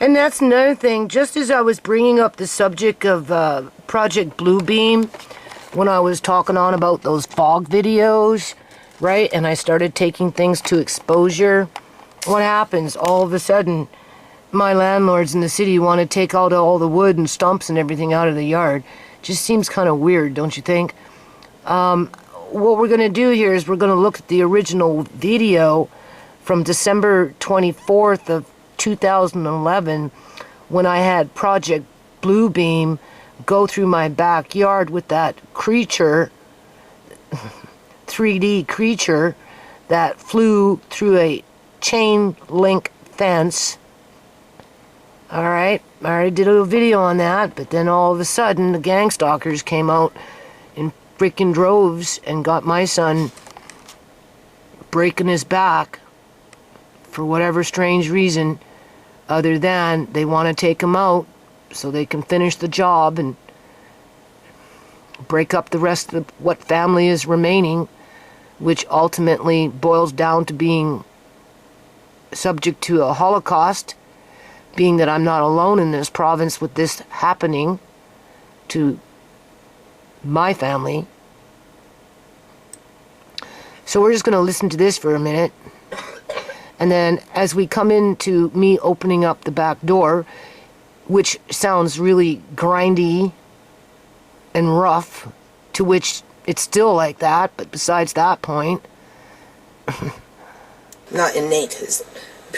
And that's another thing. Just as I was bringing up the subject of Project Bluebeam, when I was talking on about those fog videos, right? And I started taking things to exposure. What happens? All of a sudden, my landlords in the city want to take out all the wood and stumps and everything out of the yard. Just seems kind of weird, don't you think? What we're going to do here is we're going to look at the original video from December 24th of 2011 when I had Project Bluebeam go through my backyard with that creature, 3D creature, that flew through a chain link fence. Alright, I already did a video on that, but then all of a sudden the gang stalkers came out in freaking droves and got my son breaking his back for whatever strange reason, other than they want to take him out so they can finish the job and break up the rest of what family is remaining, which ultimately boils down to being subject to a Holocaust, being that I'm not alone in this province with this happening to my family. So we're just going to listen to this for a minute. And then as we come into me opening up the back door, which sounds really grindy and rough, to which it's still like that, but besides that point... Not innate.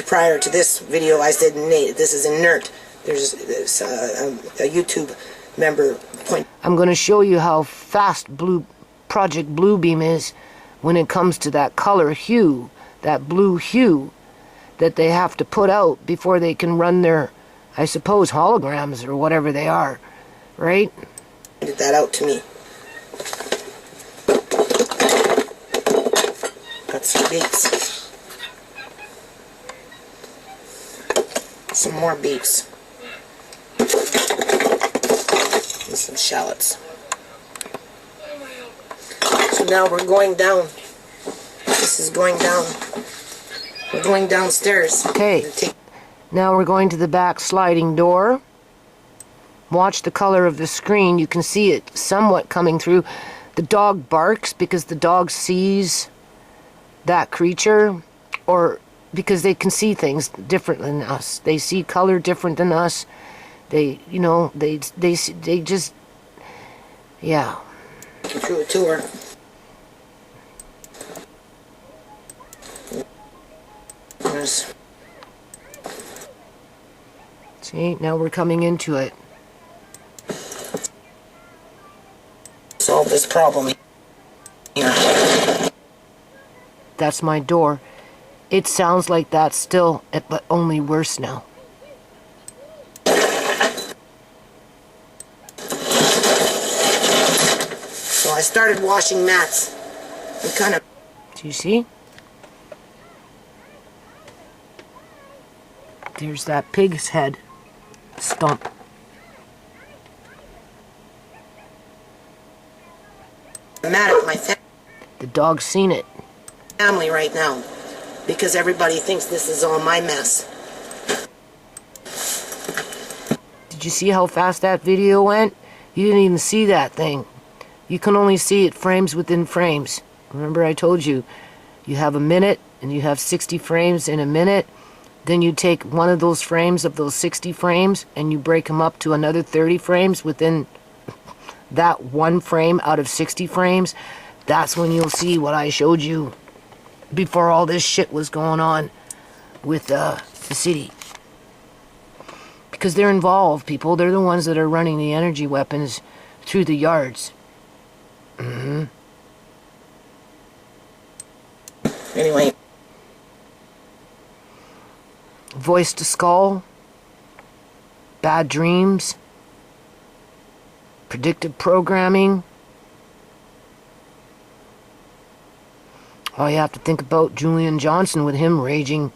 Prior to this video, I said innate. This is inert. There's a YouTube member point. I'm going to show you how fast Project Bluebeam is when it comes to that color hue, that blue hue that they have to put out before they can run their, I suppose, holograms or whatever they are, right? Did that out to me. Got some beets. Some more beets. And some shallots. So now we're going down. This is going down. We're going downstairs. Okay. Now we're going to the back sliding door. Watch the color of the screen. You can see it somewhat coming through. The dog barks because the dog sees that creature, or because they can see things different than us. They see color different than us. They, you know, they just, yeah. Through a tour. See, now we're coming into it. Solve this problem here. That's my door. It sounds like that still, but only worse now. So I started washing mats. And kind of... Do you see? There's that pig's head stump. I'm mad at my The dog's seen it. Family right now, because everybody thinks this is all my mess. Did you see how fast that video went? You didn't even see that thing. You can only see it frames within frames. Remember I told you, you have a minute and you have 60 frames in a minute. Then you take one of those frames of those 60 frames and you break them up to another 30 frames within that one frame out of 60 frames. That's when you'll see what I showed you before all this shit was going on with the city. Because they're involved, people. They're the ones that are running the energy weapons through the yards. Anyway. Voice to skull. Bad dreams. Predictive programming. All you have to think about Julian Johnson with him raging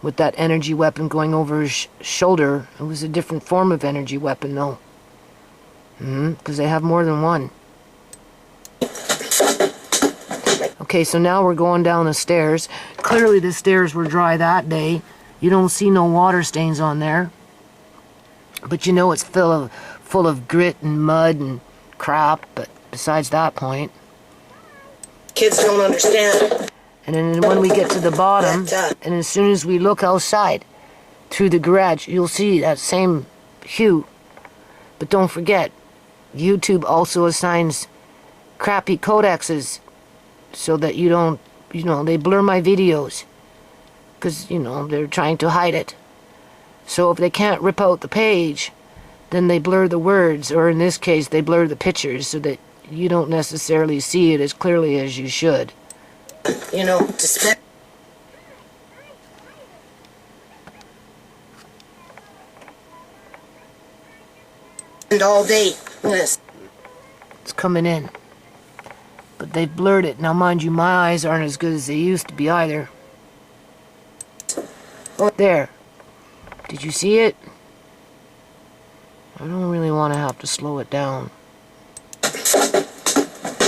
with that energy weapon going over his shoulder. It was a different form of energy weapon though. Because they have more than one. Okay, so now we're going down the stairs. Clearly the stairs were dry that day You don't see no water stains on there. But you know it's full of grit and mud and crap, but besides that point. Kids don't understand. And then when we get to the bottom, and as soon as we look outside through the garage, you'll see that same hue. But don't forget, YouTube also assigns crappy codecs so that you don't, they blur my videos. Because, they're trying to hide it. So if they can't rip out the page, then they blur the words, or in this case, they blur the pictures so that you don't necessarily see it as clearly as you should. To spend all day on this. It's coming in. But they've blurred it. Now, mind you, my eyes aren't as good as they used to be either. There. Did you see it? I don't really want to have to slow it down.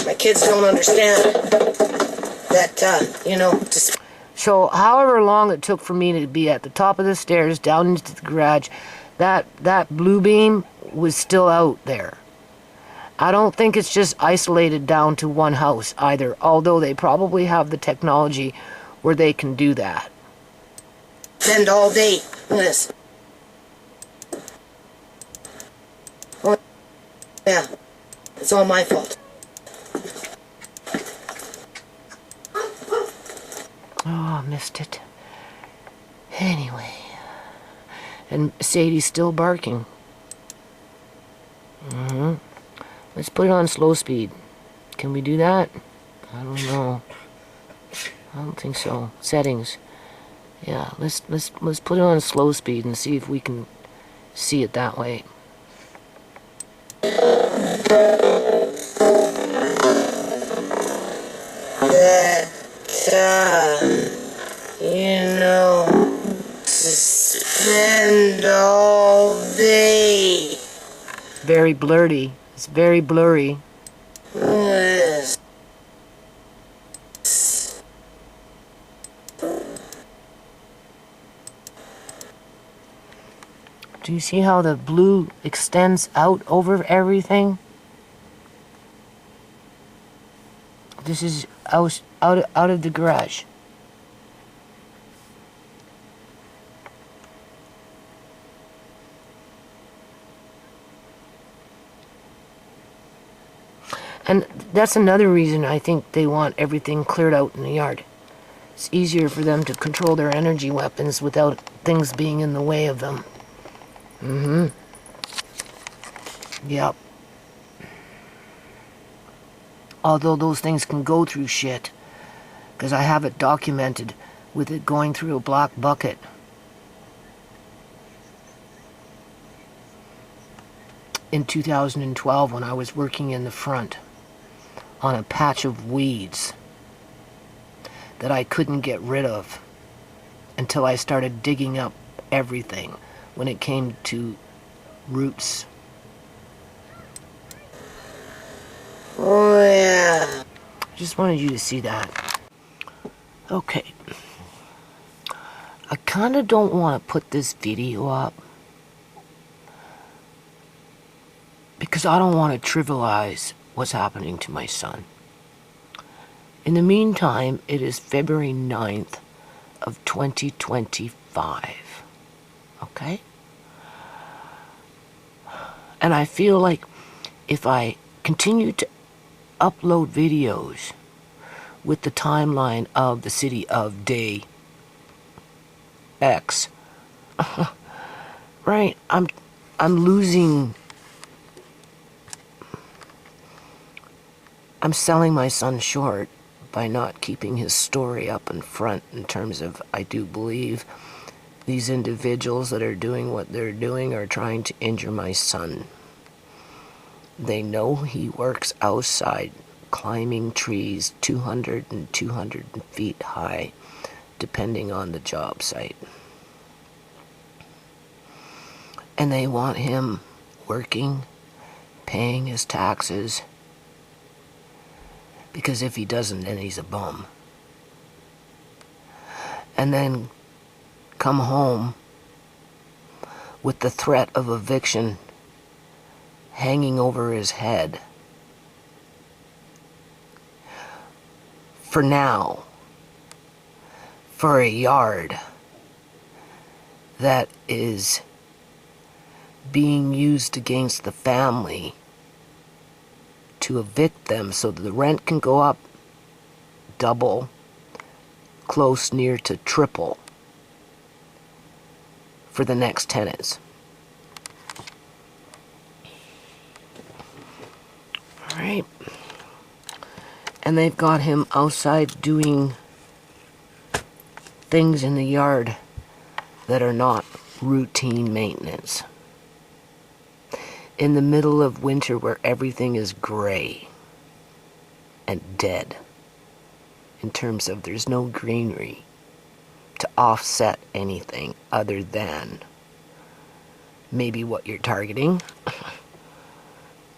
My kids don't understand that, So, however long it took for me to be at the top of the stairs, down into the garage, that blue beam was still out there. I don't think it's just isolated down to one house either, although they probably have the technology where they can do that. Spend all day on this. Oh, yeah, it's all my fault. Oh, I missed it. Anyway. And Sadie's still barking. Let's put it on slow speed. Can we do that? I don't know. I don't think so. Settings. Yeah, let's put it on slow speed and see if we can see it that way. To spend all day. Very blurry. It's very blurry. Yes. Do you see how the blue extends out over everything? This is out of the garage. And that's another reason I think they want everything cleared out in the yard. It's easier for them to control their energy weapons without things being in the way of them. Yep. Although those things can go through shit. Because I have it documented with it going through a black bucket. In 2012 when I was working in the front on a patch of weeds that I couldn't get rid of until I started digging up everything when it came to roots. Oh, yeah. I just wanted you to see that. Okay. I kind of don't want to put this video up because I don't want to trivialize what's happening to my son. In the meantime, it is February 9th of 2025. Okay? And I feel like if I continue to upload videos with the timeline of the city of day X, right, I'm losing. I'm selling my son short by not keeping his story up in front in terms of, I do believe these individuals that are doing what they're doing are trying to injure my son. They know he works outside, climbing trees 200 and 200 feet high, depending on the job site. And they want him working, paying his taxes, because if he doesn't, then he's a bum. And then come home with the threat of eviction hanging over his head. For now, for a yard that is being used against the family to evict them so that the rent can go up double, close near to triple for the next tenants. All right. And they've got him outside doing things in the yard that are not routine maintenance. In the middle of winter where everything is gray and dead, in terms of there's no greenery to offset anything other than maybe what you're targeting,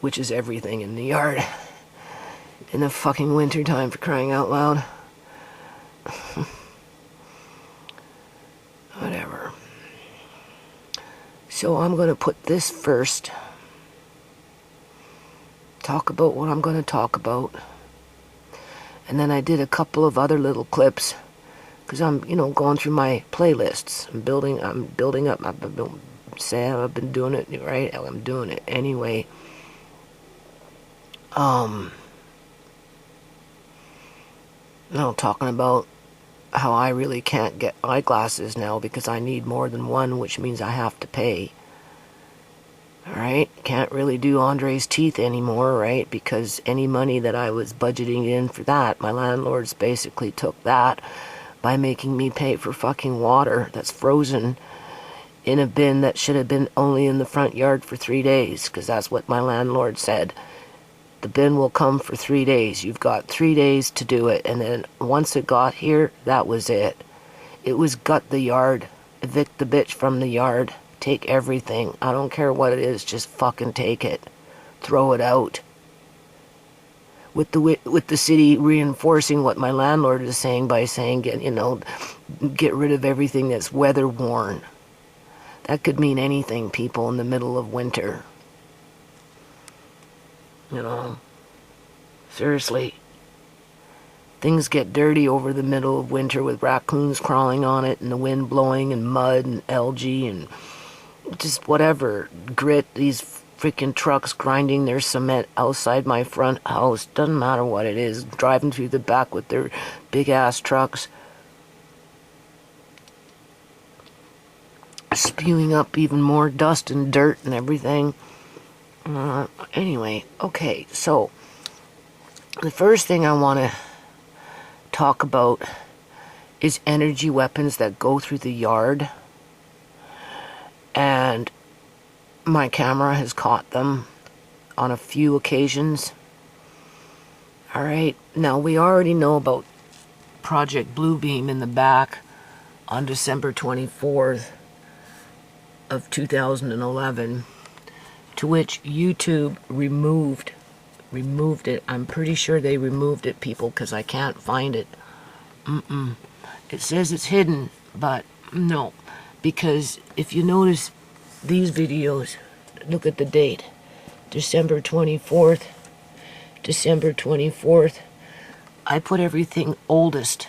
which is everything in the yard in the fucking winter time, for crying out loud. Whatever. So I'm going to put this first. Talk about what I'm going to talk about. And then I did a couple of other little clips because I'm, going through my playlists. I'm building up. I've been doing it, right? I'm doing it anyway. Talking about how I really can't get eyeglasses now because I need more than one, which means I have to pay. Alright, can't really do Andre's teeth anymore, right? Because any money that I was budgeting in for that, my landlords basically took that by making me pay for fucking water that's frozen in a bin that should have been only in the front yard for 3 days, because that's what my landlord said. The bin will come for 3 days. You've got 3 days to do it. And then once it got here, that was it. It was gut the yard, evict the bitch from the yard. Take everything. I don't care what it is. Just fucking take it. Throw it out. With the city reinforcing what my landlord is saying by saying, get rid of everything that's weather worn. That could mean anything, people, in the middle of winter. Seriously. Things get dirty over the middle of winter with raccoons crawling on it and the wind blowing and mud and algae and just whatever, grit, these freaking trucks grinding their cement outside my front house, doesn't matter what it is, driving through the back with their big ass trucks, spewing up even more dust and dirt and everything. Anyway, okay, so the first thing I want to talk about is energy weapons that go through the yard. And my camera has caught them on a few occasions. Alright, now we already know about Project Bluebeam in the back on December 24th of 2011, to which YouTube removed it. I'm pretty sure they removed it, people, because I can't find it. It says it's hidden, but no. Because if you notice these videos, look at the date. December 24th. I put everything oldest.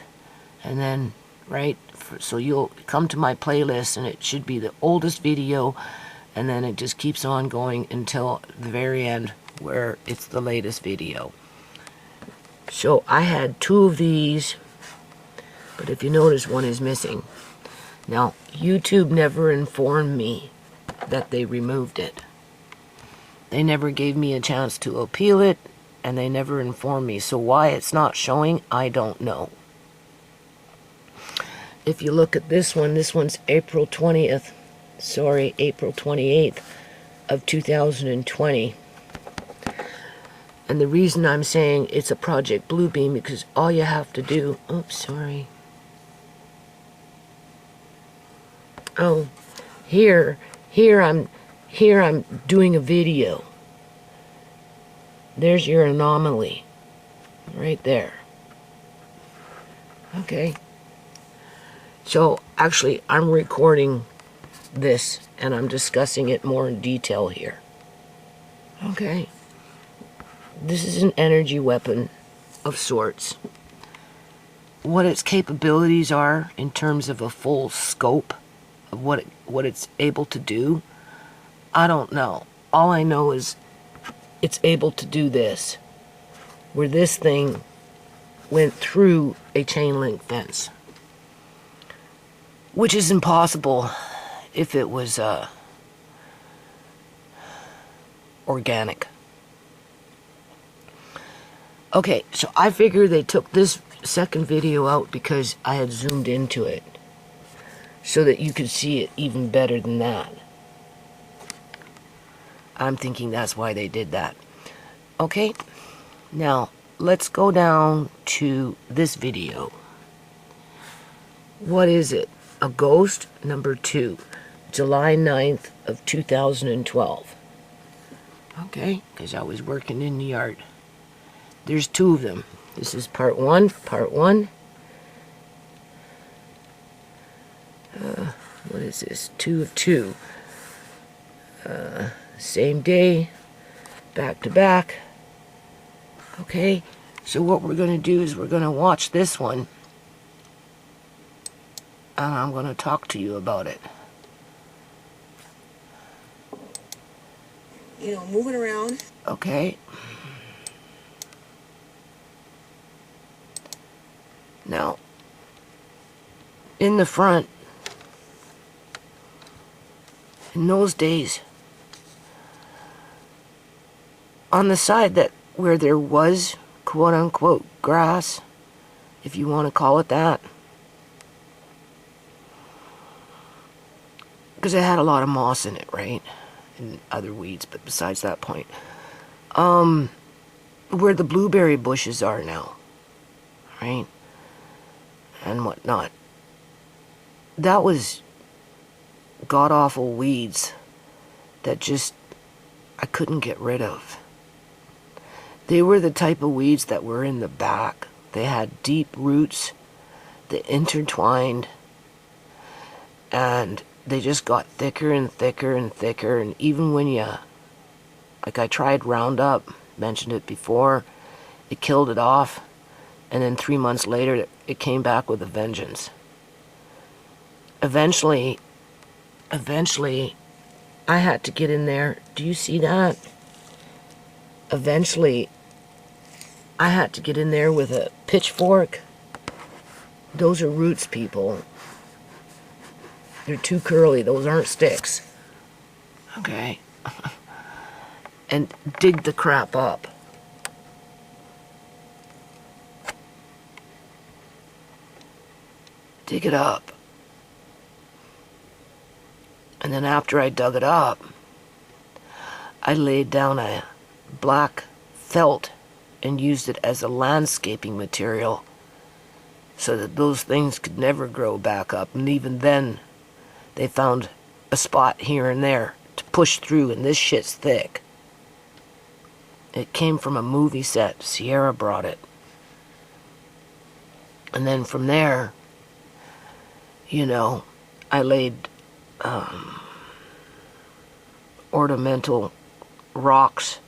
And then, right, so you'll come to my playlist and it should be the oldest video. And then it just keeps on going until the very end where it's the latest video. So I had 2 of these. But if you notice, one is missing. Now, YouTube never informed me that they removed it. They never gave me a chance to appeal it, and they never informed me. So why it's not showing, I don't know. If you look at this one's April 28th of 2020. And the reason I'm saying it's a Project Bluebeam, because all you have to do... Oops, sorry. Oh, here I'm doing a video. There's your anomaly. Right there. Okay. So Actually, I'm recording this and I'm discussing it more in detail here. Okay. This is an energy weapon of sorts. What its capabilities are in terms of a full scope of what it's able to do, I don't know. All I know is it's able to do this, where this thing went through a chain link fence, which is impossible if it was organic. Okay, so I figure they took this second video out because I had zoomed into it so that you could see it even better than that. I'm thinking that's why they did that. Okay, now let's go down to this video. What is it? A ghost, number 2, July 9th of 2012. Okay, because I was working in the yard. There's 2 of them. This is part 1. What is this? 2 of 2. Same day, back to back. Okay, so what we're going to do is we're going to watch this one. And I'm going to talk to you about it. You know, moving around. Okay. Now, in the front, in those days, on the side that where there was quote-unquote grass, if you want to call it that, because it had a lot of moss in it, right, and other weeds, but besides that point, where the blueberry bushes are now, right, and whatnot, that was god-awful weeds that just I couldn't get rid of. They were the type of weeds that were in the back. They had deep roots, they intertwined, and they just got thicker and thicker and thicker. And even when like I tried Roundup, mentioned it before, it killed it off, and then 3 months later it came back with a vengeance. Eventually I had to get in there. Do you see that? Eventually I had to get in there with a pitchfork. Those are roots, people. They're too curly. Those aren't sticks. Okay. And dig the crap up. Dig it up. And then after I dug it up, I laid down a black felt and used it as a landscaping material so that those things could never grow back up. And even then, they found a spot here and there to push through, and this shit's thick. It came from a movie set. Ciera brought it. And then from there, you know, I laid ornamental rocks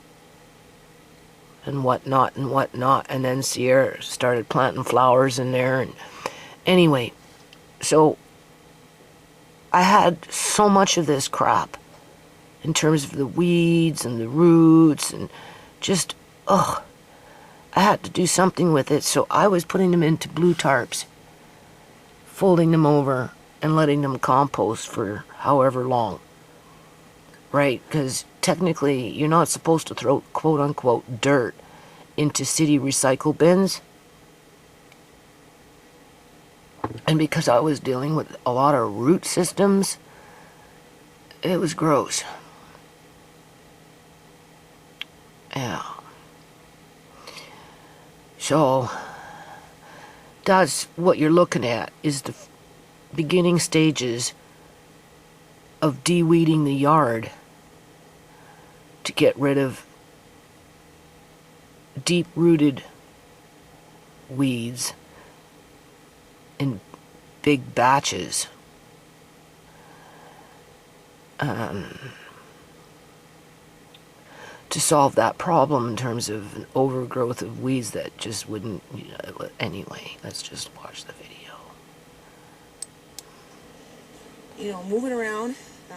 and whatnot, and then Ciera started planting flowers in there. And anyway, so I had so much of this crap in terms of the weeds and the roots, and just, I had to do something with it. So I was putting them into blue tarps, folding them over and letting them compost for however long, right? Because technically you're not supposed to throw quote-unquote dirt into city recycle bins. And because I was dealing with a lot of root systems, it was gross. Yeah. So that's what you're looking at, is the beginning stages of de-weeding the yard to get rid of deep-rooted weeds in big batches to solve that problem in terms of an overgrowth of weeds that just wouldn't, anyway, let's just watch the video. You know, moving around,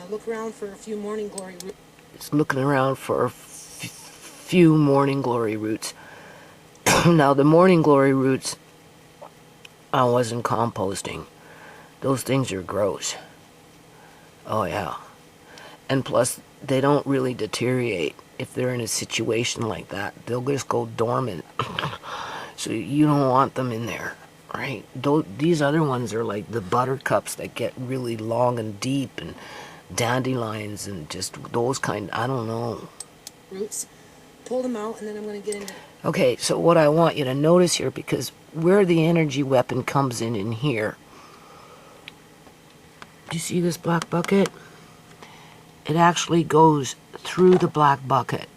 look around for a few morning glory roots. It's looking around for a few morning glory roots. Now the morning glory roots, I wasn't composting. Those things are gross. Oh yeah. And plus, they don't really deteriorate. If they're in a situation like that, they'll just go dormant. So you don't want them in there, right? These other ones are like the buttercups that get really long and deep, and dandelions and just those kind, I don't know. Roots. Pull them out, and then I'm going to get into... Okay, so what I want you to notice here, because where the energy weapon comes in here, do you see this black bucket? It actually goes through the black bucket.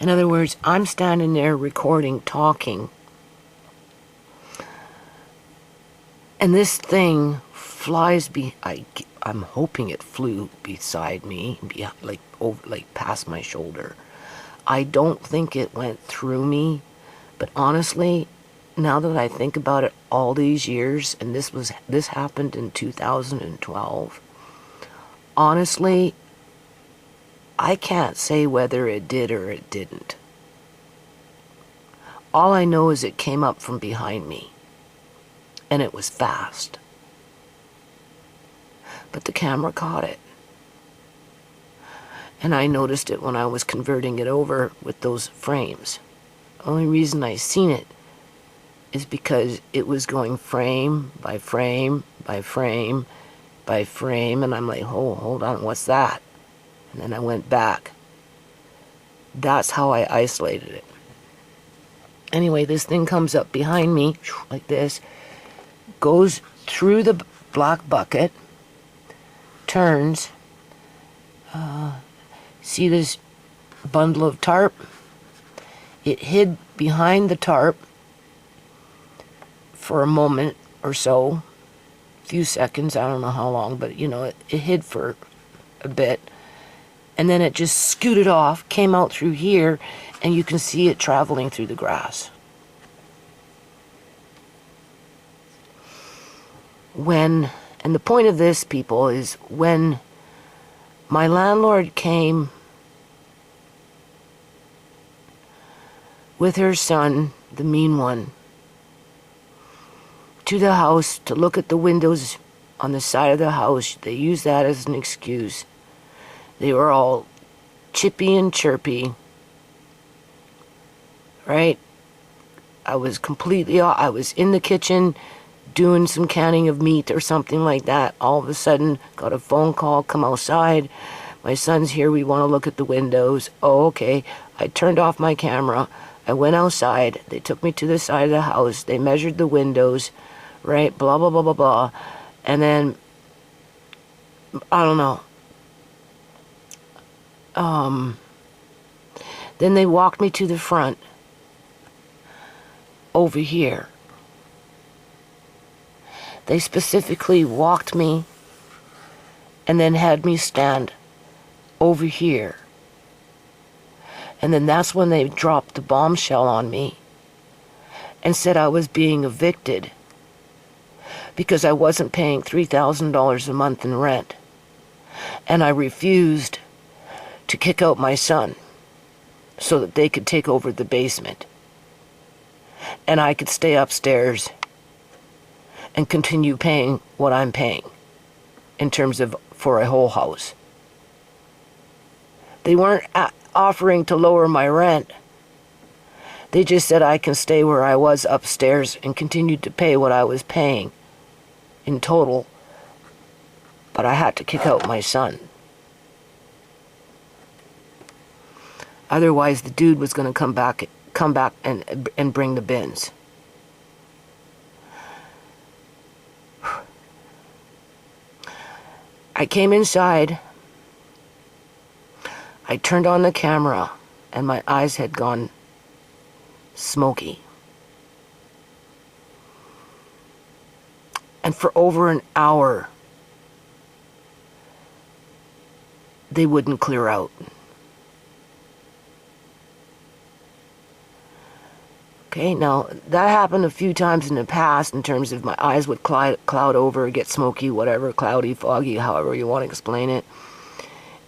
In other words, I'm standing there recording, talking, and this thing flies I'm hoping it flew beside me, like past my shoulder. I don't think it went through me, but honestly, now that I think about it all these years, and this happened in 2012, honestly, I can't say whether it did or it didn't. All I know is it came up from behind me, and it was fast. But the camera caught it. And I noticed it when I was converting it over with those frames. The only reason I seen it is because it was going frame by frame by frame by frame, and I'm like, oh, hold on, what's that? And then I went back. That's how I isolated it. Anyway, this thing comes up behind me, like this, goes through the black bucket, turns, see this bundle of tarp? It hid behind the tarp for a moment or so, a few seconds, I don't know how long, but you know, it hid for a bit. And then it just scooted off, came out through here, and you can see it traveling through the grass. And the point of this, people, is when my landlord came with her son, the mean one, to the house to look at the windows on the side of the house. They used that as an excuse. They were all chippy and chirpy, right? I was in the kitchen doing some canning of meat or something like that. All of a sudden, got a phone call, come outside. My son's here, we want to look at the windows. Oh, okay. I turned off my camera. I went outside. They took me to the side of the house. They measured the windows, right? Blah, blah, blah, blah, blah. And then, I don't know. Then they walked me to the front, over here. They specifically walked me and then had me stand over here. And then that's when they dropped the bombshell on me and said I was being evicted because I wasn't paying $3,000 a month in rent. And I refused to kick out my son so that they could take over the basement. And I could stay upstairs and continue paying what I'm paying in terms of for a whole house. They weren't offering to lower my rent. They just said I can stay where I was upstairs and continue to pay what I was paying in total, but I had to kick out my son. Otherwise, the dude was going to come back and bring the bins. I came inside. I turned on the camera, and my eyes had gone smoky. And for over an hour, they wouldn't clear out. Okay, now that happened a few times in the past in terms of my eyes would cloud over, get smoky, whatever, cloudy, foggy, however you want to explain it.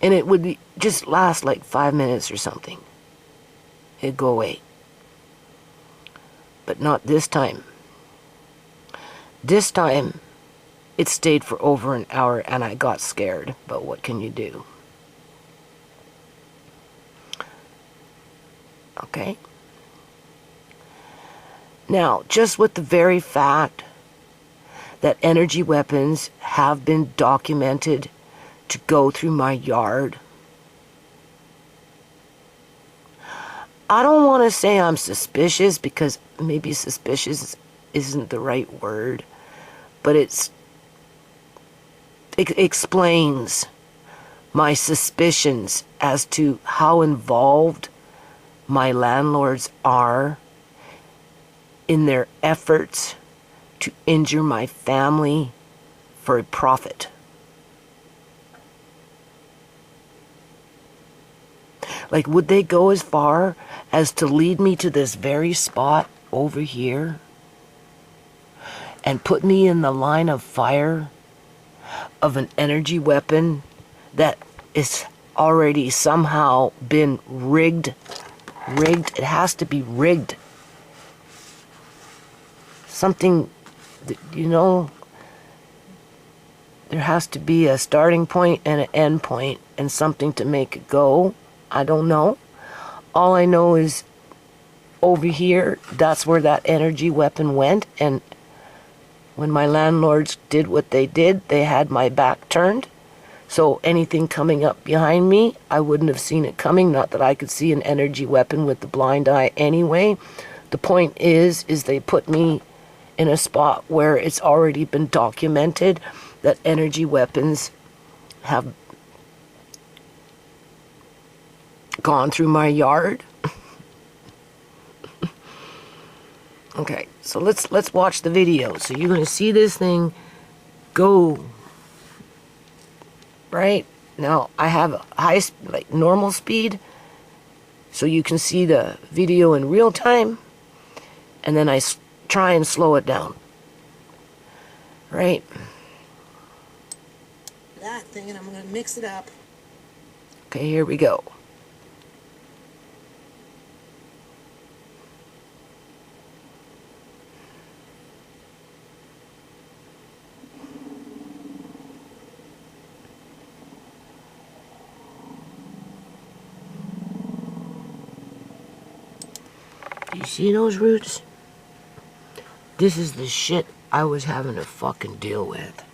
And it would just last like 5 minutes or something. It'd go away. But not this time. This time, it stayed for over an hour and I got scared. But what can you do? Okay? Now, just with the very fact that energy weapons have been documented to go through my yard, I don't want to say I'm suspicious, because maybe suspicious isn't the right word, but it explains my suspicions as to how involved my landlords are in their efforts to injure my family for a profit. Like, would they go as far as to lead me to this very spot over here and put me in the line of fire of an energy weapon that is already somehow been rigged? It has to be rigged. Something, you know, there has to be a starting point and an end point and something to make it go. I don't know. All I know is over here, that's where that energy weapon went, and when my landlords did what they did, they had my back turned. So anything coming up behind me, I wouldn't have seen it coming. Not that I could see an energy weapon with the blind eye anyway. The point is they put me in a spot where it's already been documented that energy weapons have gone through my yard. Okay, so let's watch the video. So you're going to see this thing go. Right? Now, I have a high, like normal speed, so you can see the video in real time, and then I try and slow it down. Right? That thing, and I'm going to mix it up. Okay, here we go. You see those roots? This is the shit I was having to fucking deal with.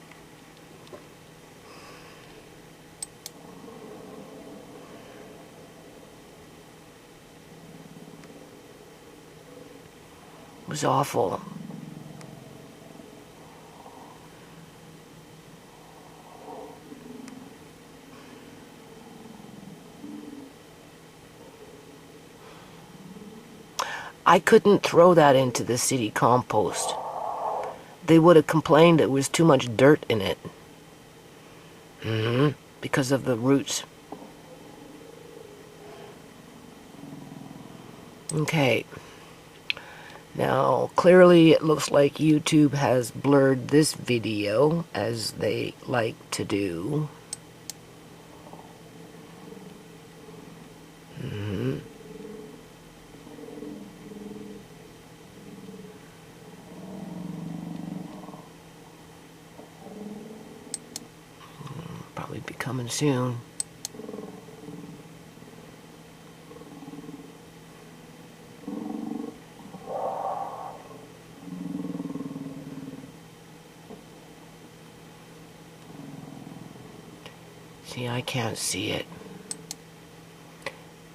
It was awful. I couldn't throw that into the city compost. They would have complained there was too much dirt in it. Because of the roots. Okay. Now, clearly it looks like YouTube has blurred this video, as they like to do. Probably be coming soon. See, I can't see it.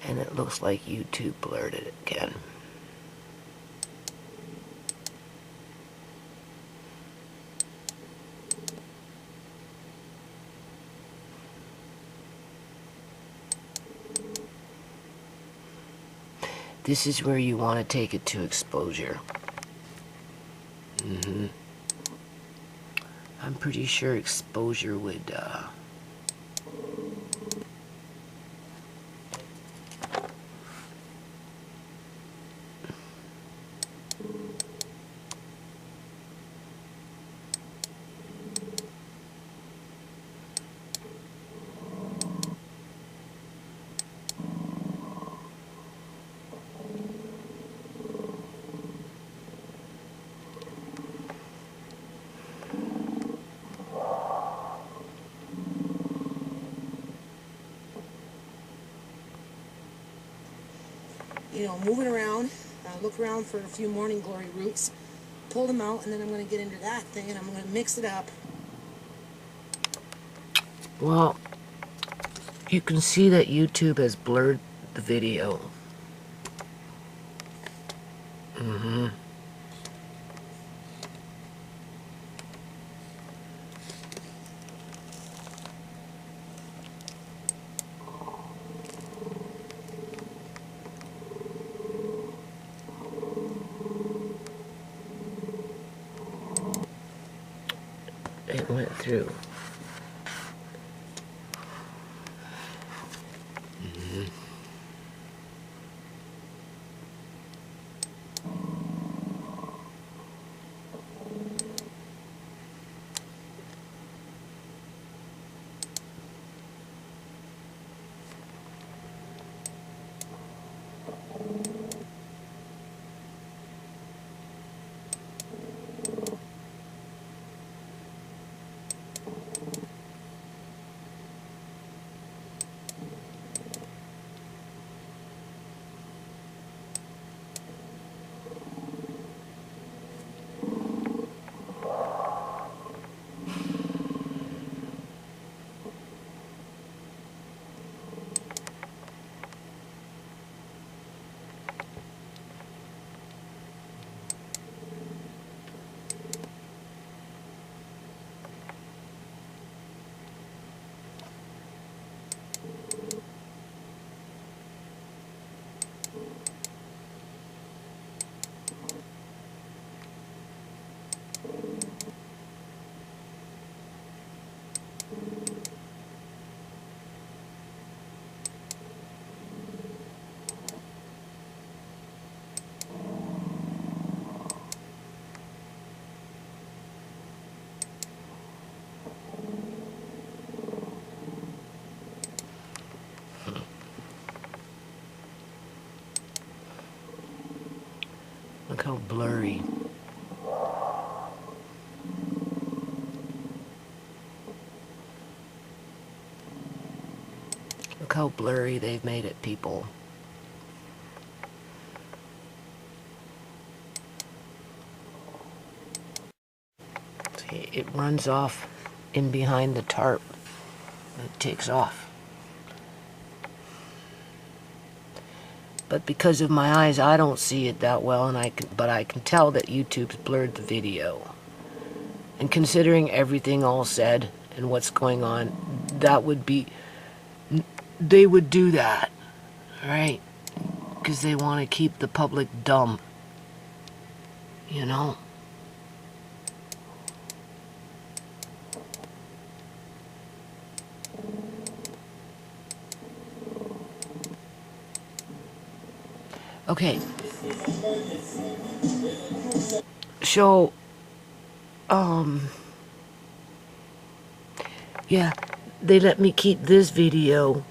And it looks like YouTube blurred it again. This is where you want to take it to exposure. I'm pretty sure exposure would moving around, look around for a few morning glory roots, pull them out, and then I'm going to get into that thing and I'm going to mix it up. Well, you can see that YouTube has blurred the video. It went through. Look how blurry. Look how blurry they've made it, people. See, it runs off in behind the tarp. It takes off. But because of my eyes, I don't see it that well, and but I can tell that YouTube's blurred the video. And considering everything all said and what's going on, that would be, they would do that, right? Because they want to keep the public dumb, you know? Okay. So, yeah, they let me keep this video,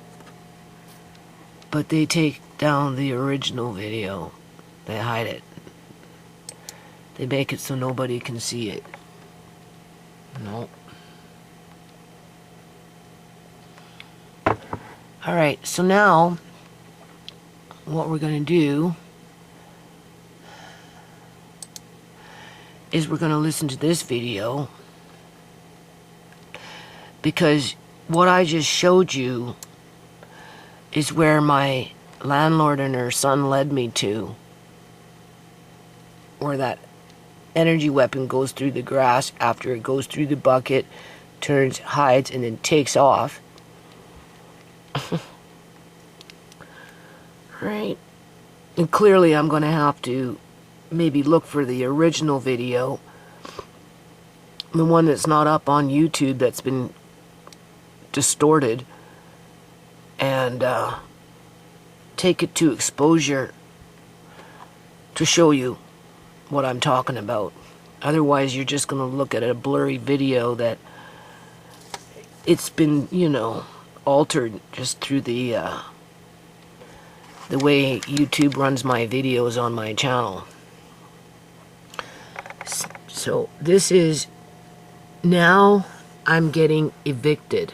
but they take down the original video. They hide it. They make it so nobody can see it. No. Alright, so now what we're going to do is we're going to listen to this video, because what I just showed you is where my landlord and her son led me to, where that energy weapon goes through the grass after it goes through the bucket, turns, hides, and then takes off. Right? And clearly I'm going to have to maybe look for the original video, the one that's not up on YouTube, that's been distorted, and take it to exposure to show you what I'm talking about. Otherwise, you're just going to look at a blurry video that it's been, you know, altered just through the way YouTube runs my videos on my channel. So this is, now I'm getting evicted.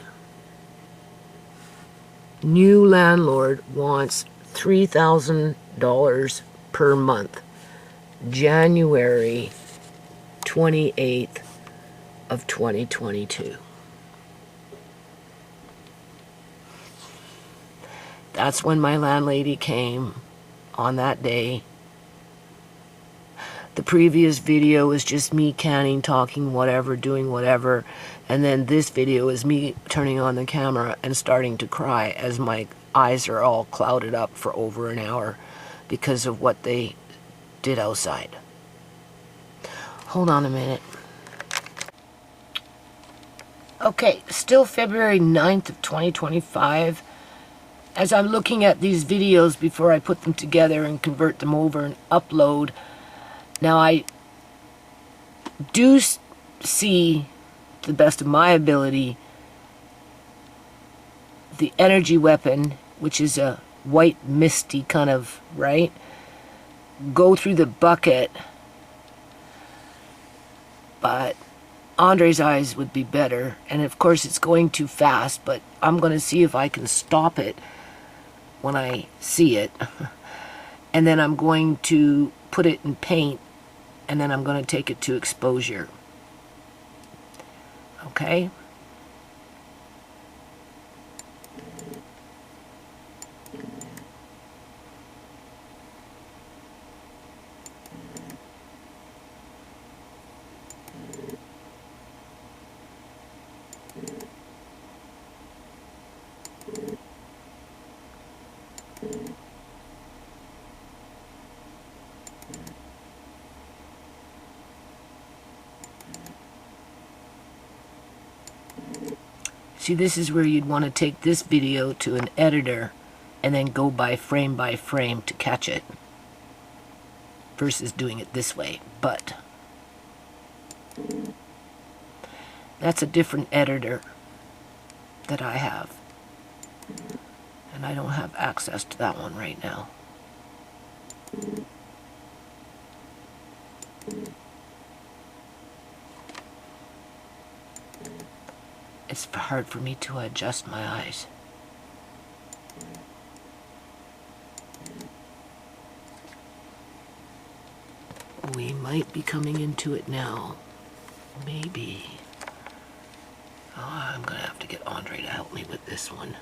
New landlord wants $3,000 per month. January 28th of 2022. That's when my landlady came on that day. The previous video was just me canning, talking, whatever, doing whatever. And then this video is me turning on the camera and starting to cry as my eyes are all clouded up for over an hour because of what they did outside. Hold on a minute. Okay, still February 9th of 2025. As I'm looking at these videos before I put them together and convert them over and upload, now I do see, to the best of my ability, the energy weapon, which is a white misty kind of, right, go through the bucket. But Andre's eyes would be better, and of course it's going too fast, but I'm going to see if I can stop it when I see it. And then I'm going to put it in paint, and then I'm going to take it to exposure. Okay? See, this is where you'd want to take this video to an editor and then go by frame to catch it versus doing it this way. But that's a different editor that I have, and I don't have access to that one right now. It's hard for me to adjust my eyes. We might be coming into it now. Maybe. Oh, I'm gonna have to get Andre to help me with this one.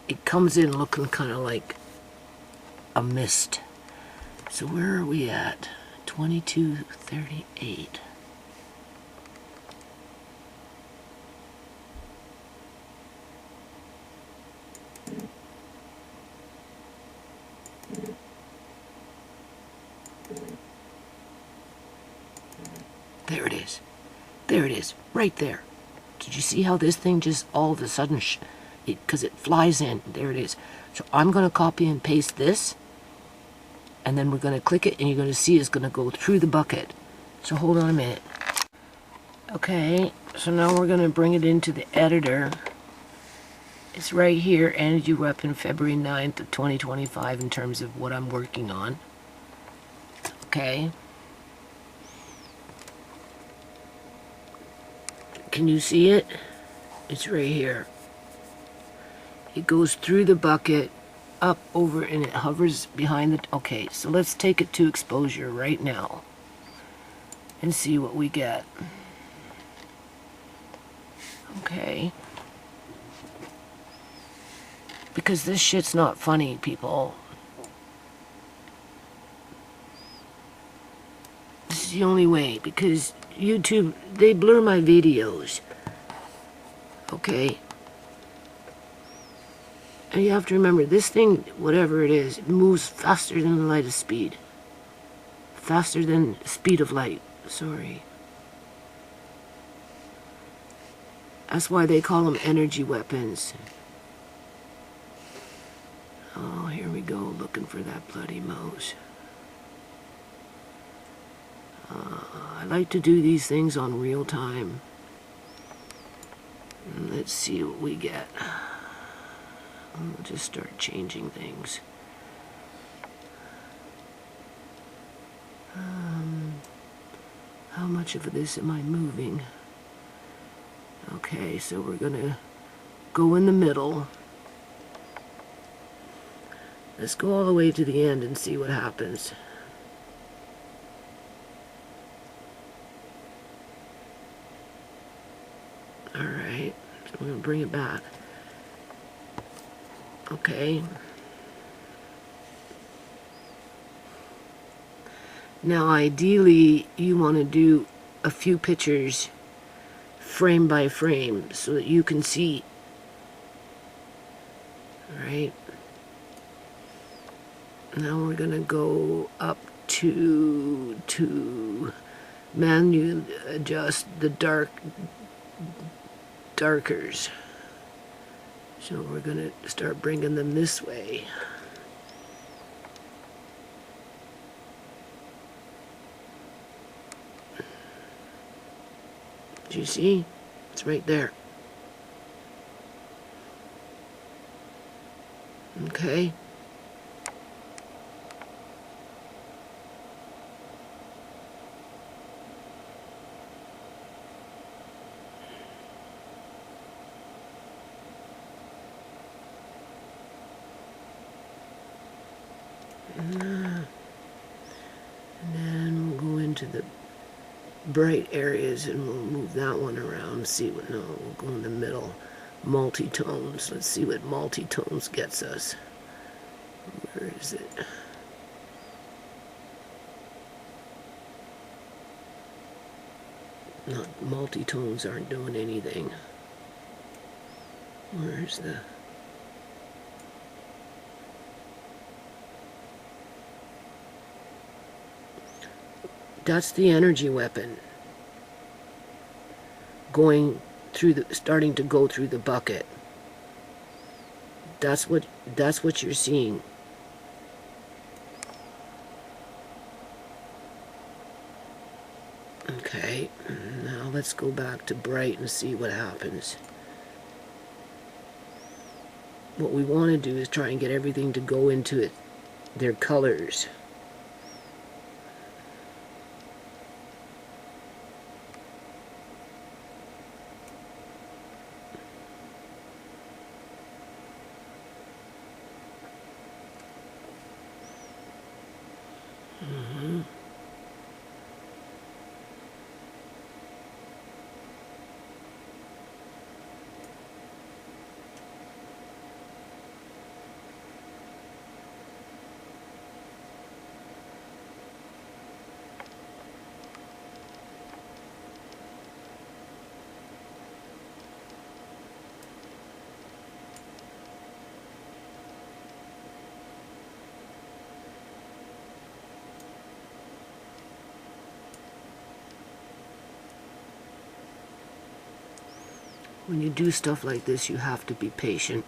It comes in looking kind of like a mist. So where are we at? 2238. There it is. There it is. Right there. Did you see how this thing just all of a sudden, because it flies in. There it is. So I'm going to copy and paste this. And then we're going to click it, and you're going to see it's going to go through the bucket. So hold on a minute. Okay, so now we're going to bring it into the editor. It's right here, Energy Weapon, February 9th of 2025 in terms of what I'm working on. Okay. Can you see it? It's right here. It goes through the bucket, up, over, and it hovers behind the... Okay, so let's take it to exposure right now and see what we get. Okay. Because this shit's not funny, people. This is the only way, because YouTube, they blur my videos. Okay. And you have to remember, this thing, whatever it is, it moves faster than the light of speed. Faster than the speed of light. Sorry. That's why they call them energy weapons. Oh, here we go, looking for that bloody mouse. I like to do these things on real time. Let's see what we get. I'll just start changing things. How much of this am I moving? Okay, so we're gonna go in the middle. Let's go all the way to the end and see what happens. Alright, so we're going to bring it back. Okay. Now ideally you want to do a few pictures frame by frame so that you can see. Alright. Now we're going to go up to manually adjust the darkers. So we're going to start bringing them this way. Do you see? It's right there. Okay. And then we'll go into the bright areas and we'll move that one around. See what, no, we'll go in the middle. Multi-tones. Let's see what multi-tones gets us. Where is it? Not multi-tones aren't doing anything. Where's the... That's the energy weapon going through the, starting to go through the bucket. That's what you're seeing. Okay, now let's go back to bright and see what happens. What we want to do is try and get everything to go into it, their colors. When you do stuff like this, you have to be patient.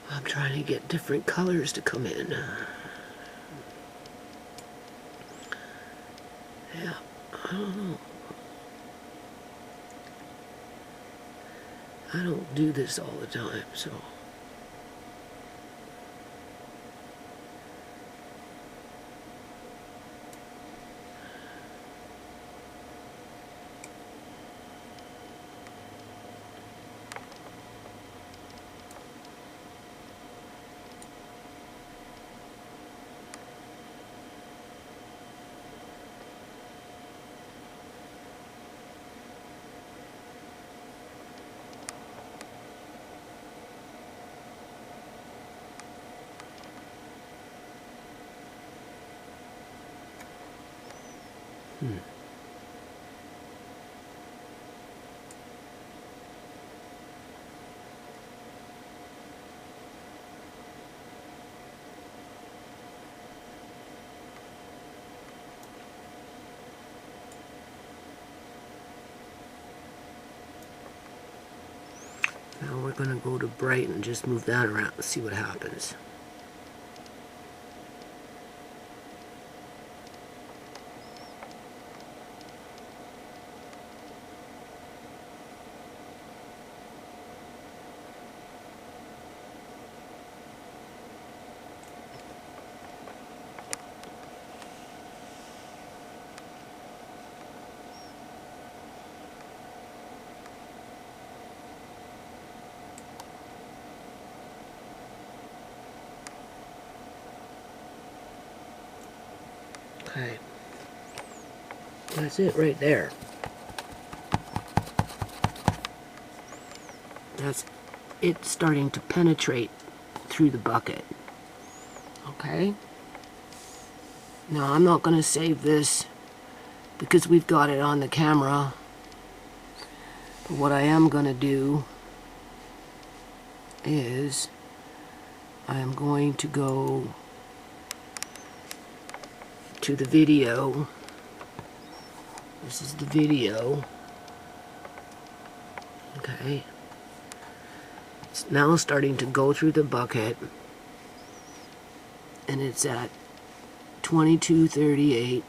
I'm trying to get different colors to come in. Yeah, I don't know. I don't do this all the time, so... going to go to bright and just move that around and see what happens. Okay, that's it right there. That's it starting to penetrate through the bucket. Okay? Now I'm not going to save this because we've got it on the camera. But what I am going to do is I am going to go to the video. This is the video. Okay. It's now starting to go through the bucket, and it's at 22:38.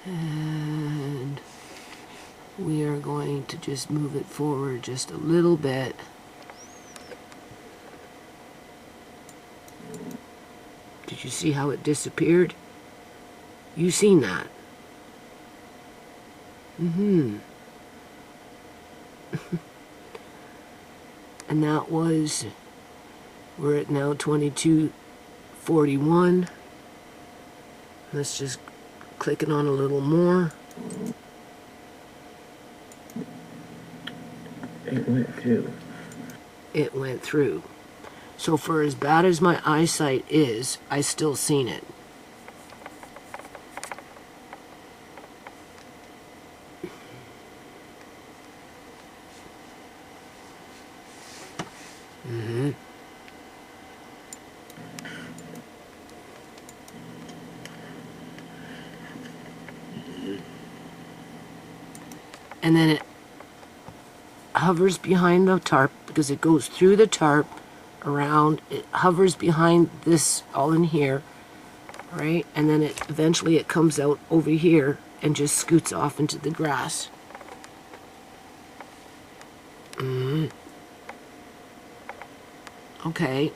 And we are going to just move it forward just a little bit. Did you see how it disappeared? You seen that? And that was, we're at now 22:41. Let's just click it on a little more. It went through. It went through. So for as bad as my eyesight is, I still seen it. And then it hovers behind the tarp because it goes through the tarp around, it hovers behind this all in here, right? And then it eventually it comes out over here and just scoots off into the grass. Okay,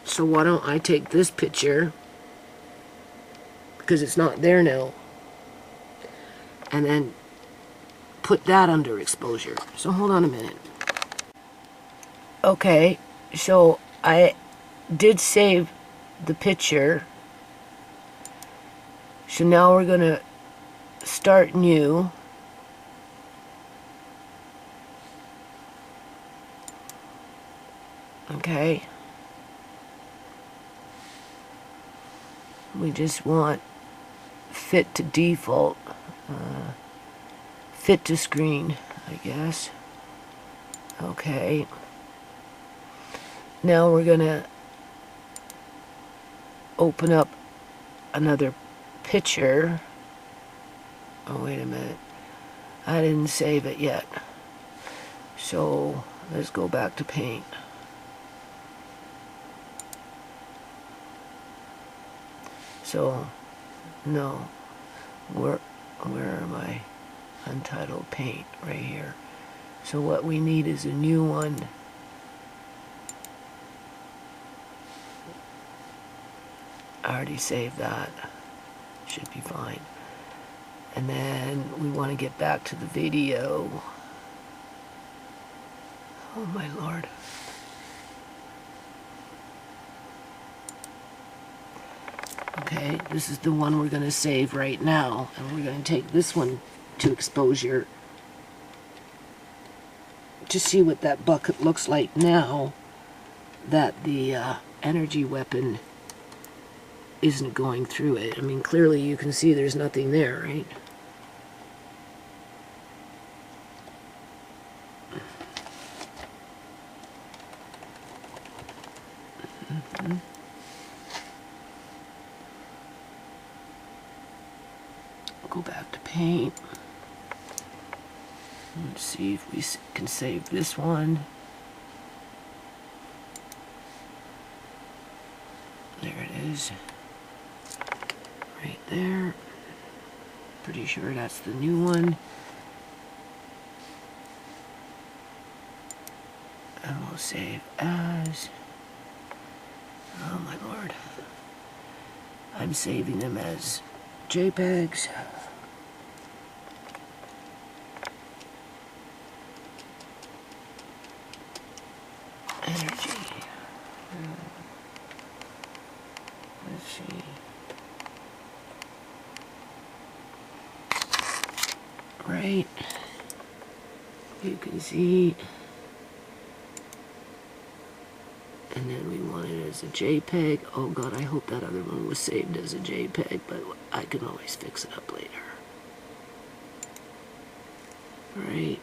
so why don't I take this picture, because it's not there now, and then put that under exposure. So hold on a minute. Okay, so I did save the picture. So now we're gonna start new. Okay. We just want fit to default. Fit to screen, I guess. Okay. Now we're gonna open up another picture. Oh, wait a minute. I didn't save it yet. So let's go back to paint. So, no. Where am I? Untitled paint right here. So what we need is a new one. I already saved that. Should be fine. And then we want to get back to the video. Oh my Lord. Okay, this is the one we're going to save right now. And we're going to take this one to exposure to see what that bucket looks like now that the energy weapon isn't going through it. I mean, clearly you can see there's nothing there, right? Go back to paint. Let's see if we can save this one. There it is. Right there. Pretty sure that's the new one. And we'll save as. Oh my lord. I'm saving them as JPEGs. Energy. Let's see. Right. You can see. And then we want it as a JPEG. Oh god, I hope that other one was saved as a JPEG, but I can always fix it up later. Right.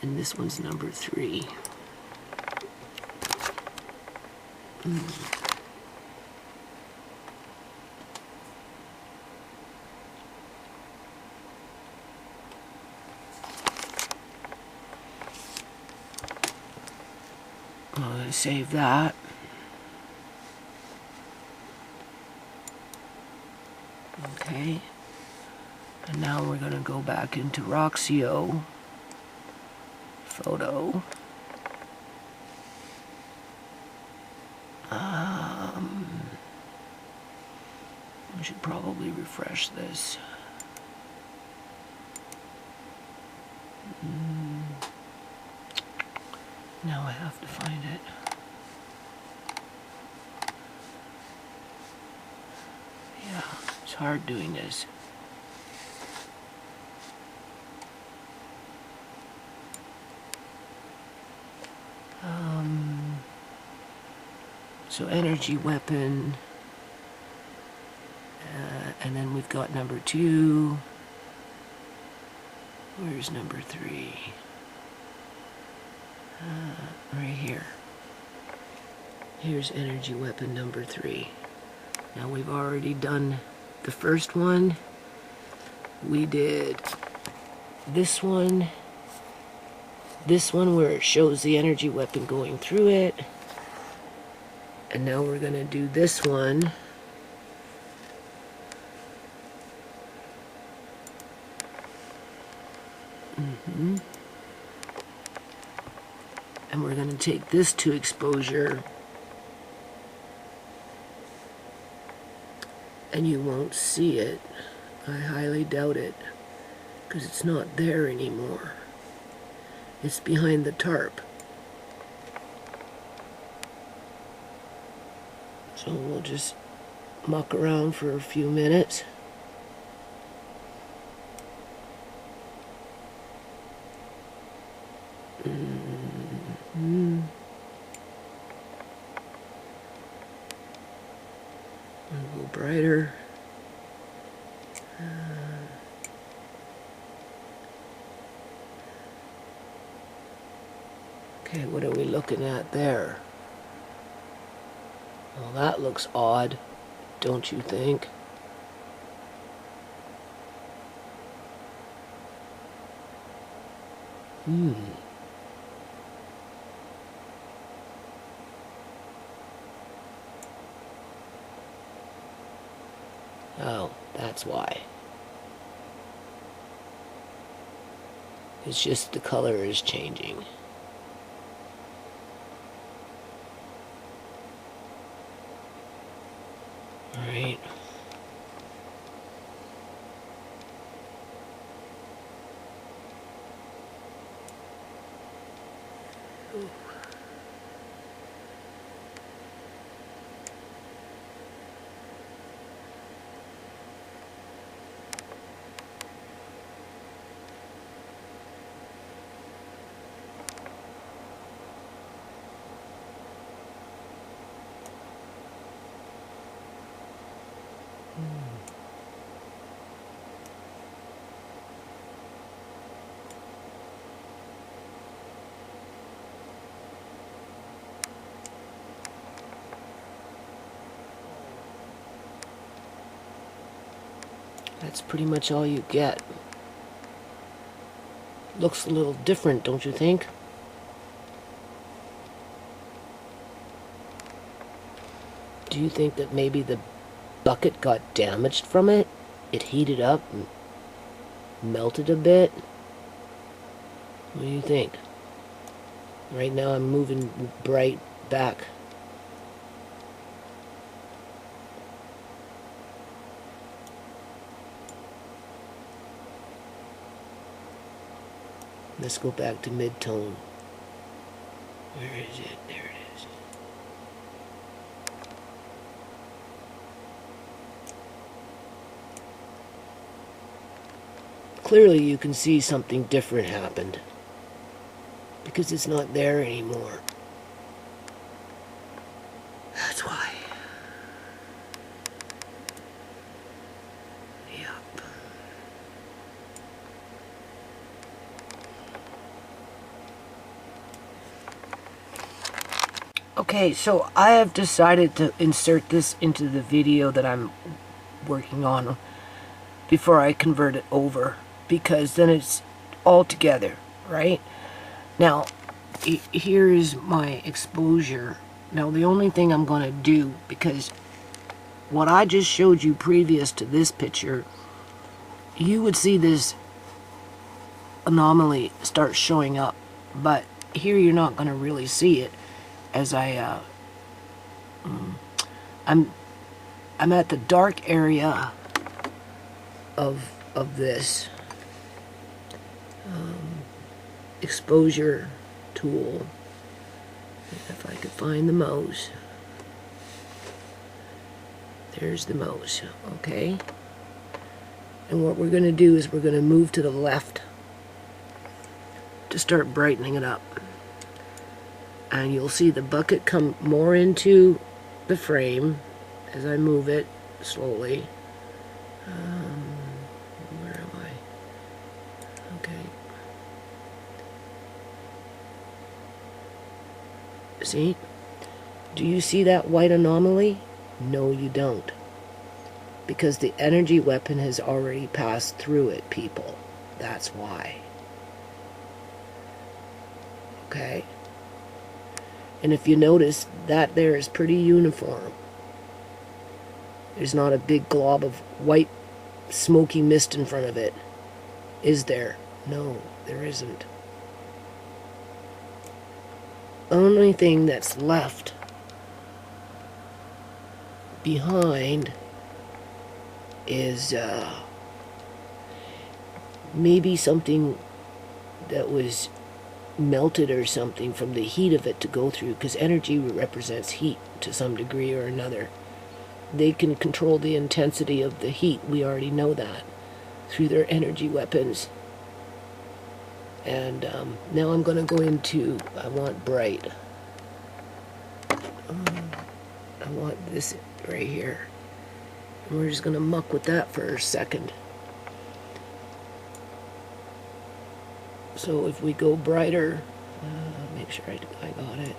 And this one's number 3. I'm gonna save that. Okay. And now we're gonna go back into Roxio photo. I should probably refresh this. Now I have to find it. Yeah, it's hard doing this. So energy weapon. And then we've got number 2. Where's number 3? Right here. Here's energy weapon number 3. Now we've already done the first one. We did this one where it shows the energy weapon going through it. And now we're gonna do this one. And we're going to take this to exposure, and you won't see it. I highly doubt it, because it's not there anymore. It's behind the tarp. So we'll just muck around for a few minutes. A little brighter. Okay, what are we looking at there? Well, that looks odd, don't you think? Oh, that's why. It's just the color is changing. All right. That's pretty much all you get. looks a little different, don't you think? Do you think that maybe the bucket got damaged from it? It heated up and melted a bit? What do you think? Right now I'm moving bright back. Let's go back to mid-tone. Where is it? There it is. Clearly you can see something different happened, because it's not there anymore. That's why. Yep. Okay, so I have decided to insert this into the video that I'm working on before I convert it over, because then it's all together, right? Now, here is my exposure. Now, the only thing I'm going to do, because what I just showed you previous to this picture, you would see this anomaly start showing up, but here you're not going to really see it, as I'm at the dark area of this exposure tool. If I could find the mouse. There's the mouse, okay? And what we're going to do is we're going to move to the left to start brightening it up. And you'll see the bucket come more into the frame as I move it slowly. Where am I? Okay. See? Do you see that white anomaly? No, you don't. Because the energy weapon has already passed through it, people. That's why. Okay? And if you notice, that there is pretty uniform. There's not a big glob of white smoky mist in front of it. Is there? No, there isn't. Only thing that's left behind is maybe something that was melted or something from the heat of it to go through, because energy represents heat to some degree or another. They can control the intensity of the heat, we already know that, through their energy weapons. And now I'm going to go into, I want bright. I want this right here. And we're just going to muck with that for a second. So if we go brighter, make sure I got it.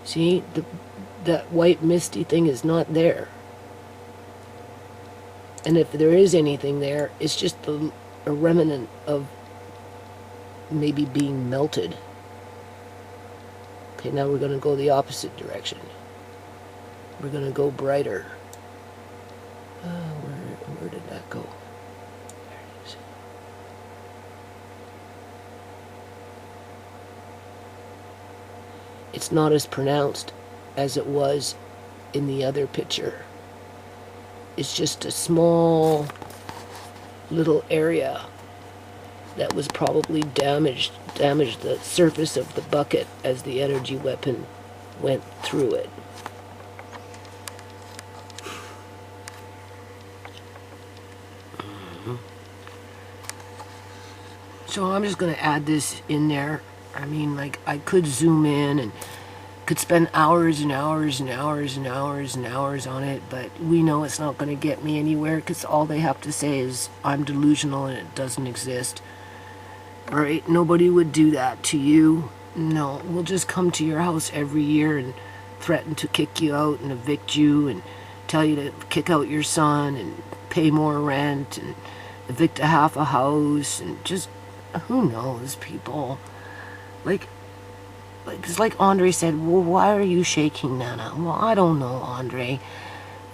See, that white misty thing is not there. And if there is anything there, it's just a remnant of maybe being melted. Okay, now we're going to go the opposite direction. We're going to go brighter. Where did that go? There it is. It's not as pronounced as it was in the other picture. It's just a small little area that was probably damaged the surface of the bucket as the energy weapon went through it. So I'm just going to add this in there. I mean, like, I could zoom in and could spend hours and hours and hours and hours and hours on it, but we know it's not going to get me anywhere, because all they have to say is I'm delusional and it doesn't exist. Right? Nobody would do that to you. No, we'll just come to your house every year and threaten to kick you out and evict you and tell you to kick out your son and pay more rent, evict a half a house, and just, who knows, people. Like, it's like Andre said, well, why are you shaking, Nana? Well, I don't know, Andre.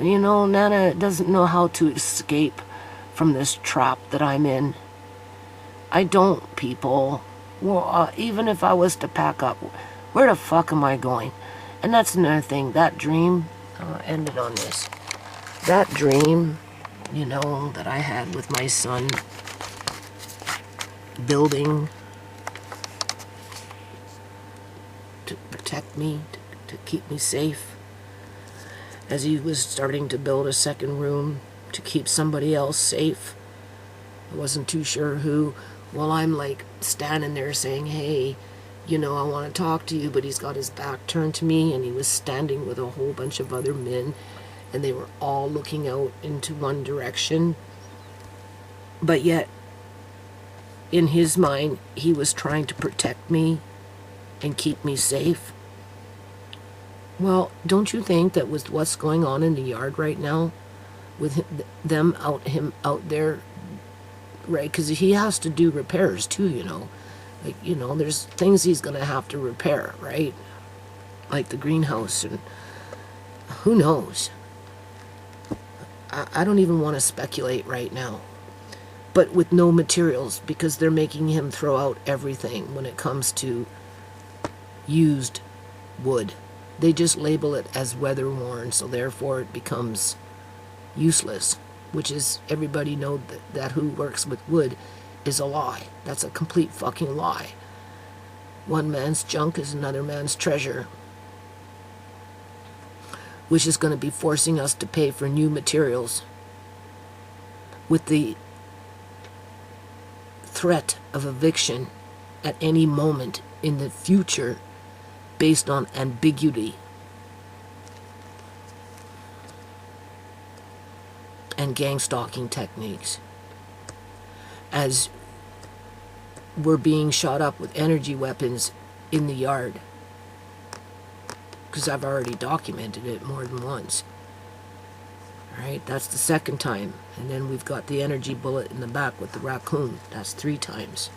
You know, Nana doesn't know how to escape from this trap that I'm in. I don't, people. Well, even if I was to pack up, where the fuck am I going? And that's another thing, that dream, I'll end it on this. That dream, you know, that I had with my son, building to protect me, to keep me safe, as he was starting to build a second room to keep somebody else safe. I wasn't too sure who. Well, I'm like standing there saying, hey, you know, I want to talk to you, but he's got his back turned to me, and he was standing with a whole bunch of other men, and they were all looking out into one direction. But yet, in his mind, he was trying to protect me and keep me safe. Well, don't you think that with what's going on in the yard right now, with him out there, right? Because he has to do repairs too, you know. Like, you know, there's things he's going to have to repair, right? Like the greenhouse, and who knows? I don't even want to speculate right now. But with no materials, because they're making him throw out everything when it comes to used wood. They just label it as weather worn, so therefore it becomes useless, which is, everybody knows that who works with wood is a lie. That's a complete fucking lie. One man's junk is another man's treasure, which is going to be forcing us to pay for new materials with the threat of eviction at any moment in the future based on ambiguity and gang stalking techniques, as we're being shot up with energy weapons in the yard, because I've already documented it more than once. Alright, that's the second time. And then we've got the energy bullet in the back with the raccoon. That's 3 times.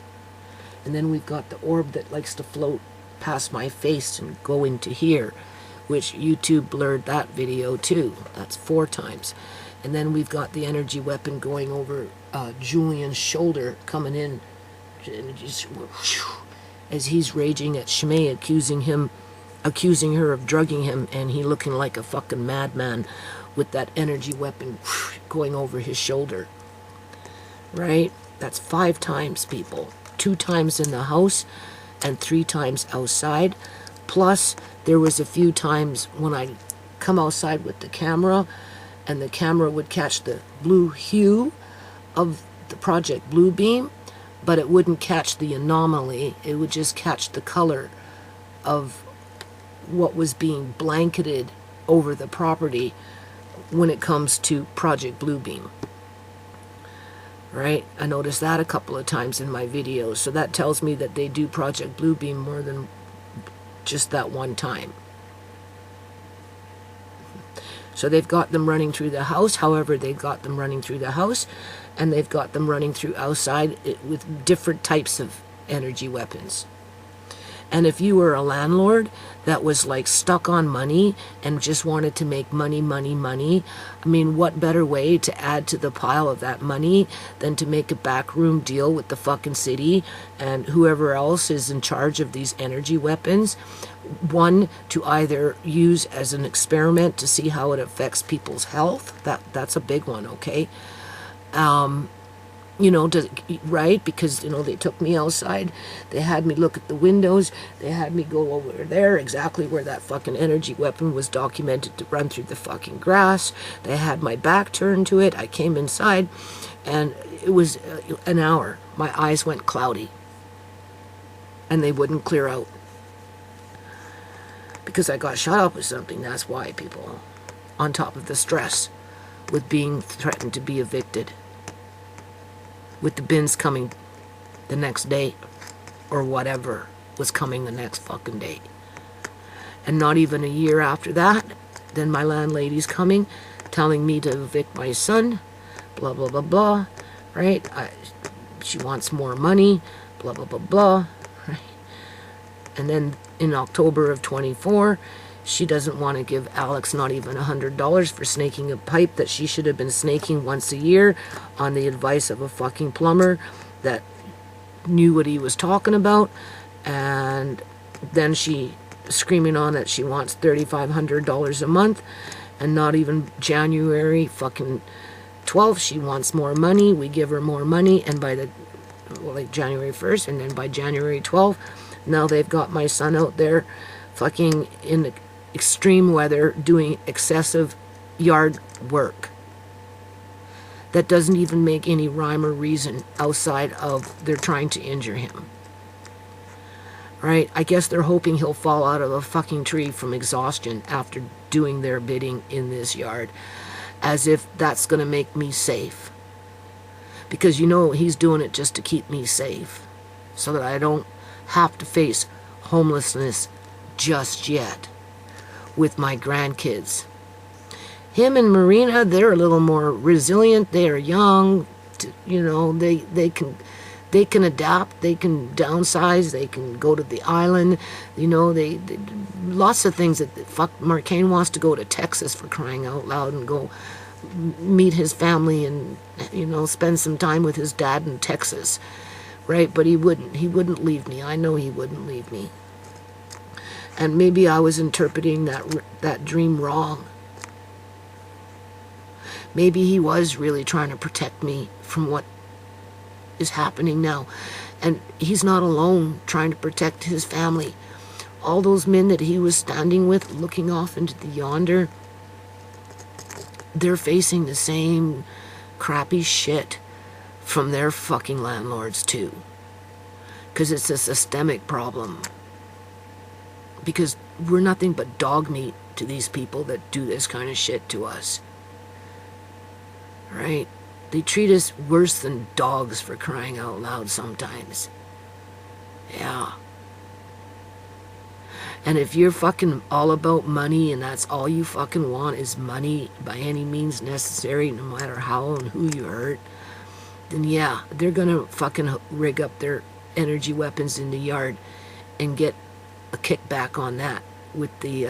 And then we've got the orb that likes to float past my face and go into here, which YouTube blurred that video too. That's 4 times. And then we've got the energy weapon going over Julian's shoulder, coming in, and just as he's raging at ShaMay, accusing her of drugging him, and he looking like a fucking madman with that energy weapon going over his shoulder. Right? That's 5 times, people. 2 times in the house and 3 times outside. Plus, there was a few times when I come outside with the camera, and the camera would catch the blue hue of the Project Blue Beam, but it wouldn't catch the anomaly. It would just catch the color of what was being blanketed over the property when it comes to Project Blue Beam. Right? I noticed that a couple of times in my videos, so that tells me that they do Project Blue Beam more than just that one time. So they've got them running through the house, however they've got them running through the house, and they've got them running through outside with different types of energy weapons. And if you were a landlord that was like stuck on money and just wanted to make money, I mean, what better way to add to the pile of that money than to make a backroom deal with the fucking city and whoever else is in charge of these energy weapons? One, to either use as an experiment to see how it affects people's health. That's a big one, okay? You know, right? Because, you know, they took me outside. They had me look at the windows. They had me go over there, exactly where that fucking energy weapon was documented to run through the fucking grass. They had my back turned to it. I came inside, and it was an hour. My eyes went cloudy, and they wouldn't clear out. Because I got shot up with something. That's why, people. On top of the stress with being threatened to be evicted, with the bins coming the next day, or whatever was coming the next fucking day. And not even a year after that, then my landlady's coming, telling me to evict my son, blah, blah, blah, blah. right? She wants more money, blah, blah, blah, blah, right? And then in October of 24, she doesn't want to give Alex not even $100 for snaking a pipe that she should have been snaking once a year on the advice of a fucking plumber that knew what he was talking about. And then she screaming on that she wants $3,500 a month, and not even January fucking 12th she wants more money. We give her more money, and by the like January 1st, and then by January 12th, now they've got my son out there fucking in the extreme weather doing excessive yard work that doesn't even make any rhyme or reason outside of they're trying to injure him. Right? I guess they're hoping he'll fall out of a fucking tree from exhaustion after doing their bidding in this yard, as if that's going to make me safe. Because you know he's doing it just to keep me safe, so that I don't have to face homelessness just yet with my grandkids. Him and Marina, they're a little more resilient. They are young, you know, they can adapt, they can downsize, they can go to the island, you know, they lots of things that fuck. Marcane wants to go to Texas, for crying out loud, and go meet his family and, you know, spend some time with his dad in Texas, right? But he wouldn't leave me. I know he wouldn't leave me. And maybe I was interpreting that dream wrong. Maybe he was really trying to protect me from what is happening now. And he's not alone trying to protect his family. All those men that he was standing with, looking off into the yonder, they're facing the same crappy shit from their fucking landlords too. Because it's a systemic problem. Because we're nothing but dog meat to these people that do this kind of shit to us. Right? They treat us worse than dogs, for crying out loud sometimes. Yeah. And if you're fucking all about money and that's all you fucking want is money by any means necessary, no matter how and who you hurt, then yeah, they're gonna fucking rig up their energy weapons in the yard and get a kickback on that with the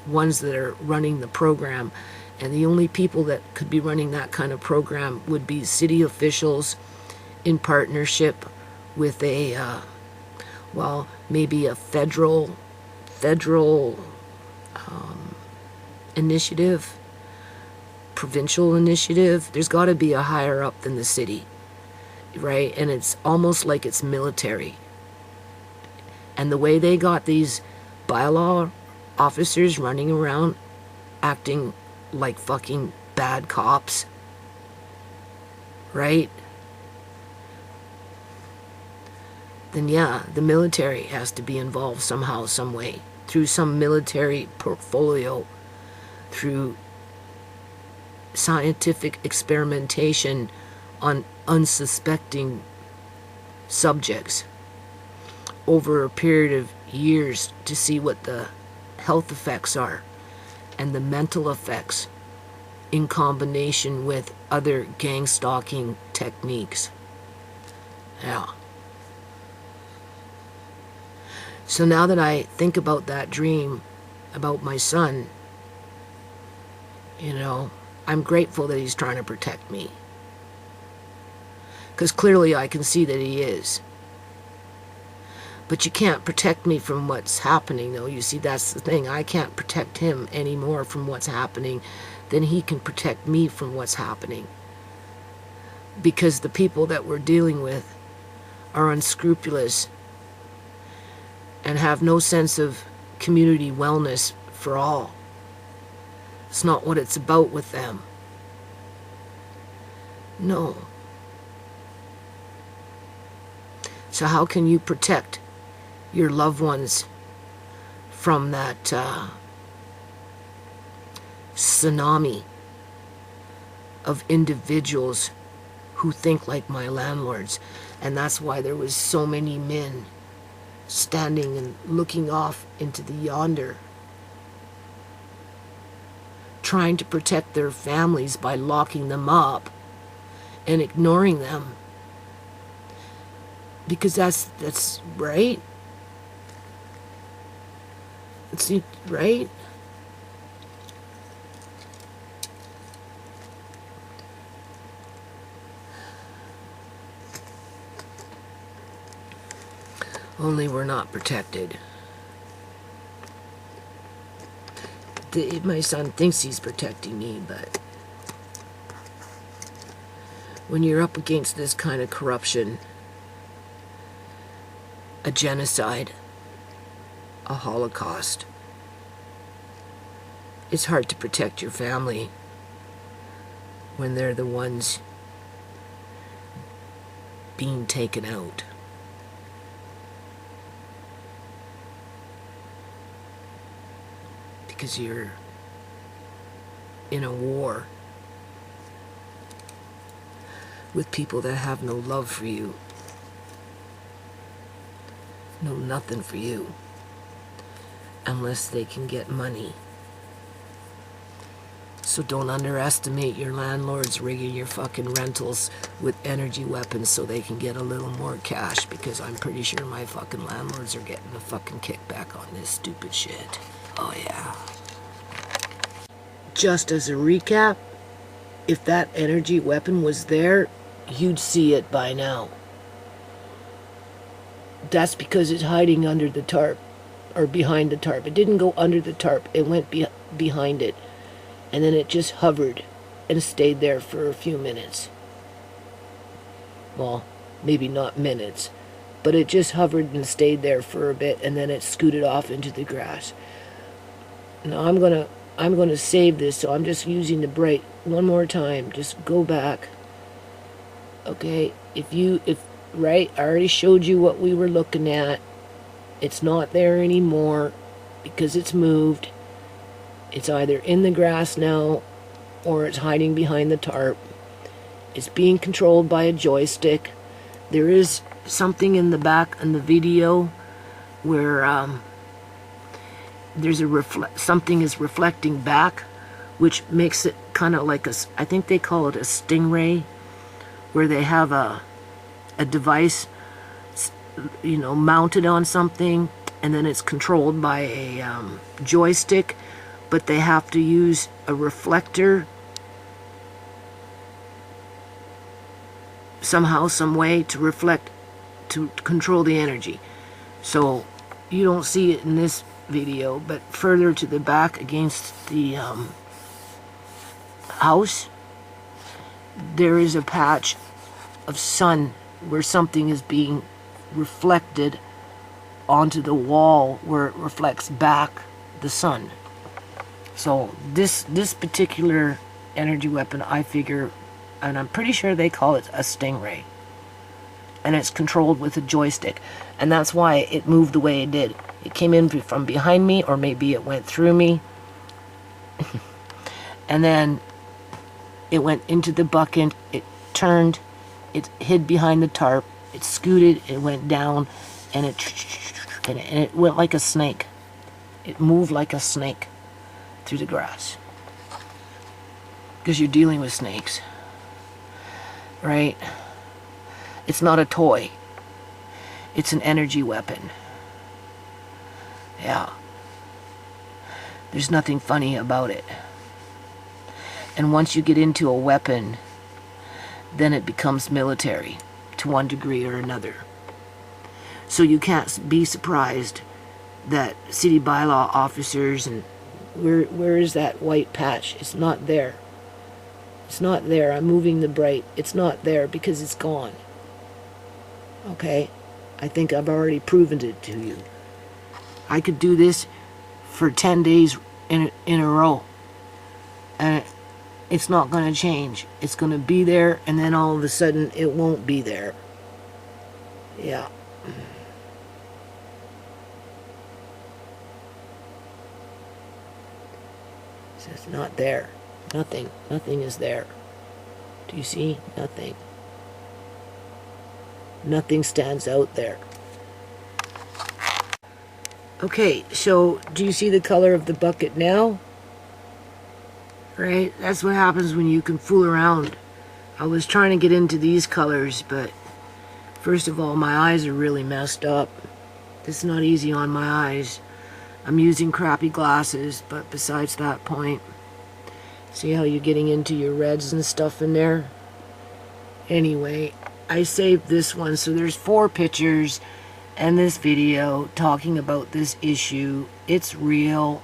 ones that are running the program. And the only people that could be running that kind of program would be city officials in partnership with a, well, maybe a federal initiative, provincial initiative. There's got to be a higher up than the city, right? And it's almost like it's military. And the way they got these bylaw officers running around acting like fucking bad cops, right? Then yeah, the military has to be involved somehow, some way, through some military portfolio, through scientific experimentation on unsuspecting subjects over a period of years to see what the health effects are and the mental effects in combination with other gang stalking techniques. Yeah. So now that I think about that dream about my son, you know, I'm grateful that he's trying to protect me. Because clearly I can see that he is. But you can't protect me from what's happening, though. You see, that's the thing. I can't protect him any more from what's happening than he can protect me from what's happening. Because the people that we're dealing with are unscrupulous and have no sense of community wellness for all. It's not what it's about with them. No. So how can you protect your loved ones from that tsunami of individuals who think like my landlords? And that's why there was so many men standing and looking off into the yonder, trying to protect their families by locking them up and ignoring them. Because that's right. It's right. Only we're not protected. My son thinks he's protecting me, but when you're up against this kind of corruption, a genocide, a Holocaust, it's hard to protect your family when they're the ones being taken out. Because you're in a war with people that have no love for you, no nothing for you, unless they can get money. So don't underestimate your landlords rigging your fucking rentals with energy weapons so they can get a little more cash, because I'm pretty sure my fucking landlords are getting a fucking kickback on this stupid shit. Oh yeah. Just as a recap, if that energy weapon was there, you'd see it by now. That's because it's hiding under the tarp, or behind the tarp. It didn't go under the tarp, it went behind it. And then it just hovered and stayed there for a few minutes. Well, maybe not minutes, but it just hovered and stayed there for a bit, and then it scooted off into the grass. Now I'm gonna save this, so I'm just using the bright one more time. Just go back. Okay, right, I already showed you what we were looking at. It's not there anymore because it's moved. It's either in the grass now or it's hiding behind the tarp. It's being controlled by a joystick. There is something in the back in the video where there's something is reflecting back, which makes it kind of like I think they call it a stingray, where they have a device, mounted on something, and then it's controlled by a joystick, but they have to use a reflector somehow, some way to reflect, to control the energy. So you don't see it in this video, but further to the back against the house, there is a patch of sun where something is being reflected onto the wall where it reflects back the sun. So this particular energy weapon, I figure, and I'm pretty sure they call it a stingray, and it's controlled with a joystick, and that's why it moved the way it did. It came in from behind me, or maybe it went through me, and then it went into the bucket, it turned, it hid behind the tarp, it scooted, it went down, and it went like a snake. It moved like a snake through the grass. Because you're dealing with snakes, right? It's not a toy. It's an energy weapon. Yeah. There's nothing funny about it. And once you get into a weapon, then it becomes military to one degree or another. So you can't be surprised that city bylaw officers and where is that white patch? It's not there. It's not there. I'm moving the bright. It's not there because it's gone. Okay? I think I've already proven it to you. I could do this for 10 days in a row. And it's not going to change. It's going to be there, and then all of a sudden it won't be there. Yeah. So it's not there. Nothing. Nothing is there. Do you see? Nothing. Nothing stands out there. Okay, so do you see the color of the bucket now? Right? That's what happens when you can fool around I was trying to get into these colors, but first of all, my eyes are really messed up. This is not easy on my eyes. I'm using crappy glasses, but besides that point, see how you're getting into your reds and stuff in there? Anyway, I saved this one, so there's 4 pictures and this video talking about this issue. It's real.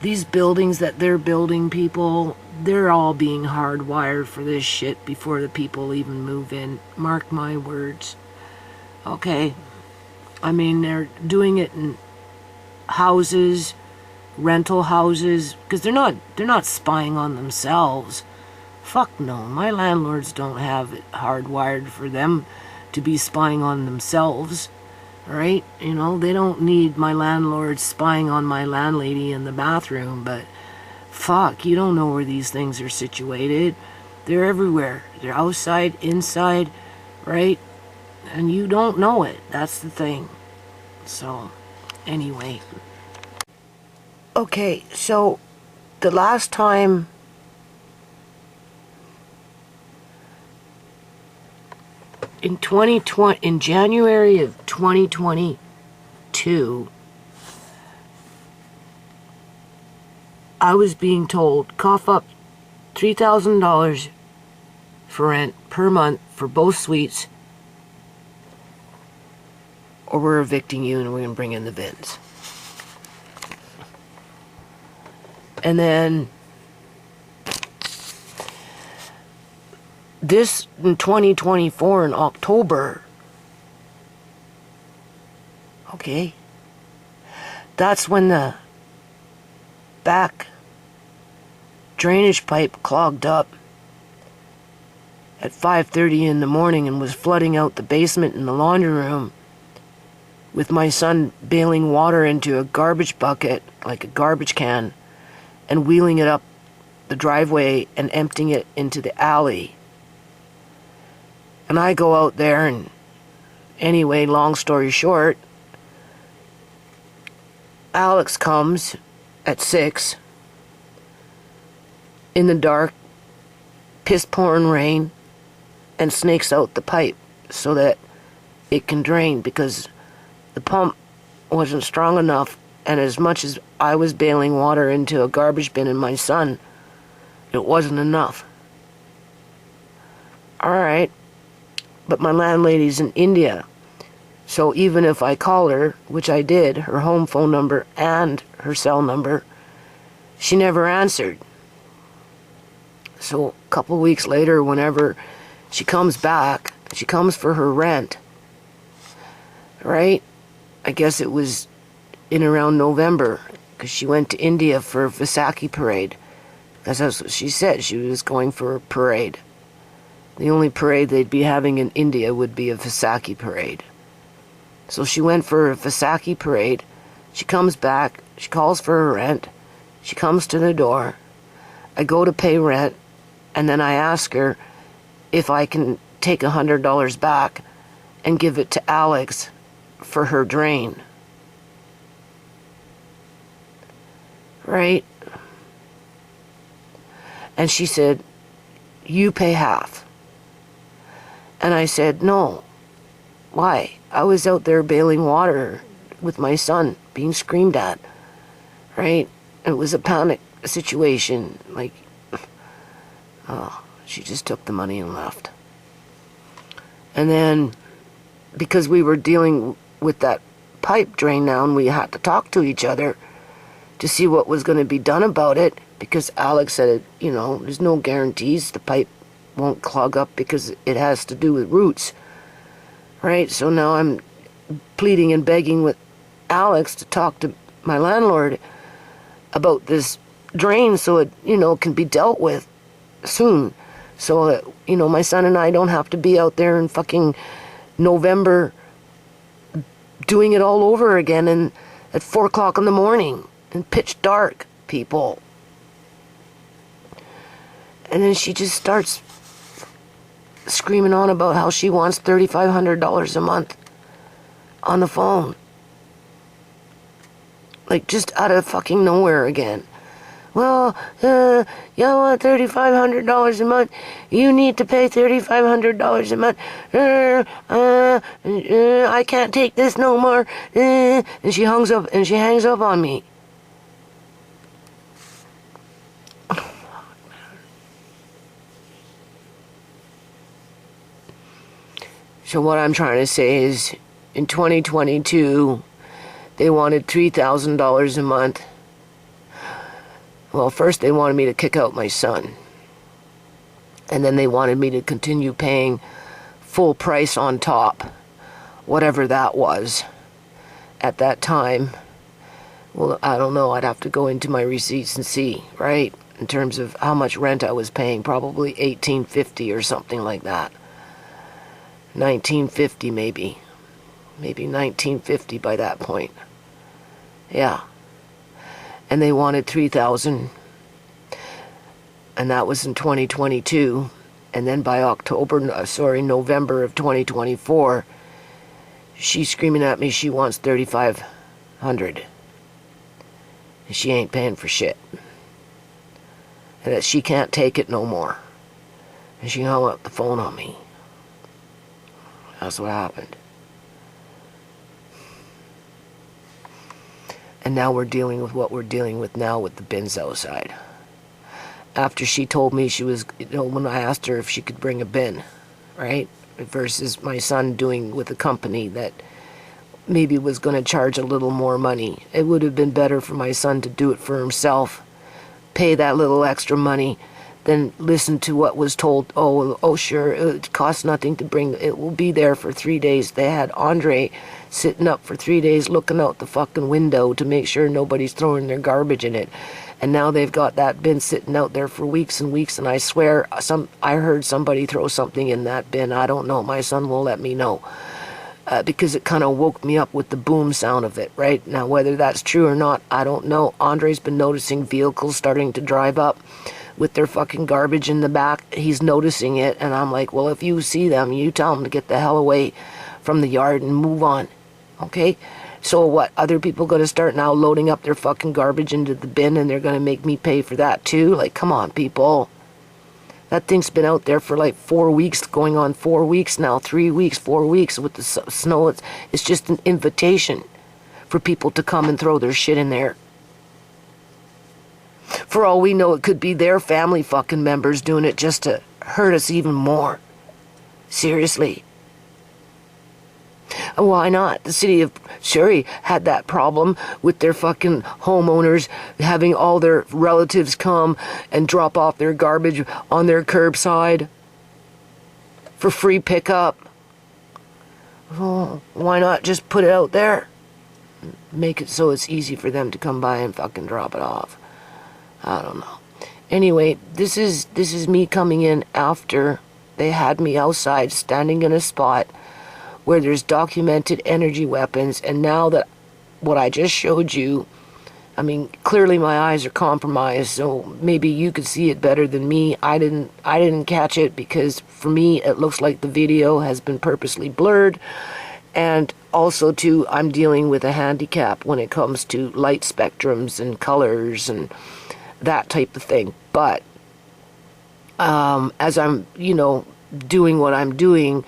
These buildings that they're building, people, they're all being hardwired for this shit before the people even move in. Mark my words. Okay? I mean, they're doing it in houses, rental houses, because they're not spying on themselves. Fuck no. My landlords don't have it hardwired for them to be spying on themselves. Right? You know, they don't need my landlord spying on my landlady in the bathroom, but fuck, you don't know where these things are situated. They're everywhere. They're outside, inside, right? And you don't know it. That's the thing. So, anyway. Okay, so the last time in January of 2022, I was being told, cough up $3,000 for rent per month for both suites, or we're evicting you and we're going to bring in the vins. And then this in 2024 in October, okay, that's when the back drainage pipe clogged up at 5:30 in the morning and was flooding out the basement and the laundry room, with my son bailing water into a garbage bucket, like a garbage can, and wheeling it up the driveway and emptying it into the alley. And I go out there, and anyway, long story short, Alex comes at 6 in the dark, piss-pouring rain, and snakes out the pipe so that it can drain, because the pump wasn't strong enough, and as much as I was bailing water into a garbage bin and my son, it wasn't enough. Alright. But my landlady's in India, so even if I call her, which I did, her home phone number and her cell number, she never answered. So a couple weeks later, whenever she comes back, she comes for her rent, right? I guess it was in around November, because she went to India for a Vaisakhi parade, because that's what she said, she was going for a parade. The only parade they'd be having in India would be a Vaisakhi parade. So she went for a Vaisakhi parade. She comes back. She calls for her rent. She comes to the door. I go to pay rent. And then I ask her if I can take $100 back and give it to Alex for her drain. Right? And she said, you pay half. And I said, no. Why? I was out there bailing water with my son, being screamed at, right? It was a panic situation. Like, oh, she just took the money and left. And then, because we were dealing with that pipe drain now, and we had to talk to each other to see what was going to be done about it, because Alex said, you know, there's no guarantees the pipe won't clog up because it has to do with roots, right? So now I'm pleading and begging with Alex to talk to my landlord about this drain so it, you know, can be dealt with soon, so that, you know, my son and I don't have to be out there in fucking November doing it all over again, and at 4 o'clock in the morning in pitch dark, people. And then she just starts screaming on about how she wants $3,500 a month on the phone. Like, just out of fucking nowhere again. well, you want $3,500 a month. You need to pay $3,500 a month. I can't take this no more. And she hangs up on me. So what I'm trying to say is, in 2022, they wanted $3,000 a month. Well, first they wanted me to kick out my son. And then they wanted me to continue paying full price on top, whatever that was at that time. Well, I don't know. I'd have to go into my receipts and see, right? In terms of how much rent I was paying, probably $1,850 or something like that. $1,950 maybe. Maybe $1,950 by that point. Yeah. And they wanted $3,000, and that was in 2022. And then by November of 2024, she's screaming at me she wants $3,500, and she ain't paying for shit, and that she can't take it no more. And she hung up the phone on me. That's what happened. And now we're dealing with what we're dealing with now with the bins outside. After she told me she was, when I asked her if she could bring a bin, right? Versus my son doing with a company that maybe was going to charge a little more money. It would have been better for my son to do it for himself, pay that little extra money, than listen to what was told. Oh, sure, it costs nothing to bring, it will be there for 3 days. They had Andre sitting up for 3 days looking out the fucking window to make sure nobody's throwing their garbage in it. And now they've got that bin sitting out there for weeks and weeks, and I swear I heard somebody throw something in that bin. I don't know. My son will let me know. Because it kind of woke me up with the boom sound of it, right? Now, whether that's true or not, I don't know. Andre's been noticing vehicles starting to drive up with their fucking garbage in the back. He's noticing it, and I'm like, well, if you see them, you tell them to get the hell away from the yard and move on, okay? So what, other people going to start now loading up their fucking garbage into the bin, and they're going to make me pay for that too? Like, come on, people. That thing's been out there for like 4 weeks, going on 4 weeks now, 3 weeks, 4 weeks with the snow. It's just an invitation for people to come and throw their shit in there. For all we know, it could be their family fucking members doing it just to hurt us even more. Seriously. And why not? The city of Surrey had that problem with their fucking homeowners having all their relatives come and drop off their garbage on their curbside for free pickup. Oh, why not just put it out there? Make it so it's easy for them to come by and fucking drop it off. I don't know. Anyway, this is me coming in after they had me outside standing in a spot where there's documented energy weapons, and now that what I just showed you, I mean, clearly my eyes are compromised, so maybe you could see it better than me. I didn't catch it because for me it looks like the video has been purposely blurred, and also too, I'm dealing with a handicap when it comes to light spectrums and colors and that type of thing. But as I'm, doing what I'm doing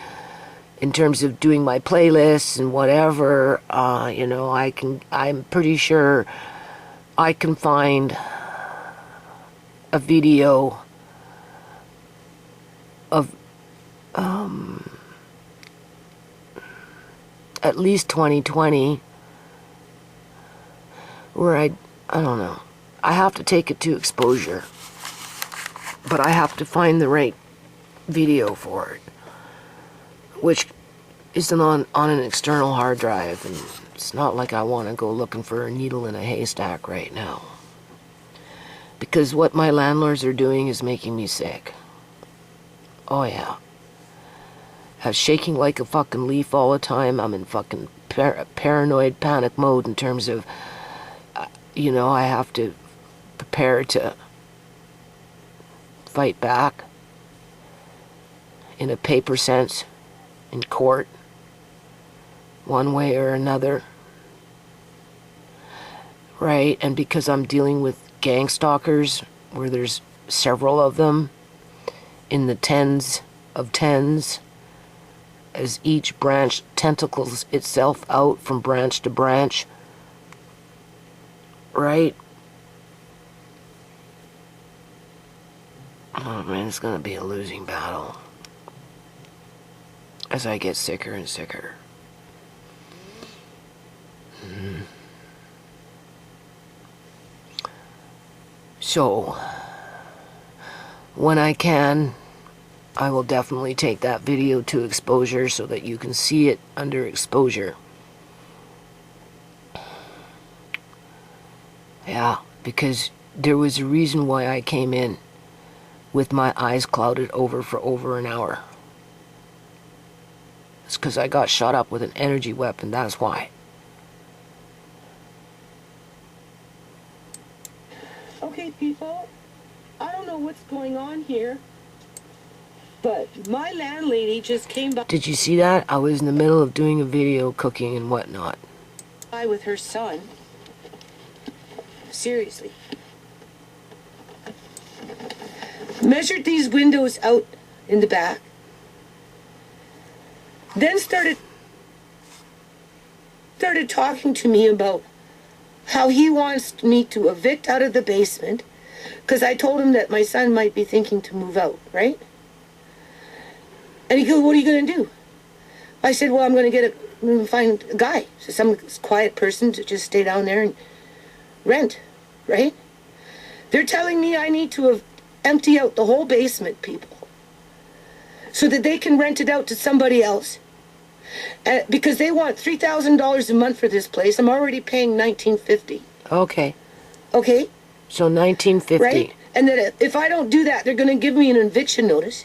in terms of doing my playlists and whatever, I'm pretty sure I can find a video of at least 2020 where I don't know. I have to take it to exposure, but I have to find the right video for it, which isn't on an external hard drive, and it's not like I want to go looking for a needle in a haystack right now. Because what my landlords are doing is making me sick. Oh yeah. I'm shaking like a fucking leaf all the time. I'm in fucking paranoid panic mode in terms of, I have to prepare to fight back in a paper sense in court, one way or another, right? And because I'm dealing with gang stalkers, where there's several of them in the tens of tens, as each branch tentacles itself out from branch to branch, right? Oh man, it's gonna be a losing battle as I get sicker and sicker. So, when I can, I will definitely take that video to exposure so that you can see it under exposure. Yeah, because there was a reason why I came in with my eyes clouded over for over an hour. It's because I got shot up with an energy weapon, that's why. Okay, people, I don't know what's going on here, but my landlady just came Did you see that? I was in the middle of doing a video, cooking and whatnot. by with her son. Seriously. Measured these windows out in the back. Then started talking to me about how he wants me to evict out of the basement, because I told him that my son might be thinking to move out, right? And he goes, what are you going to do? I said, well, I'm going to find a guy, so some quiet person to just stay down there and rent, right? They're telling me I need to empty out the whole basement, people, so that they can rent it out to somebody else. Because they want $3,000 a month for this place. I'm already paying $1,950. Okay. Okay? So $1,950. Right? And that if I don't do that, they're going to give me an eviction notice.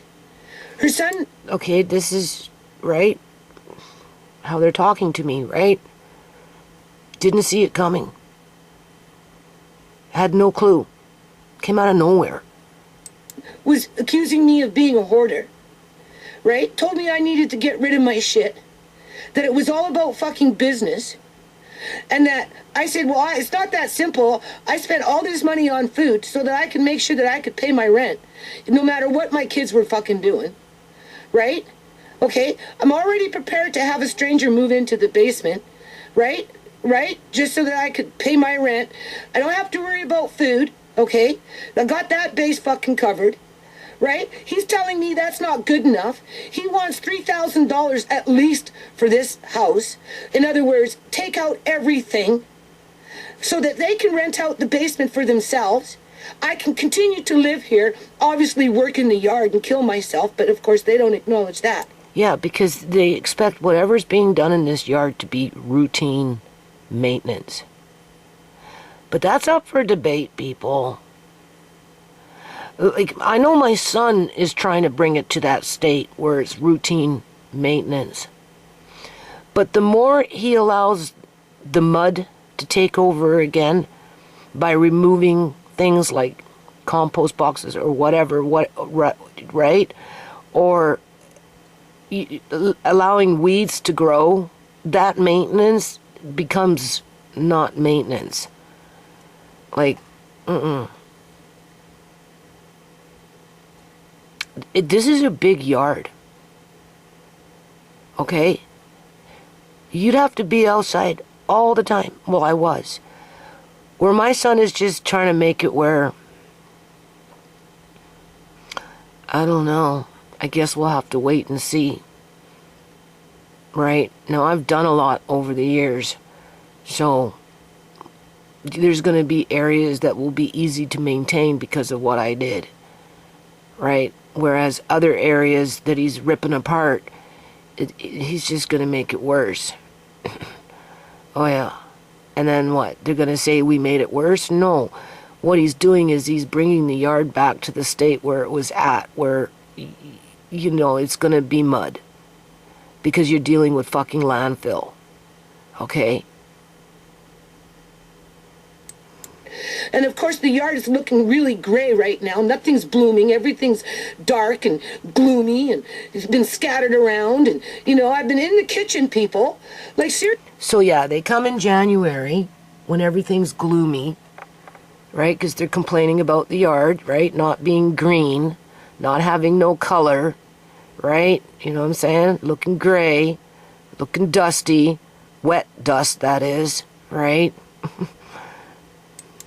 Her son... Okay, this is, right? How they're talking to me, right? Didn't see it coming. Had no clue. Came out of nowhere. was accusing me of being a hoarder. Right? Told me I needed to get rid of my shit. That it was all about fucking business. And that I said, well, it's not that simple. I spent all this money on food so that I could make sure that I could pay my rent, no matter what my kids were fucking doing. Right? Okay? I'm already prepared to have a stranger move into the basement. Right? Right? Just so that I could pay my rent. I don't have to worry about food. Okay? I got that base fucking covered. Right? He's telling me that's not good enough. He wants $3,000 at least for this house. In other words, take out everything so that they can rent out the basement for themselves. I can continue to live here, obviously work in the yard and kill myself, but of course they don't acknowledge that. Yeah, because they expect whatever's being done in this yard to be routine maintenance. But that's up for debate, people. Like, I know my son is trying to bring it to that state where it's routine maintenance. But the more he allows the mud to take over again by removing things like compost boxes or whatever, right? Or allowing weeds to grow, that maintenance becomes not maintenance. Like, this is a big yard. Okay? You'd have to be outside all the time. Well, I was. Where my son is just trying to make it where, I don't know. I guess we'll have to wait and see. Right? Now, I've done a lot over the years. So, there's going to be areas that will be easy to maintain because of what I did. Right? Whereas other areas that he's ripping apart, he's just going to make it worse. Oh, yeah. And then what? They're going to say we made it worse? No. What he's doing is he's bringing the yard back to the state where it was at, where, you know, it's going to be mud. Because you're dealing with fucking landfill. Okay? And of course the yard is looking really gray right now. Nothing's blooming. Everything's dark and gloomy and it's been scattered around. And, you know, I've been in the kitchen, people. Like, seriously. So yeah, they come in January when everything's gloomy, right? Because they're complaining about the yard, right? Not being green, not having no color, right? You know what I'm saying? Looking gray, looking dusty, wet dust, that is, right?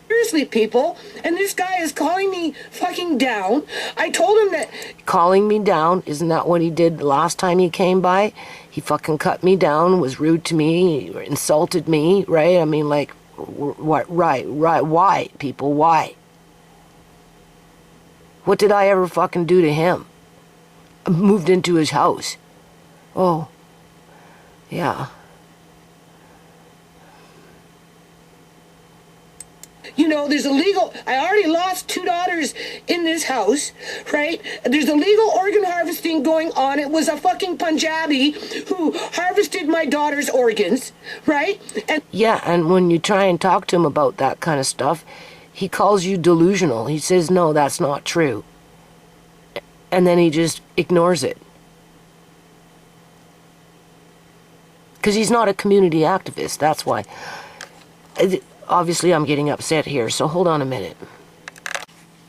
Seriously, people, and this guy is calling me fucking down. I told him that... Calling me down, isn't that what he did the last time he came by? He fucking cut me down, was rude to me, insulted me, right? I mean, like, what? Right, why, people, why? What did I ever fucking do to him? I moved into his house. Oh, yeah. You know, there's a legal... I already lost 2 daughters in this house, right? There's a legal organ harvesting going on. It was a fucking Punjabi who harvested my daughter's organs, right? And yeah, and when you try and talk to him about that kind of stuff, he calls you delusional. He says, no, that's not true. And then he just ignores it. Because he's not a community activist, that's why. Obviously, I'm getting upset here, so hold on a minute.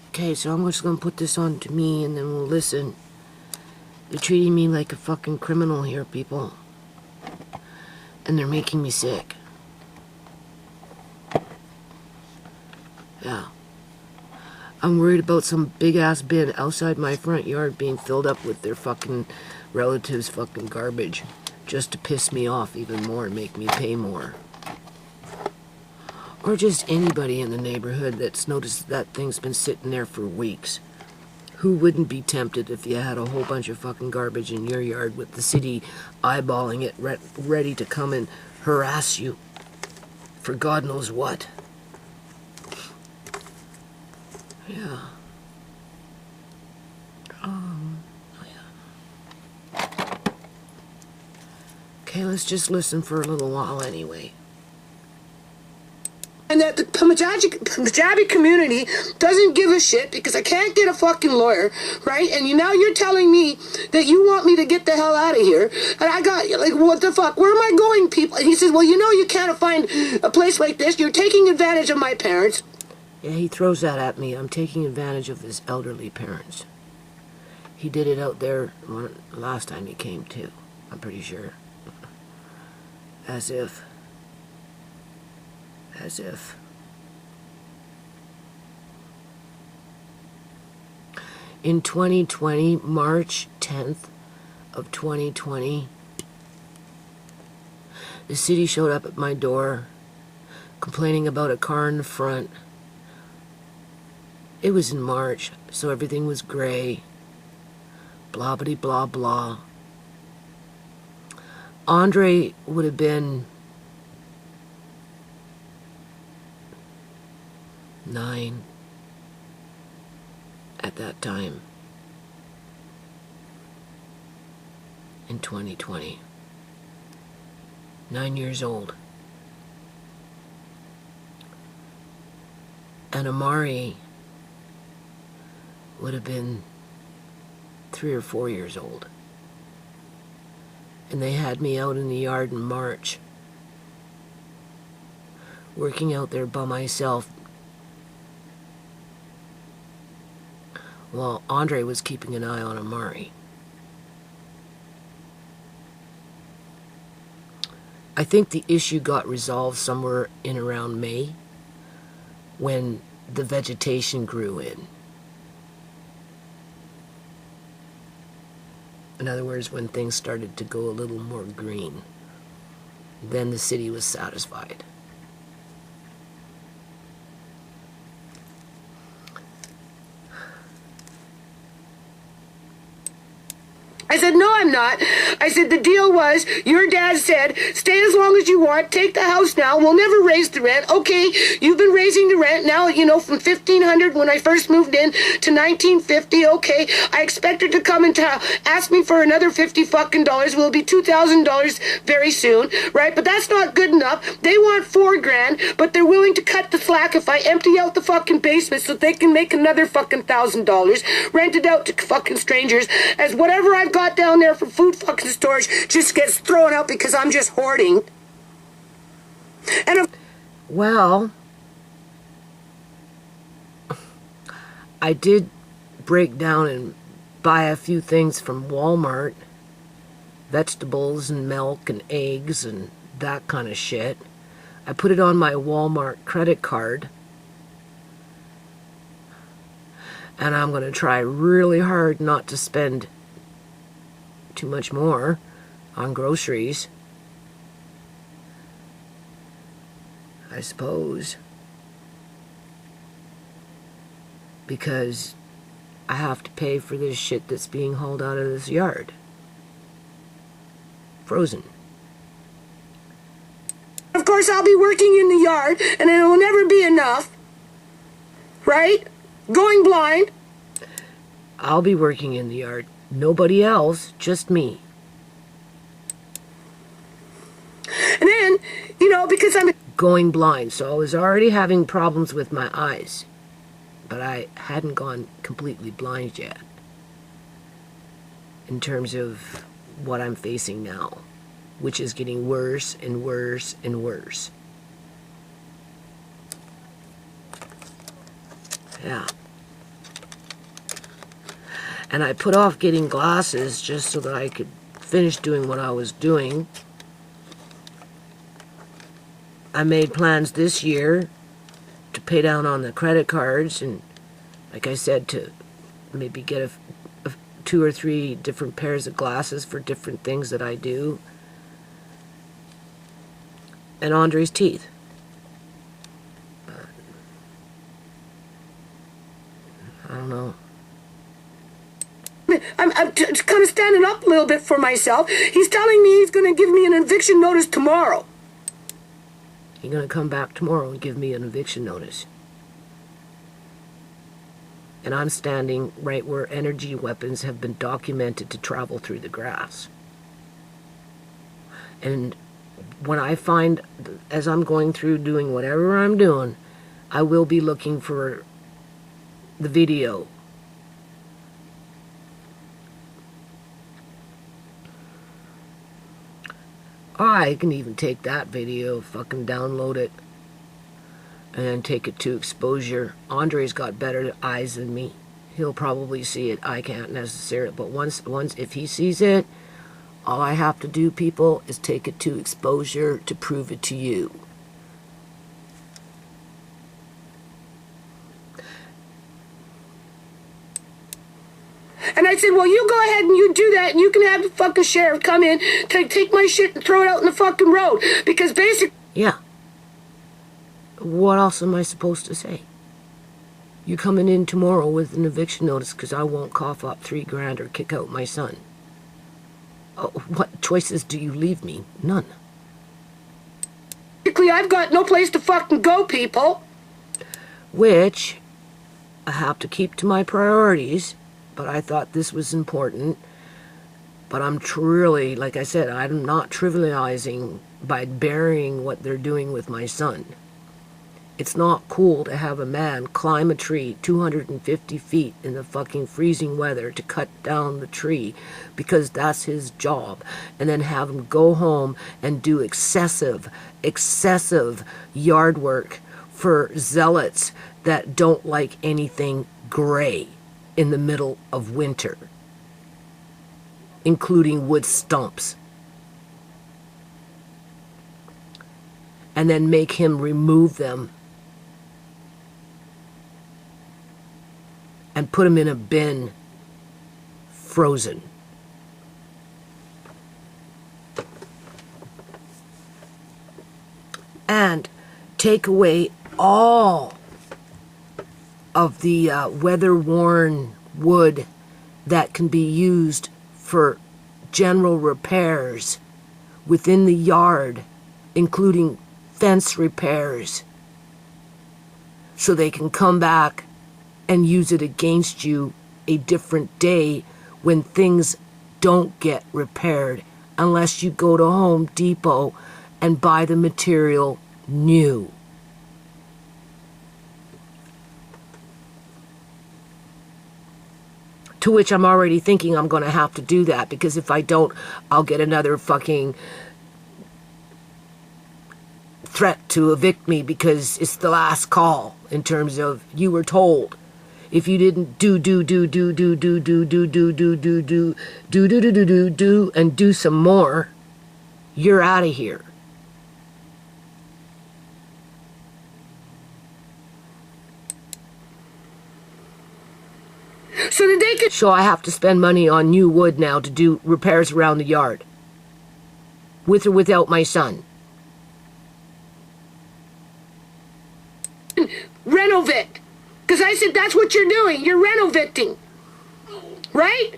Okay, so I'm just gonna put this on to me and then we'll listen. They're treating me like a fucking criminal here, people. And they're making me sick. Yeah. I'm worried about some big-ass bin outside my front yard being filled up with their fucking relatives' fucking garbage. Just to piss me off even more and make me pay more. Or just anybody in the neighborhood that's noticed that thing's been sitting there for weeks. Who wouldn't be tempted if you had a whole bunch of fucking garbage in your yard with the city eyeballing it, ready to come and harass you for God knows what? Yeah. Yeah. Okay, let's just listen for a little while anyway. And that the Punjabi community doesn't give a shit because I can't get a fucking lawyer, right? And now you're telling me that you want me to get the hell out of here. And I got, like, what the fuck? Where am I going, people? And he says, well, you know you can't find a place like this. You're taking advantage of my parents. Yeah, he throws that at me. I'm taking advantage of his elderly parents. He did it out there last time he came, too. I'm pretty sure. As if. In 2020, March 10th of 2020, the city showed up at my door complaining about a car in the front. It was in March, so everything was gray. Blah, blah, blah, blah. Andre would have been 9 at that time in 2020. 9 years old. And Amari would have been 3 or 4 years old. And they had me out in the yard in March, working out there by myself. Well, Andre was keeping an eye on Amari. I think the issue got resolved somewhere in around May when the vegetation grew in. In other words, when things started to go a little more green, then the city was satisfied. I said, no, I'm not. I said, the deal was, your dad said, stay as long as you want, take the house now, we'll never raise the rent. Okay, you've been raising the rent now, you know, from $1,500 when I first moved in to $1,950. Okay, I expect her to come and ask me for another $50 fucking dollars. Will be $2,000 very soon, right? But that's not good enough. They want $4,000, but they're willing to cut the slack if I empty out the fucking basement so they can make another fucking $1,000, rent it out to fucking strangers, as whatever I've got down there for food fucking storage just gets thrown out because I'm just hoarding. And well, I did break down and buy a few things from Walmart. Vegetables and milk and eggs and that kind of shit. I put it on my Walmart credit card. And I'm going to try really hard not to spend too much more on groceries, I suppose, because I have to pay for this shit that's being hauled out of this yard. Frozen. Of course, I'll be working in the yard, and it will never be enough. Right? Going blind. I'll be working in the yard. Nobody else, just me. And then, you know, because I'm going blind, so I was already having problems with my eyes. But I hadn't gone completely blind yet. In terms of what I'm facing now, which is getting worse and worse and worse. Yeah. And I put off getting glasses just so that I could finish doing what I was doing. I made plans this year to pay down on the credit cards and, like I said, to maybe get a 2 or 3 different pairs of glasses for different things that I do. And Andre's teeth. I don't know. I'm kind of standing up a little bit for myself. He's telling me he's going to give me an eviction notice tomorrow. You're going to come back tomorrow and give me an eviction notice. And I'm standing right where energy weapons have been documented to travel through the grass. And when I find, as I'm going through doing whatever I'm doing, I will be looking for the video. I can even take that video, fucking download it, and then take it to exposure. Andre's got better eyes than me. He'll probably see it. I can't necessarily. But once if he sees it, all I have to do, people, is take it to exposure to prove it to you. And I said, well, you go ahead and you do that, and you can have the fucking sheriff come in, take my shit and throw it out in the fucking road. Because basically... Yeah. What else am I supposed to say? You coming in tomorrow with an eviction notice because I won't cough up $3,000 or kick out my son. Oh, what choices do you leave me? None. Basically, I've got no place to fucking go, people. Which I have to keep to my priorities, but I thought this was important. But I'm truly, like I said, I'm not trivializing by burying what they're doing with my son. It's not cool to have a man climb a tree 250 feet in the fucking freezing weather to cut down the tree because that's his job, and then have him go home and do excessive yard work for zealots that don't like anything gray in the middle of winter, including wood stumps. And then make him remove them and put them in a bin, frozen. And take away all of the weather-worn wood that can be used for general repairs within the yard, including fence repairs, so they can come back and use it against you a different day when things don't get repaired, unless you go to Home Depot and buy the material new. To which I'm already thinking I'm going to have to do that, because if I don't, I'll get another fucking threat to evict me because it's the last call in terms of you were told. if you didn't and do some more, you're out of here. So that they could... So I have to spend money on new wood now to do repairs around the yard. With or without my son. Renovict. Because I said that's what you're doing. You're renovicting. Right?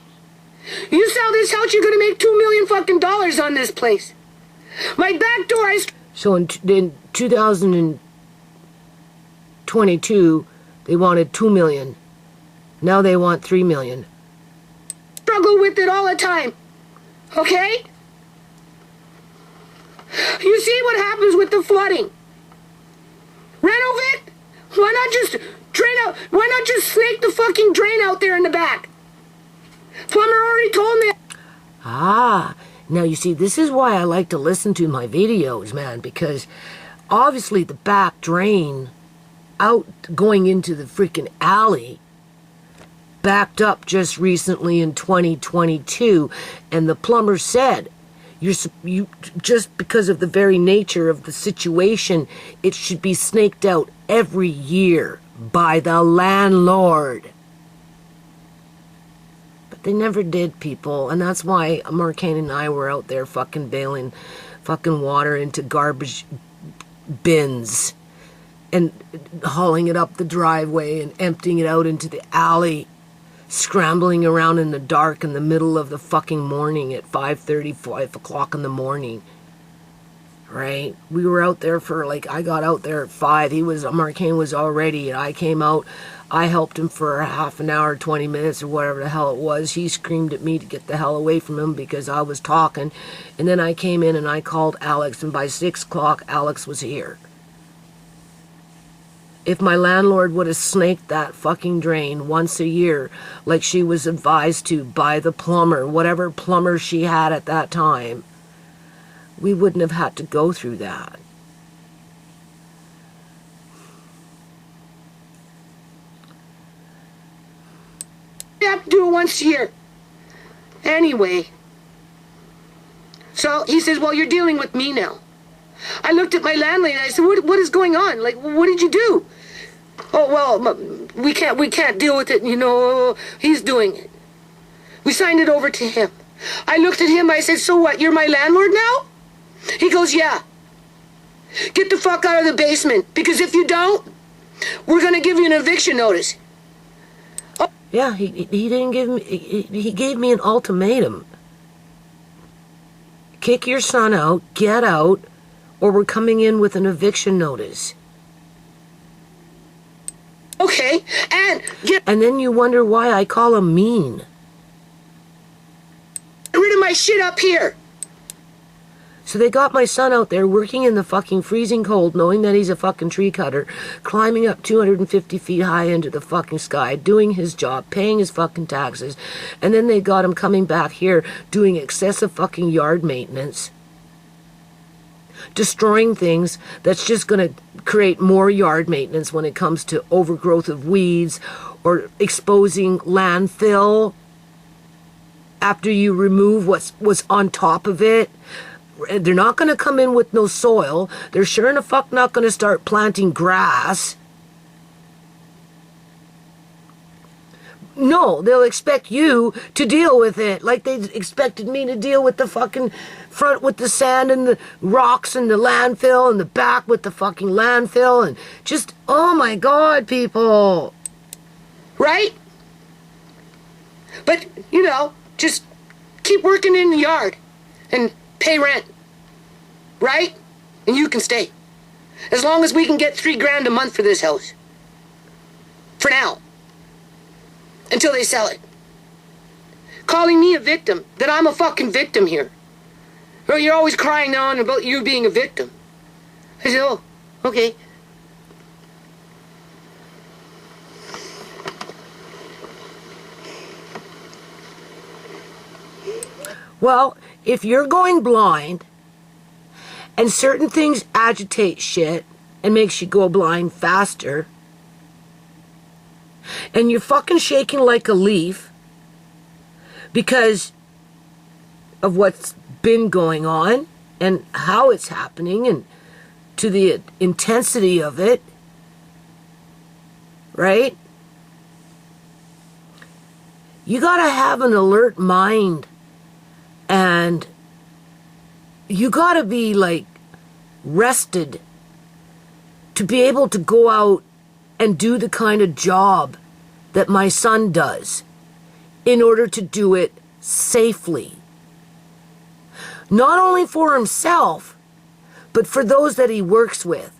You sell this house, you're going to make $2 million fucking dollars on this place. My back door, So in 2022, they wanted $2 million. Now they want $3 million. Struggle with it all the time. Okay? You see what happens with the flooding? Renovate? Why not just drain out? Why not just snake the fucking drain out there in the back? Plumber already told me. Ah, now you see, this is why I like to listen to my videos, man, because obviously the back drain out going into the freaking alley backed up just recently in 2022, and the plumber said, you just because of the very nature of the situation, it should be snaked out every year by the landlord. But they never did, people, and that's why Amari and I were out there fucking bailing fucking water into garbage bins and hauling it up the driveway and emptying it out into the alley, scrambling around in the dark in the middle of the fucking morning at 5:30, 5 o'clock in the morning. Right? We were out there for, like, I got out there at 5. Amari was already, and I came out. I helped him for a half an hour, 20 minutes, or whatever the hell it was. He screamed at me to get the hell away from him because I was talking. And then I came in and I called Alex, and by 6 o'clock, Alex was here. If my landlord would have snaked that fucking drain once a year, like she was advised to by the plumber, whatever plumber she had at that time, we wouldn't have had to go through that. You have to do it once a year. Anyway. So he says, well, you're dealing with me now. I looked at my landlady and I said, what is going on? Like, what did you do? Oh, well, we can't deal with it, you know, he's doing it. We signed it over to him. I looked at him, I said, so what, you're my landlord now? He goes, yeah. Get the fuck out of the basement, because if you don't, we're gonna give you an eviction notice. Oh. Yeah, he didn't give me, he gave me an ultimatum. Kick your son out, get out, or we're coming in with an eviction notice. Okay, and then you wonder why I call him mean. Get rid of my shit up here. So they got my son out there working in the fucking freezing cold, knowing that he's a fucking tree cutter, climbing up 250 feet high into the fucking sky, doing his job, paying his fucking taxes, and then they got him coming back here doing excessive fucking yard maintenance, destroying things that's just going to create more yard maintenance when it comes to overgrowth of weeds or exposing landfill after you remove what's on top of it. They're not going to come in with no soil. They're sure in the fuck not going to start planting grass. No, they'll expect you to deal with it like they expected me to deal with the fucking front with the sand and the rocks and the landfill and the back with the fucking landfill and just, oh my God, people. Right? But, you know, just keep working in the yard and pay rent. Right? And you can stay. As long as we can get $3,000 a month for this house. For now. Until they sell it. Calling me a victim. That I'm a fucking victim here. Well, you're always crying on about you being a victim. I said, oh, okay. Well, if you're going blind and certain things agitate shit and makes you go blind faster, And you're fucking shaking like a leaf because of what's been going on and how it's happening and to the intensity of it, right? You gotta have an alert mind, and you gotta be like rested to be able to go out and do the kind of job that my son does in order to do it safely. Not only for himself, but for those that he works with.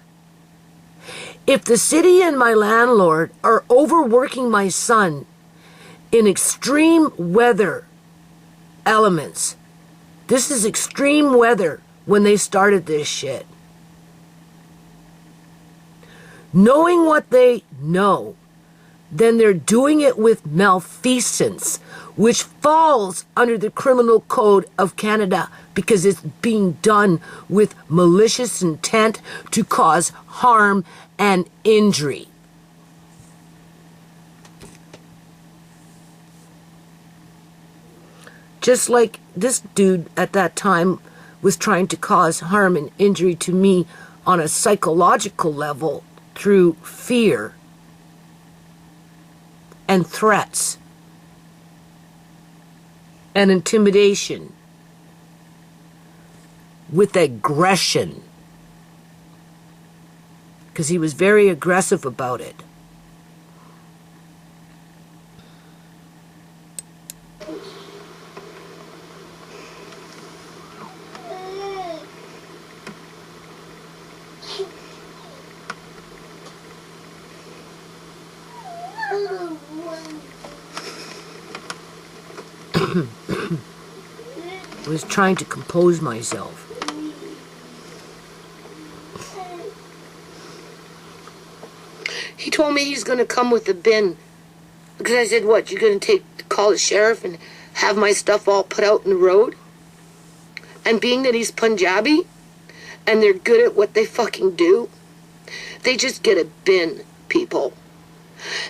If the city and my landlord are overworking my son in extreme weather elements, this is extreme weather when they started this shit. Knowing what they know, then they're doing it with malfeasance, which falls under the Criminal Code of Canada because it's being done with malicious intent to cause harm and injury. Just like this dude at that time was trying to cause harm and injury to me on a psychological level through fear and threats and intimidation with aggression, because he was very aggressive about it. I was trying to compose myself. He told me he's going to come with a bin. Because I said, what, you're going to call the sheriff and have my stuff all put out in the road? And being that he's Punjabi, and they're good at what they fucking do, they just get a bin, people.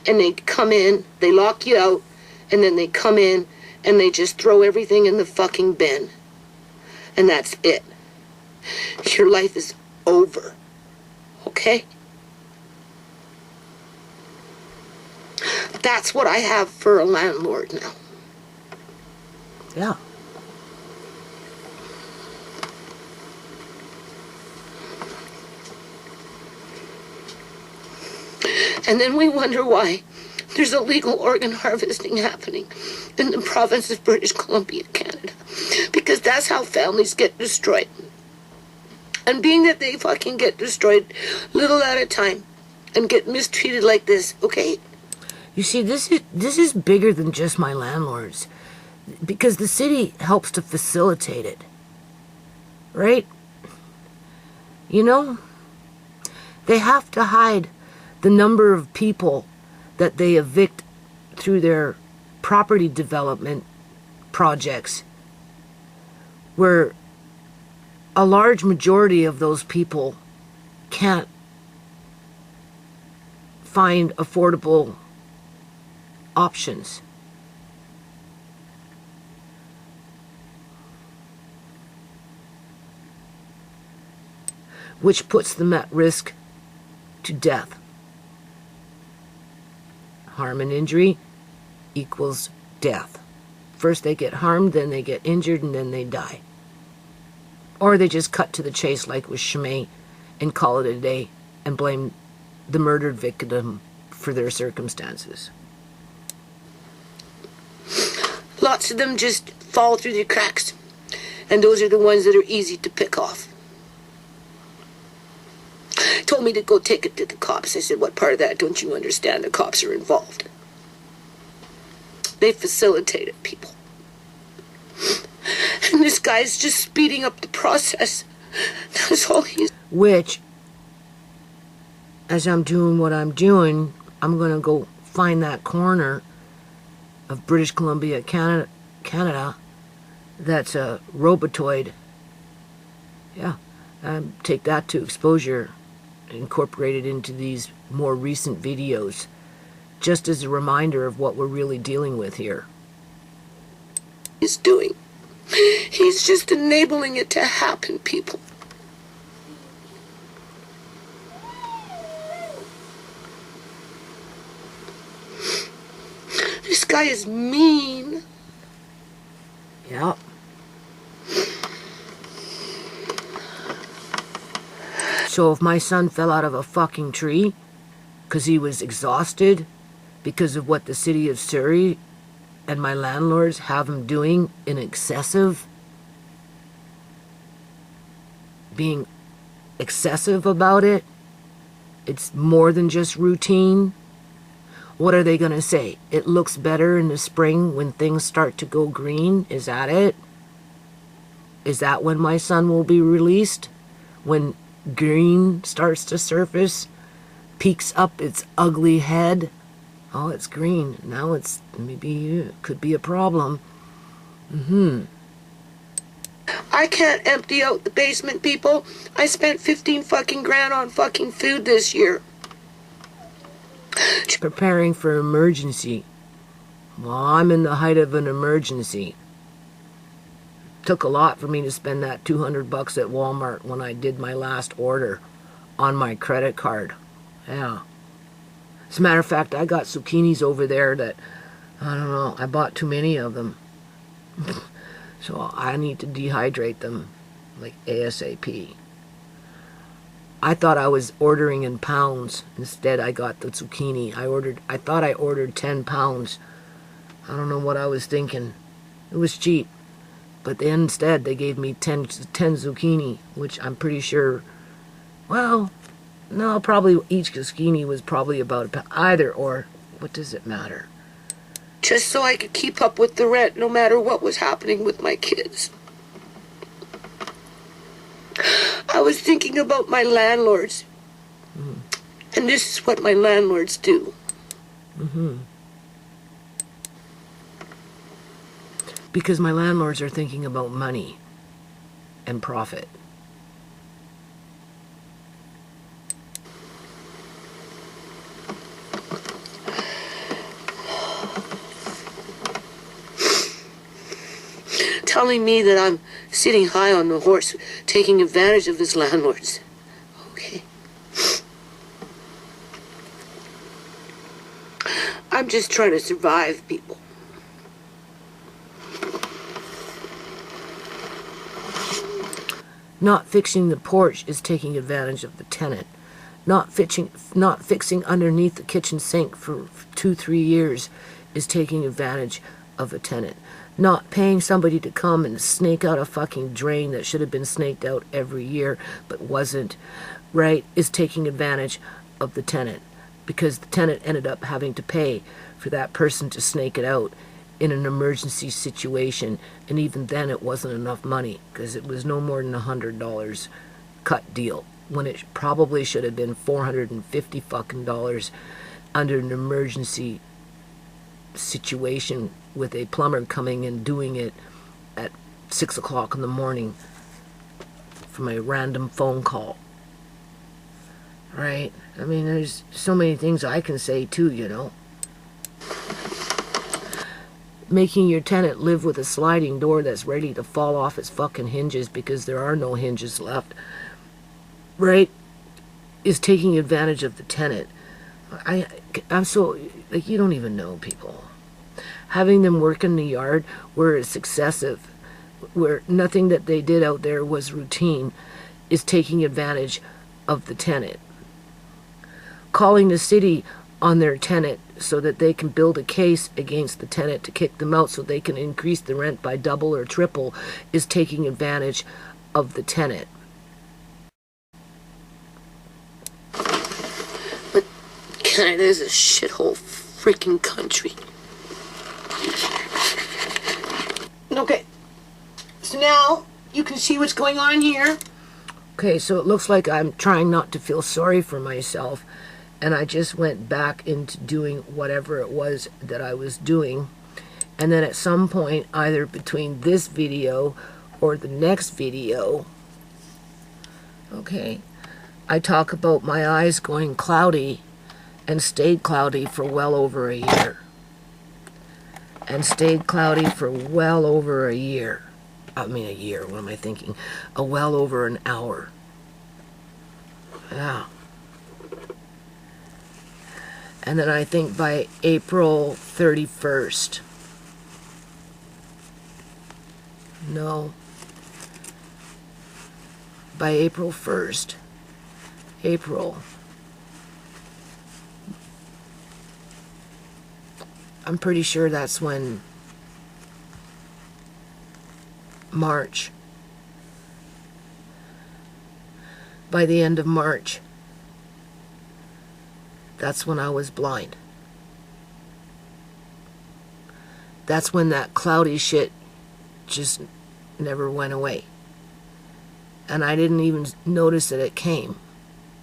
And they come in, they lock you out, and then they come in, and they just throw everything in the fucking bin. And that's it. Your life is over. Okay? That's what I have for a landlord now. Yeah. And then we wonder why there's illegal organ harvesting happening in the province of British Columbia, Canada. Because that's how families get destroyed. And being that they fucking get destroyed little at a time and get mistreated like this, okay? You see, this is bigger than just my landlords, because the city helps to facilitate it, right? You know, they have to hide the number of people that they evict through their property development projects, where a large majority of those people can't find affordable options. Which puts them at risk to death. Harm and injury equals death. First they get harmed, then they get injured, and then they die. Or they just cut to the chase like with ShaMay and call it a day and blame the murdered victim for their circumstances. Lots of them just fall through the cracks. And those are the ones that are easy to pick off. Told me to go take it to the cops. I said, what part of that don't you understand? The cops are involved. They facilitate it, people. And this guy's just speeding up the process. That's all he's... Which, as I'm doing what I'm doing, I'm going to go find that corner of British Columbia, Canada, that's a robotoid. Yeah, take that to exposure, incorporate it into these more recent videos just as a reminder of what we're really dealing with here. He's doing. He's just enabling it to happen, people. This guy is mean. Yeah. So if my son fell out of a fucking tree because he was exhausted because of what the city of Surrey and my landlords have him doing in excessive, being excessive about it, it's more than just routine. What are they going to say? It looks better in the spring when things start to go green? Is that it? Is that when my son will be released? When green starts to surface, peeks up its ugly head? Oh, it's green. Now it's maybe could be a problem. I can't empty out the basement, people. I spent 15 fucking grand on fucking food this year. Preparing for emergency. Well, I'm in the height of an emergency. Took a lot for me to spend that $200 at Walmart when I did my last order on my credit card. Yeah. As a matter of fact, I got zucchinis over there that, I don't know, I bought too many of them. So I need to dehydrate them, like ASAP. I thought I was ordering in pounds. Instead, I got the zucchini. I thought I ordered 10 pounds. I don't know what I was thinking. It was cheap. But then instead, they gave me 10 zucchini, which I'm pretty sure, well, no, probably each zucchini was probably about a pound. Either or, what does it matter? Just so I could keep up with the rent no matter what was happening with my kids. I was thinking about my landlords. And this is what my landlords do. Because my landlords are thinking about money and profit. Telling me that I'm sitting high on the horse, taking advantage of his landlords. Okay. I'm just trying to survive, people. Not fixing the porch is taking advantage of the tenant. Not fixing underneath the kitchen sink for 2-3 years is taking advantage of a tenant. Not paying somebody to come and snake out a fucking drain that should have been snaked out every year but wasn't, right, is taking advantage of the tenant. Because the tenant ended up having to pay for that person to snake it out in an emergency situation, and even then it wasn't enough money because it was no more than $100 cut deal when it probably should have been $450 fucking dollars under an emergency situation with a plumber coming and doing it at 6 o'clock in the morning from a random phone call. Right? I mean, there's so many things I can say too, you know. Making your tenant live with a sliding door that's ready to fall off its fucking hinges because there are no hinges left, right, is taking advantage of the tenant. I'm so, like, you don't even know people. Having them work in the yard where it's excessive, where nothing that they did out there was routine, is taking advantage of the tenant. Calling the city on their tenant so that they can build a case against the tenant to kick them out so they can increase the rent by double or triple is taking advantage of the tenant. But Canada is a shithole freaking country. Okay, so now you can see what's going on here. Okay, so it looks like I'm trying not to feel sorry for myself, and I just went back into doing whatever it was that I was doing. And then at some point, either between this video or the next video, okay, I talk about my eyes going cloudy and stayed cloudy for well over a year. And stayed cloudy for well over a year. I mean a year, what am I thinking? Well over an hour. Yeah. And then I think by April 31st. No. By April 1st. April. I'm pretty sure that's when March. By the end of March, that's when I was blind. That's when that cloudy shit just never went away. And I didn't even notice that it came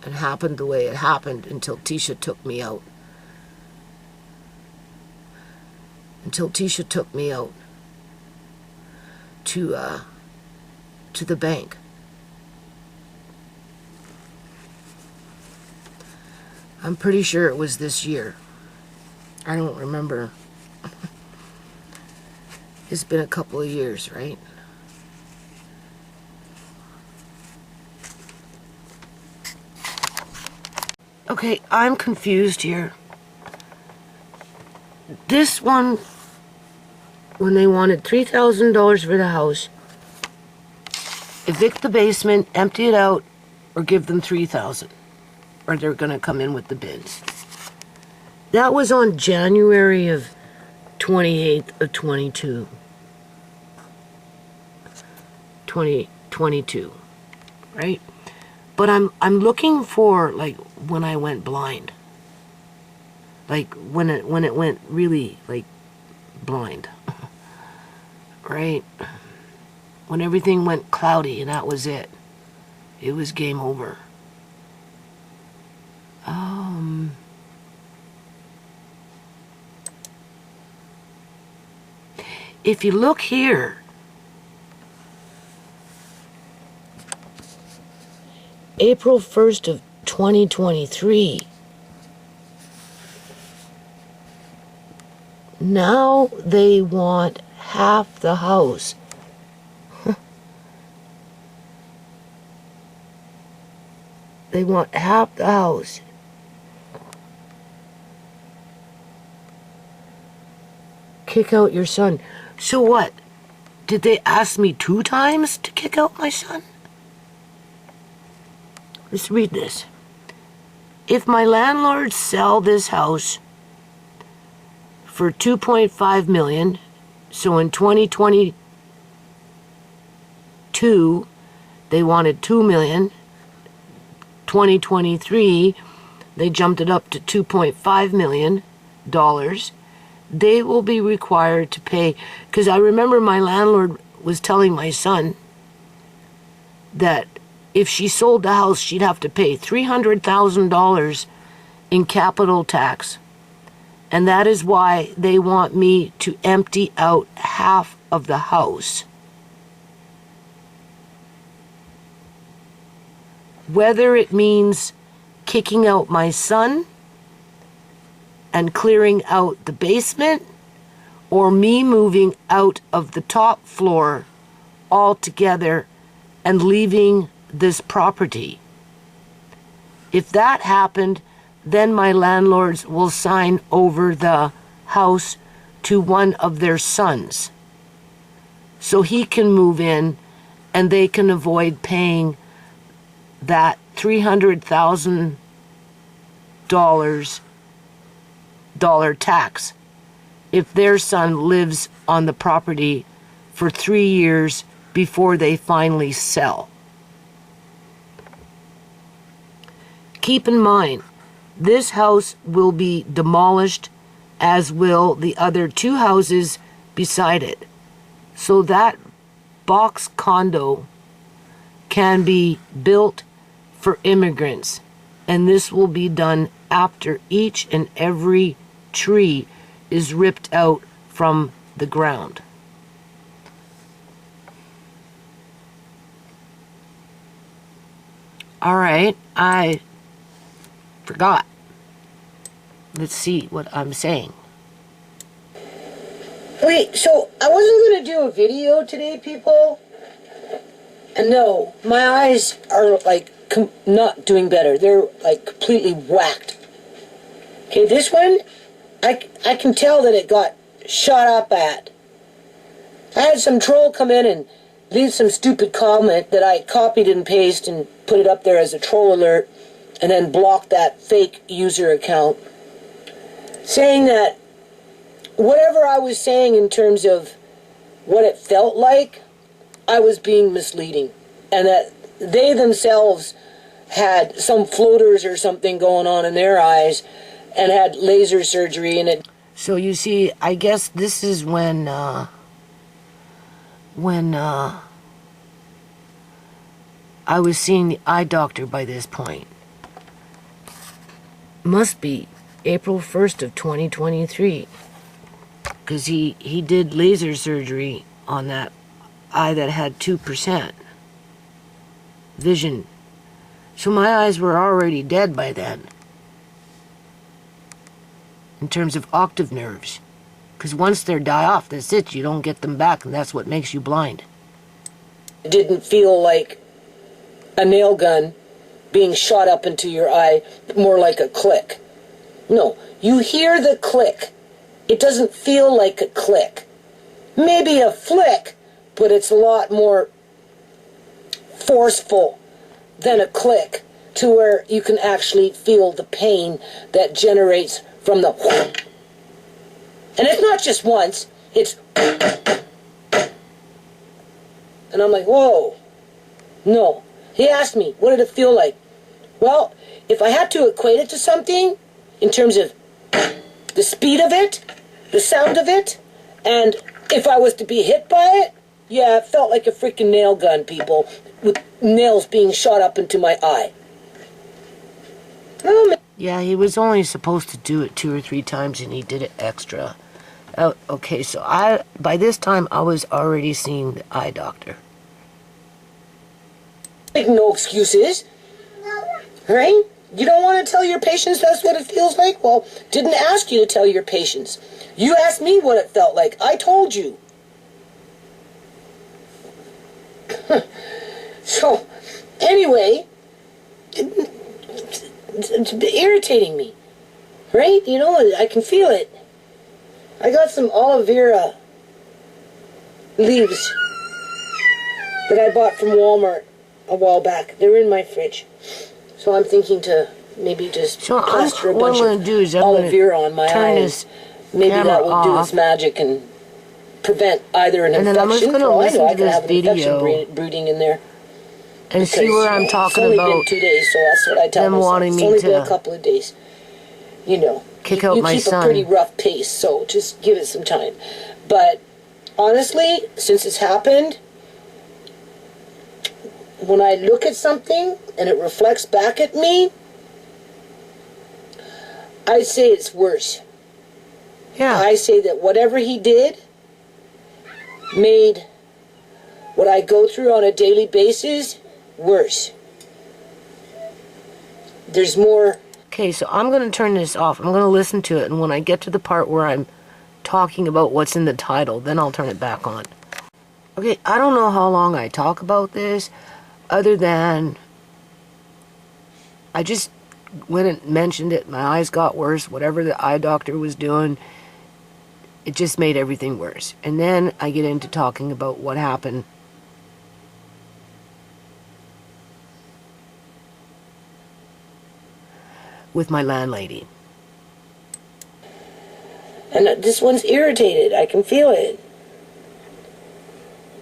and happened the way it happened until Tisha took me out. Until Tisha took me out to the bank. I'm pretty sure it was this year. I don't remember. It's been a couple of years, right? Okay, I'm confused here. This one, when they wanted $3,000 for the house, evict the basement, empty it out, or give them $3,000, or they're gonna come in with the bins. That was on January of 28th of 2022, right? But I'm looking for like when I went blind. Like when it went really like blind. Right? When everything went cloudy and that was it. It was game over. If you look here, April 1st of 2023, now they want half the house. They want half the house. Kick out your son. So what? Did they ask me 2 times to kick out my son? Let's read this. If my landlord sell this house for $2.5 million, so in 2022 they wanted $2 million. 2023 they jumped it up to $2.5 million. They will be required to pay, because I remember my landlord was telling my son that if she sold the house, she'd have to pay $300,000 in capital tax. And that is why they want me to empty out half of the house. Whether it means kicking out my son and clearing out the basement, or me moving out of the top floor altogether and leaving this property. If that happened, then my landlords will sign over the house to one of their sons, so he can move in and they can avoid paying that $300,000 tax if their son lives on the property for 3 years before they finally sell. Keep in mind, this house will be demolished, as will the other 2 houses beside it. So that box condo can be built for immigrants, and this will be done after each and every tree is ripped out from the ground. All right, I forgot. Let's see what I'm saying. Wait, so I wasn't going to do a video today, people? And no, my eyes are like not doing better. They're like completely whacked. Okay, this one, I can tell that it got shot up at. I had some troll come in and leave some stupid comment that I copied and pasted and put it up there as a troll alert, and then blocked that fake user account, saying that whatever I was saying in terms of what it felt like, I was being misleading, and that they themselves had some floaters or something going on in their eyes and had laser surgery and it. So you see, I guess this is when I was seeing the eye doctor by this point. Must be April 1st of 2023. Because he did laser surgery on that eye that had 2% vision. So my eyes were already dead by then. In terms of octave nerves. Because once they die off, that's it. You don't get them back, and that's what makes you blind. It didn't feel like a nail gun being shot up into your eye, more like a click. No, you hear the click. It doesn't feel like a click. Maybe a flick, but it's a lot more forceful than a click, to where you can actually feel the pain that generates from the. And it's not just once, it's. And I'm like, whoa. No. He asked me, what did it feel like? Well, if I had to equate it to something, in terms of the speed of it, the sound of it, and if I was to be hit by it, yeah, it felt like a freaking nail gun, people, with nails being shot up into my eye. Oh, man. Yeah, he was only supposed to do it 2 or 3 times, and he did it extra. Okay, so by this time, I was already seeing the eye doctor. Make no excuses. Right? You don't want to tell your patients that's what it feels like? Well, didn't ask you to tell your patients. You asked me what it felt like. I told you. So, anyway, it's irritating me. Right? You know, I can feel it. I got some aloe vera leaves that I bought from Walmart a while back. They're in my fridge. So I'm thinking to maybe just plaster a bunch of aloe vera on my eyes. Maybe that will do its magic and prevent either an infection. And then I'm just going to listen to this video brooding in there. And see where I'm talking about. It's only been 2 days, so that's what I tell them myself. wanting me it's only to been a couple of days. You know, kick out my son. You keep a pretty rough pace, so just give it some time. But honestly, since it's happened, when I look at something and it reflects back at me, I say it's worse. Yeah. I say that whatever he did made what I go through on a daily basis worse. There's more. Okay, so I'm going to turn this off. I'm going to listen to it, and when I get to the part where I'm talking about what's in the title, then I'll turn it back on. Okay, I don't know how long I talk about this, other than I just went and mentioned it. My eyes got worse. Whatever the eye doctor was doing, it just made everything worse. And then I get into talking about what happened with my landlady. And this one's irritated. I can feel it.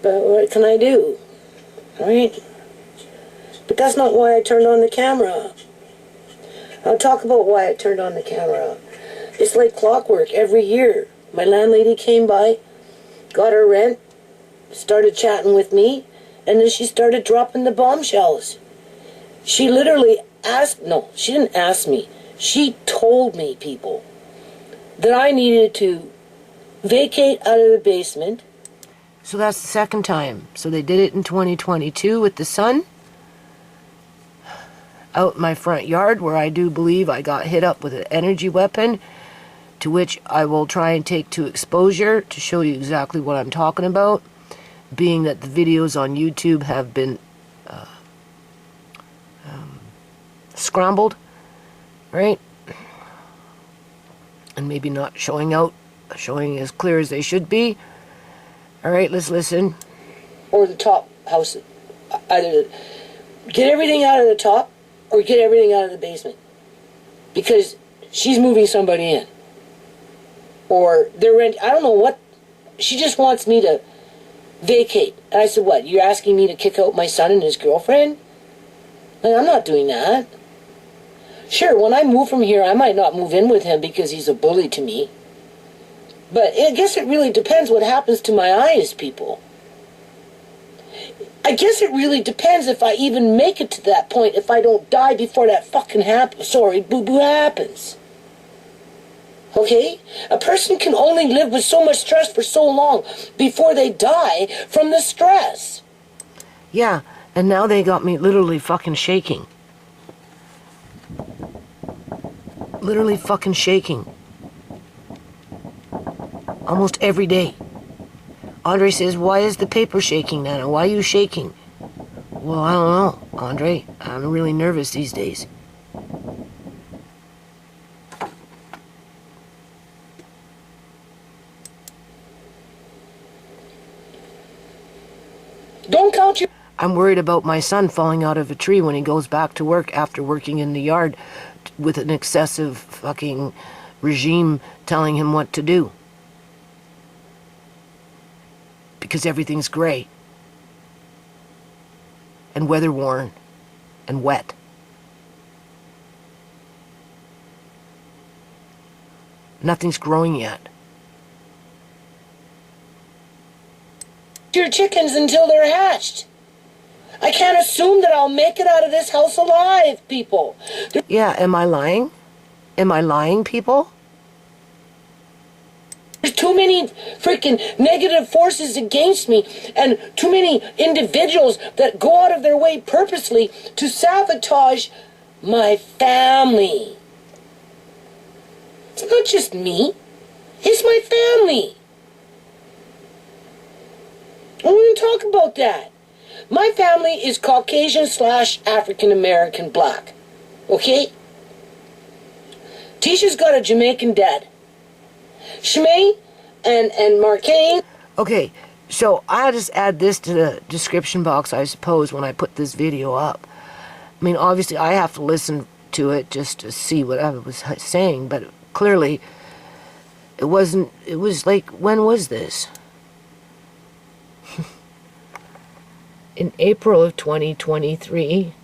But what can I do? Right? But that's not why I turned on the camera. I'll talk about why I turned on the camera. It's like clockwork every year. My landlady came by, got her rent, started chatting with me, and then she started dropping the bombshells. She literally she didn't ask me. She told me, people, that I needed to vacate out of the basement. So that's the second time. So they did it in 2022 with the son. out in my front yard where I do believe I got hit up with an energy weapon, to which I will try and take to exposure to show you exactly what I'm talking about, being that the videos on YouTube have been scrambled, right? And maybe not showing as clear as they should be. All right, let's listen. Or the top house, either get everything out of the top or get everything out of the basement, because she's moving somebody in, or they're I don't know what. She just wants me to vacate. And I said, what, you're asking me to kick out my son and his girlfriend? Like, I'm not doing that. Sure, when I move from here, I might not move in with him because he's a bully to me. But I guess it really depends what happens to my eyes, people. I guess it really depends if I even make it to that point, if I don't die before that fucking boo-boo happens. Okay? A person can only live with so much stress for so long before they die from the stress. Yeah, and now they got me literally fucking shaking. Literally fucking shaking. Almost every day. Andre says, why is the paper shaking, Nana? Why are you shaking? Well, I don't know, Andre. I'm really nervous these days. Don't count your... I'm worried about my son falling out of a tree when he goes back to work after working in the yard with an excessive fucking regime telling him what to do. Because everything's gray and weather-worn and wet. Nothing's growing yet. Your chickens until they're hatched. I can't assume that I'll make it out of this house alive, people. Yeah, am I lying? Am I lying, people? There's too many freaking negative forces against me, and too many individuals that go out of their way purposely to sabotage my family. It's not just me. It's my family. I want to talk about that. My family is Caucasian / African American black. Okay? Tisha's got a Jamaican dad. ShaMay and Marcaine. Okay, so I'll just add this to the description box, I suppose, when I put this video up. I mean, obviously, I have to listen to it just to see what I was saying, but clearly, it wasn't, it was like, when was this? In April of 2023,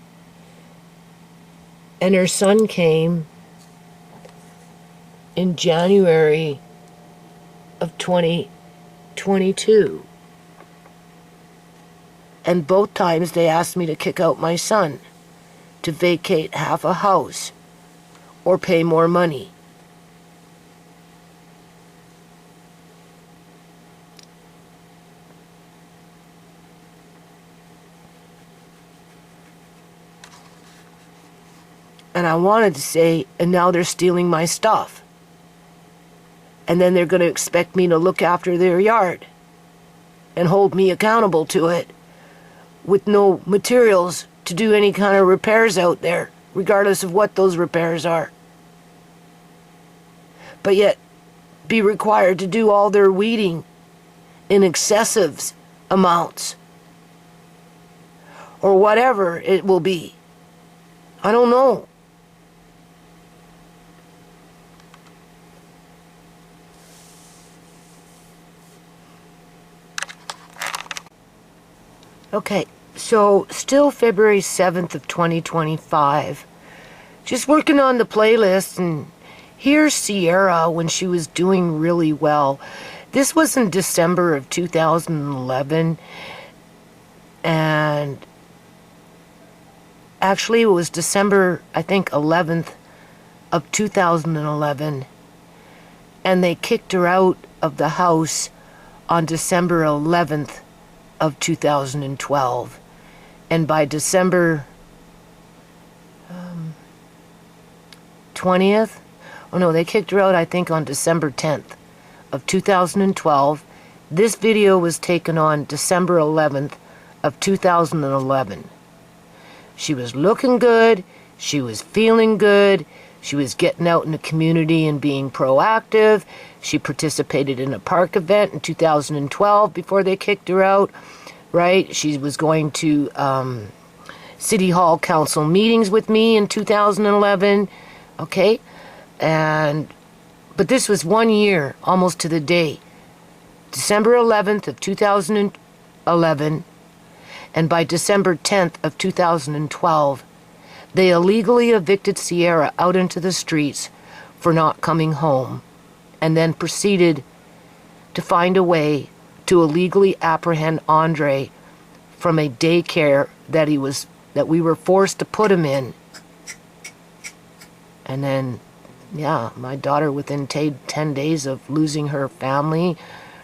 and her son came in January of 2022. And both times they asked me to kick out my son, to vacate half a house, or pay more money. And I wanted to say, and now they're stealing my stuff. And then they're going to expect me to look after their yard and hold me accountable to it with no materials to do any kind of repairs out there, regardless of what those repairs are. But yet, be required to do all their weeding in excessive amounts. Or whatever it will be. I don't know. Okay, so still February 7th of 2025. Just working on the playlist, and here's Ciera when she was doing really well. This was in December of 2011, and actually it was December, I think, 11th of 2011, and they kicked her out of the house on December 11th of 2012, and by December 20th. Oh no, they kicked her out, I think, on December 10th of 2012. This video was taken on December 11th of 2011. She was looking good. She was feeling good. She was getting out in the community and being proactive. She participated in a park event in 2012 before they kicked her out, right? She was going to City Hall Council meetings with me in 2011, okay? But this was 1 year, almost to the day. December 11th of 2011, and by December 10th of 2012, they illegally evicted Ciera out into the streets for not coming home, and then proceeded to find a way to illegally apprehend Andre from a daycare that we were forced to put him in. And then, yeah, my daughter, within 10 days of losing her family,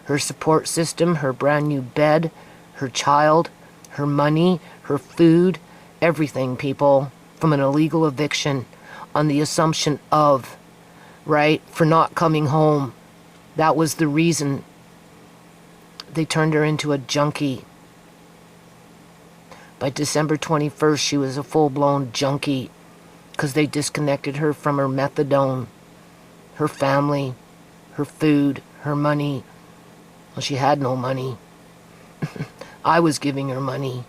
her support system, her brand new bed, her child, her money, her food, everything, people, from an illegal eviction on the assumption of, right, for not coming home. That was the reason they turned her into a junkie. By December 21st, she was a full-blown junkie because they disconnected her from her methadone, her family, her food, her money. Well, she had no money. I was giving her money.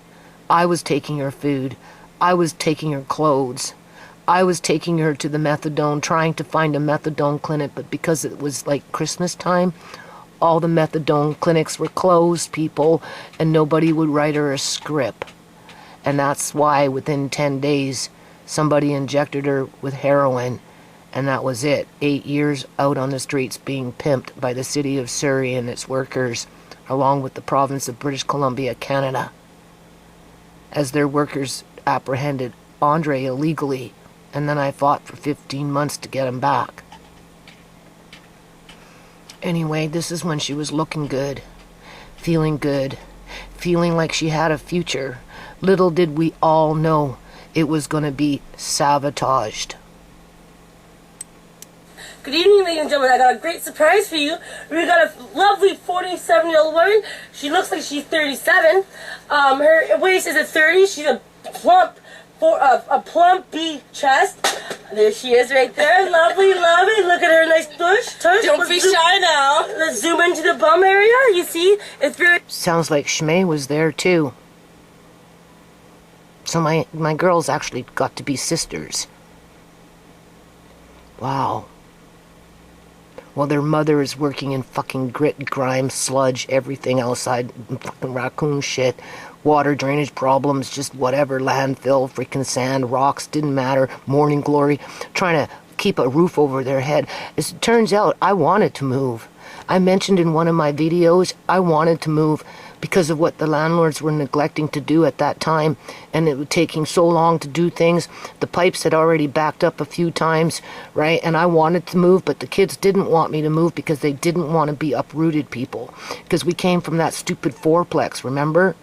I was taking her food. I was taking her clothes. I was taking her to the methadone, trying to find a methadone clinic, but because it was like Christmas time, all the methadone clinics were closed, people, and nobody would write her a script. And that's why within 10 days, somebody injected her with heroin, and that was it. 8 years out on the streets being pimped by the city of Surrey and its workers, along with the province of British Columbia, Canada, as their workers apprehended Andre illegally, and then I fought for 15 months to get him back. Anyway, this is when she was looking good, feeling like she had a future. Little did we all know it was going to be sabotaged. Good evening, ladies and gentlemen. I got a great surprise for you. We got a lovely 47-year-old woman. She looks like she's 37. Her waist is at 30. She's a plump B chest. There she is right there. Lovely, lovely. Look at her nice tush. Don't be shy now. Let's zoom into the bum area. You see? It's very... Sounds like ShaMay was there too. So my girls actually got to be sisters. Wow. Well, their mother is working in fucking grit, grime, sludge, everything outside, fucking raccoon shit, water drainage problems, just whatever, landfill, freaking sand, rocks, didn't matter, morning glory, trying to keep a roof over their head. As it turns out, I wanted to move. I mentioned in one of my videos, I wanted to move because of what the landlords were neglecting to do at that time, and it was taking so long to do things. The pipes had already backed up a few times, right? And I wanted to move, but the kids didn't want me to move because they didn't want to be uprooted, people. Because we came from that stupid fourplex, remember?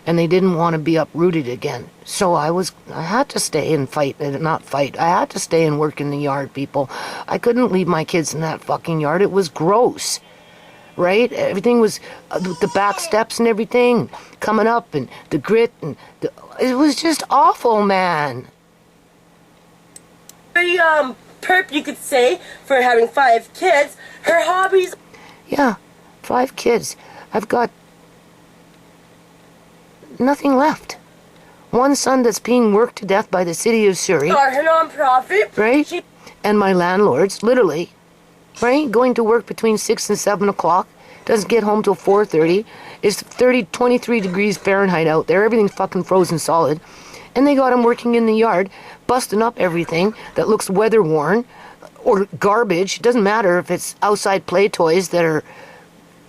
And they didn't want to be uprooted again. So I had to stay and fight, not fight. I had to stay and work in the yard, people. I couldn't leave my kids in that fucking yard. It was gross. Right? Everything was, the back steps and everything coming up, and the grit, and it was just awful, man. Very, perp, you could say, for having 5 kids. Her hobbies... Yeah, 5 kids. I've got nothing left. One son that's being worked to death by the city of Surrey. Are her non-profit. Right? And my landlords, literally, right? Going to work between 6 and 7 o'clock. Doesn't get home till 4:30. It's 23 degrees Fahrenheit out there. Everything's fucking frozen solid. And they got him working in the yard, busting up everything that looks weather-worn or garbage. It doesn't matter if it's outside play toys that are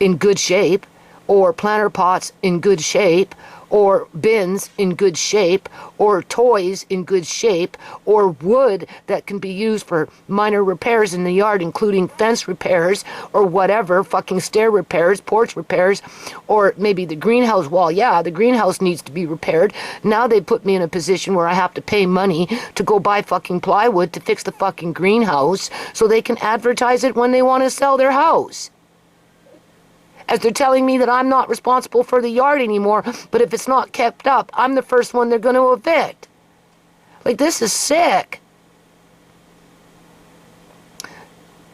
in good shape or planter pots in good shape, or bins in good shape, or toys in good shape, or wood that can be used for minor repairs in the yard, including fence repairs, or whatever, fucking stair repairs, porch repairs, or maybe the greenhouse wall. Yeah, the greenhouse needs to be repaired. Now they put me in a position where I have to pay money to go buy fucking plywood to fix the fucking greenhouse so they can advertise it when they want to sell their house. As they're telling me that I'm not responsible for the yard anymore, but if it's not kept up, I'm the first one they're going to evict. Like, this is sick.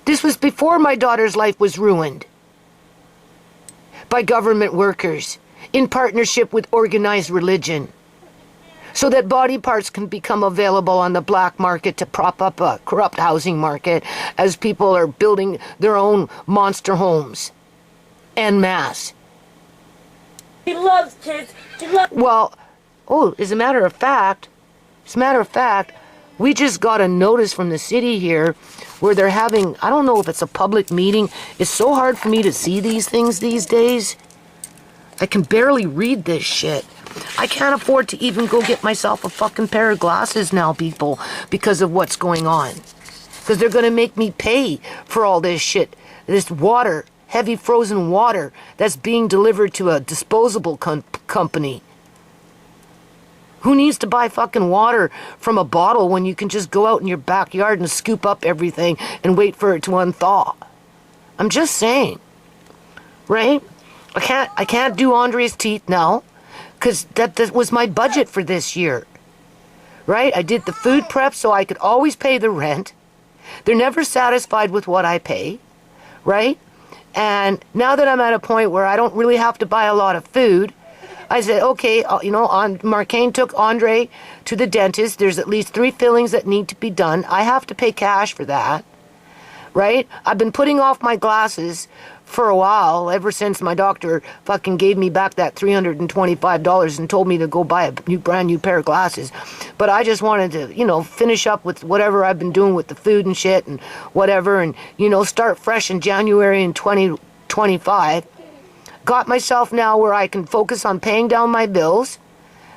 This was before my daughter's life was ruined by government workers in partnership with organized religion, so that body parts can become available on the black market to prop up a corrupt housing market as people are building their own monster homes. En masse. She loves kids. Well, as a matter of fact, we just got a notice from the city here where they're having, I don't know if it's a public meeting. It's so hard for me to see these things these days. I can barely read this shit. I can't afford to even go get myself a fucking pair of glasses now, people, because of what's going on. Because they're going to make me pay for all this shit. This water. Heavy frozen water that's being delivered to a disposable company. Who needs to buy fucking water from a bottle when you can just go out in your backyard and scoop up everything and wait for it to unthaw? I'm just saying, right? I can't do Andre's teeth now because that was my budget for this year, right? I did the food prep so I could always pay the rent. They're never satisfied with what I pay, right? And now that I'm at a point where I don't really have to buy a lot of food, I said, okay, Marcaine took Andre to the dentist. There's at least 3 fillings that need to be done. I have to pay cash for that, right? I've been putting off my glasses for a while, ever since my doctor fucking gave me back that $325 and told me to go buy a brand new pair of glasses. But I just wanted to, finish up with whatever I've been doing with the food and shit and whatever, and, start fresh in January in 2025. Got myself now where I can focus on paying down my bills,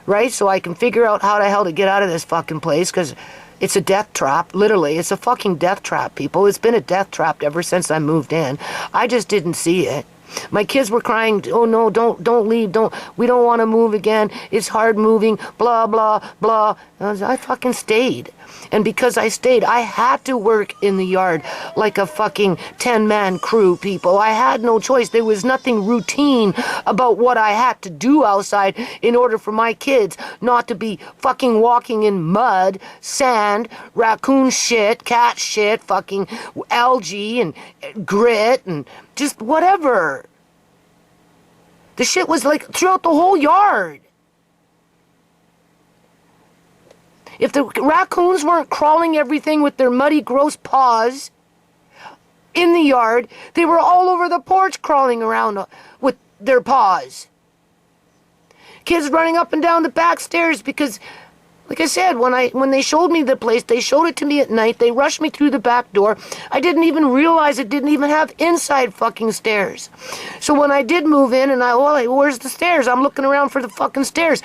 right? So I can figure out how the hell to get out of this fucking place, because it's a death trap, literally. It's a fucking death trap, people. It's been a death trap ever since I moved in. I just didn't see it. My kids were crying, oh no, don't leave, we don't want to move again. It's hard moving, blah, blah, blah. I fucking stayed. And because I stayed, I had to work in the yard like a fucking 10-man crew, people. I had no choice. There was nothing routine about what I had to do outside in order for my kids not to be fucking walking in mud, sand, raccoon shit, cat shit, fucking algae and grit and just whatever. The shit was like throughout the whole yard. If the raccoons weren't crawling everything with their muddy, gross paws in the yard, they were all over the porch crawling around with their paws. Kids running up and down the back stairs because, like I said, when they showed me the place, they showed it to me at night. They rushed me through the back door. I didn't even realize it didn't even have inside fucking stairs. So when I did move in and where's the stairs? I'm looking around for the fucking stairs.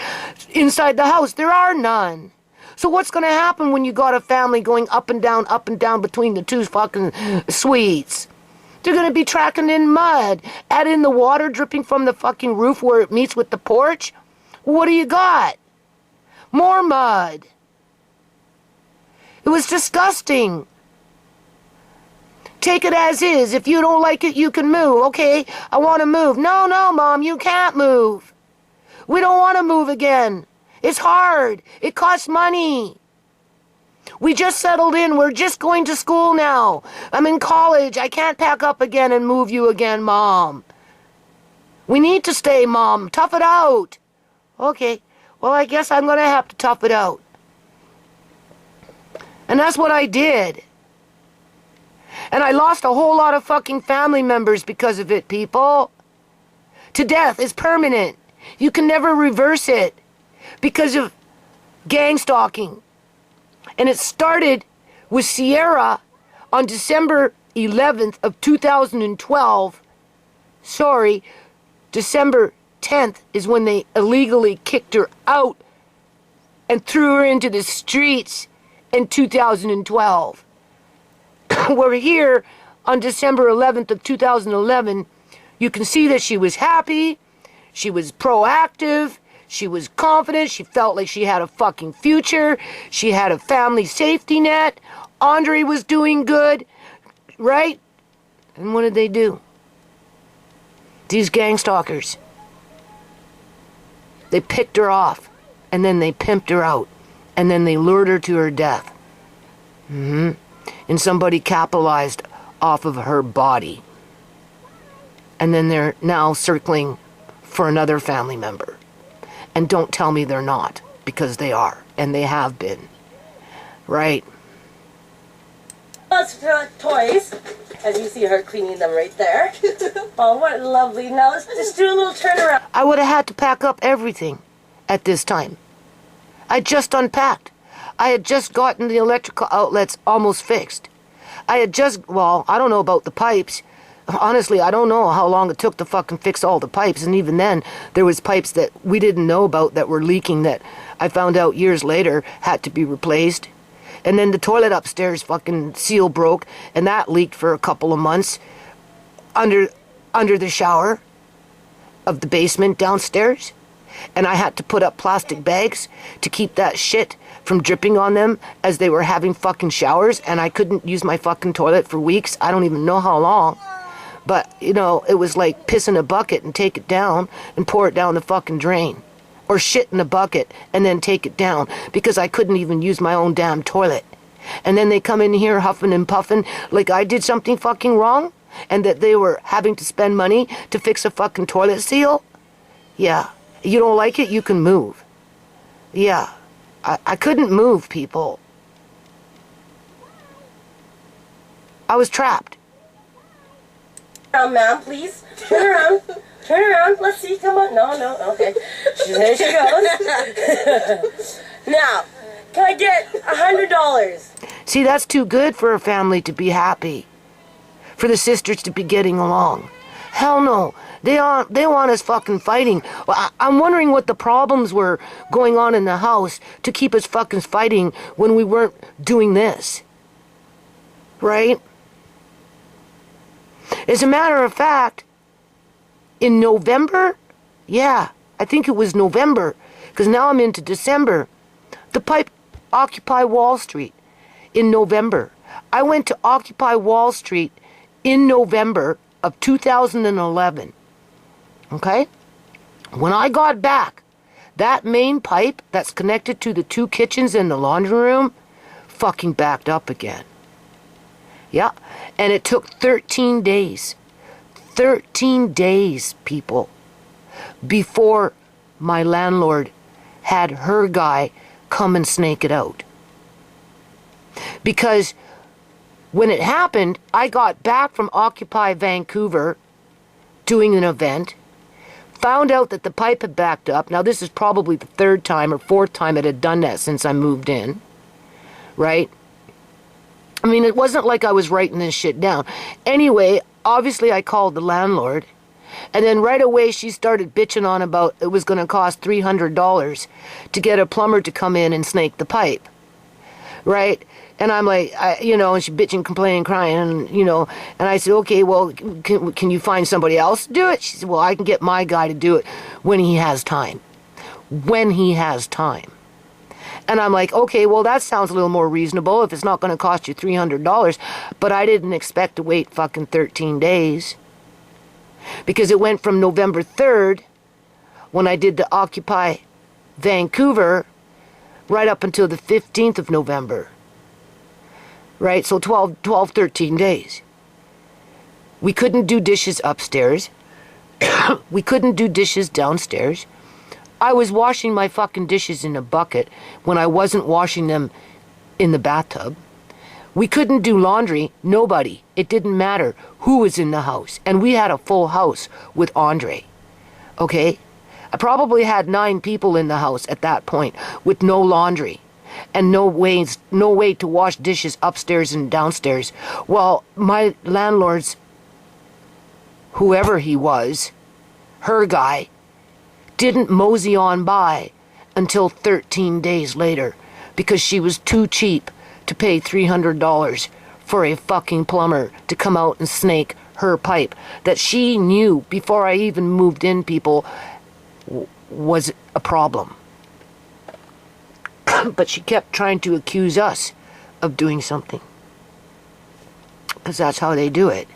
Inside the house, there are none. So what's going to happen when you got a family going up and down between the 2 fucking suites? They're going to be tracking in mud. Add in the water dripping from the fucking roof where it meets with the porch. What do you got? More mud. It was disgusting. Take it as is. If you don't like it, you can move. Okay, I want to move. No, Mom, you can't move. We don't want to move again. It's hard. It costs money. We just settled in. We're just going to school now. I'm in college. I can't pack up again and move you again, Mom. We need to stay, Mom. Tough it out. Okay. Well, I guess I'm going to have to tough it out. And that's what I did. And I lost a whole lot of fucking family members because of it, people. To death is permanent. You can never reverse it because of gang stalking. And it started with Ciera on December 11th of 2012. Sorry, December 10th is when they illegally kicked her out and threw her into the streets in 2012. We're here on December 11th of 2011. You can see that she was happy, she was proactive, she was confident, she felt like she had a fucking future, she had a family safety net, Andre was doing good, right? And what did they do? These gang stalkers. They picked her off, and then they pimped her out, and then they lured her to her death. And somebody capitalized off of her body. And then they're now circling for another family member. And don't tell me they're not, because they are, and they have been. Right? Let's toys, as you see her cleaning them right there. Oh, what lovely. Now let's just do a little turnaround. I would have had to pack up everything at this time. I just unpacked. I had just gotten the electrical outlets almost fixed. I had just, well, I don't know about the pipes. Honestly, I don't know how long it took to fucking fix all the pipes. And even then, there was pipes that we didn't know about that were leaking that I found out years later had to be replaced. And then the toilet upstairs fucking seal broke, and that leaked for a couple of months under the shower of the basement downstairs. And I had to put up plastic bags to keep that shit from dripping on them as they were having fucking showers, and I couldn't use my fucking toilet for weeks. I don't even know how long. But, you know, it was like piss in a bucket and take it down and pour it down the fucking drain. Or shit in a bucket and then take it down because I couldn't even use my own damn toilet. And then they come in here huffing and puffing like I did something fucking wrong and that they were having to spend money to fix a fucking toilet seal. Yeah. You don't like it? You can move. Yeah. I couldn't move, people. I was trapped. Around, ma'am, please. Turn around. Turn around. Let's see. Come on. No. Okay. There she goes. Now, can I get $100? See, that's too good for a family to be happy. For the sisters to be getting along. Hell no. They want us fucking fighting. Well, I'm wondering what the problems were going on in the house to keep us fucking fighting when we weren't doing this. Right? As a matter of fact, in November, yeah, I think it was November, because now I'm into December, the pipe Occupy Wall Street in November. I went to Occupy Wall Street in November of 2011. Okay? When I got back, that main pipe that's connected to the two kitchens and the laundry room fucking backed up again. Yeah, and it took 13 days. 13 days, people, before my landlord had her guy come and snake it out. Because when it happened, I got back from Occupy Vancouver doing an event, found out that the pipe had backed up. Now, this is probably the third time or fourth time it had done that since I moved in, right? I mean, it wasn't like I was writing this shit down. Anyway, obviously I called the landlord, and then right away she started bitching on about it was going to cost $300 to get a plumber to come in and snake the pipe, right? And I'm like, and she bitching, complaining, crying, and I said, okay, well, can you find somebody else to do it? She said, well, I can get my guy to do it when he has time. When he has time. And I'm like, okay, well, that sounds a little more reasonable if it's not going to cost you $300. But I didn't expect to wait fucking 13 days. Because it went from November 3rd, when I did the Occupy Vancouver, right up until the 15th of November. Right? So 13 days. We couldn't do dishes upstairs. We couldn't do dishes downstairs. I was washing my fucking dishes in a bucket when I wasn't washing them in the bathtub. We couldn't do laundry. Nobody. It didn't matter who was in the house. And we had a full house with Andre. Okay? I probably had 9 people in the house at that point with no laundry and no way to wash dishes upstairs and downstairs. Well, my landlord's, whoever he was, her guy, didn't mosey on by until 13 days later because she was too cheap to pay $300 for a fucking plumber to come out and snake her pipe that she knew before I even moved in, people, was a problem. But she kept trying to accuse us of doing something. Because that's how they do it.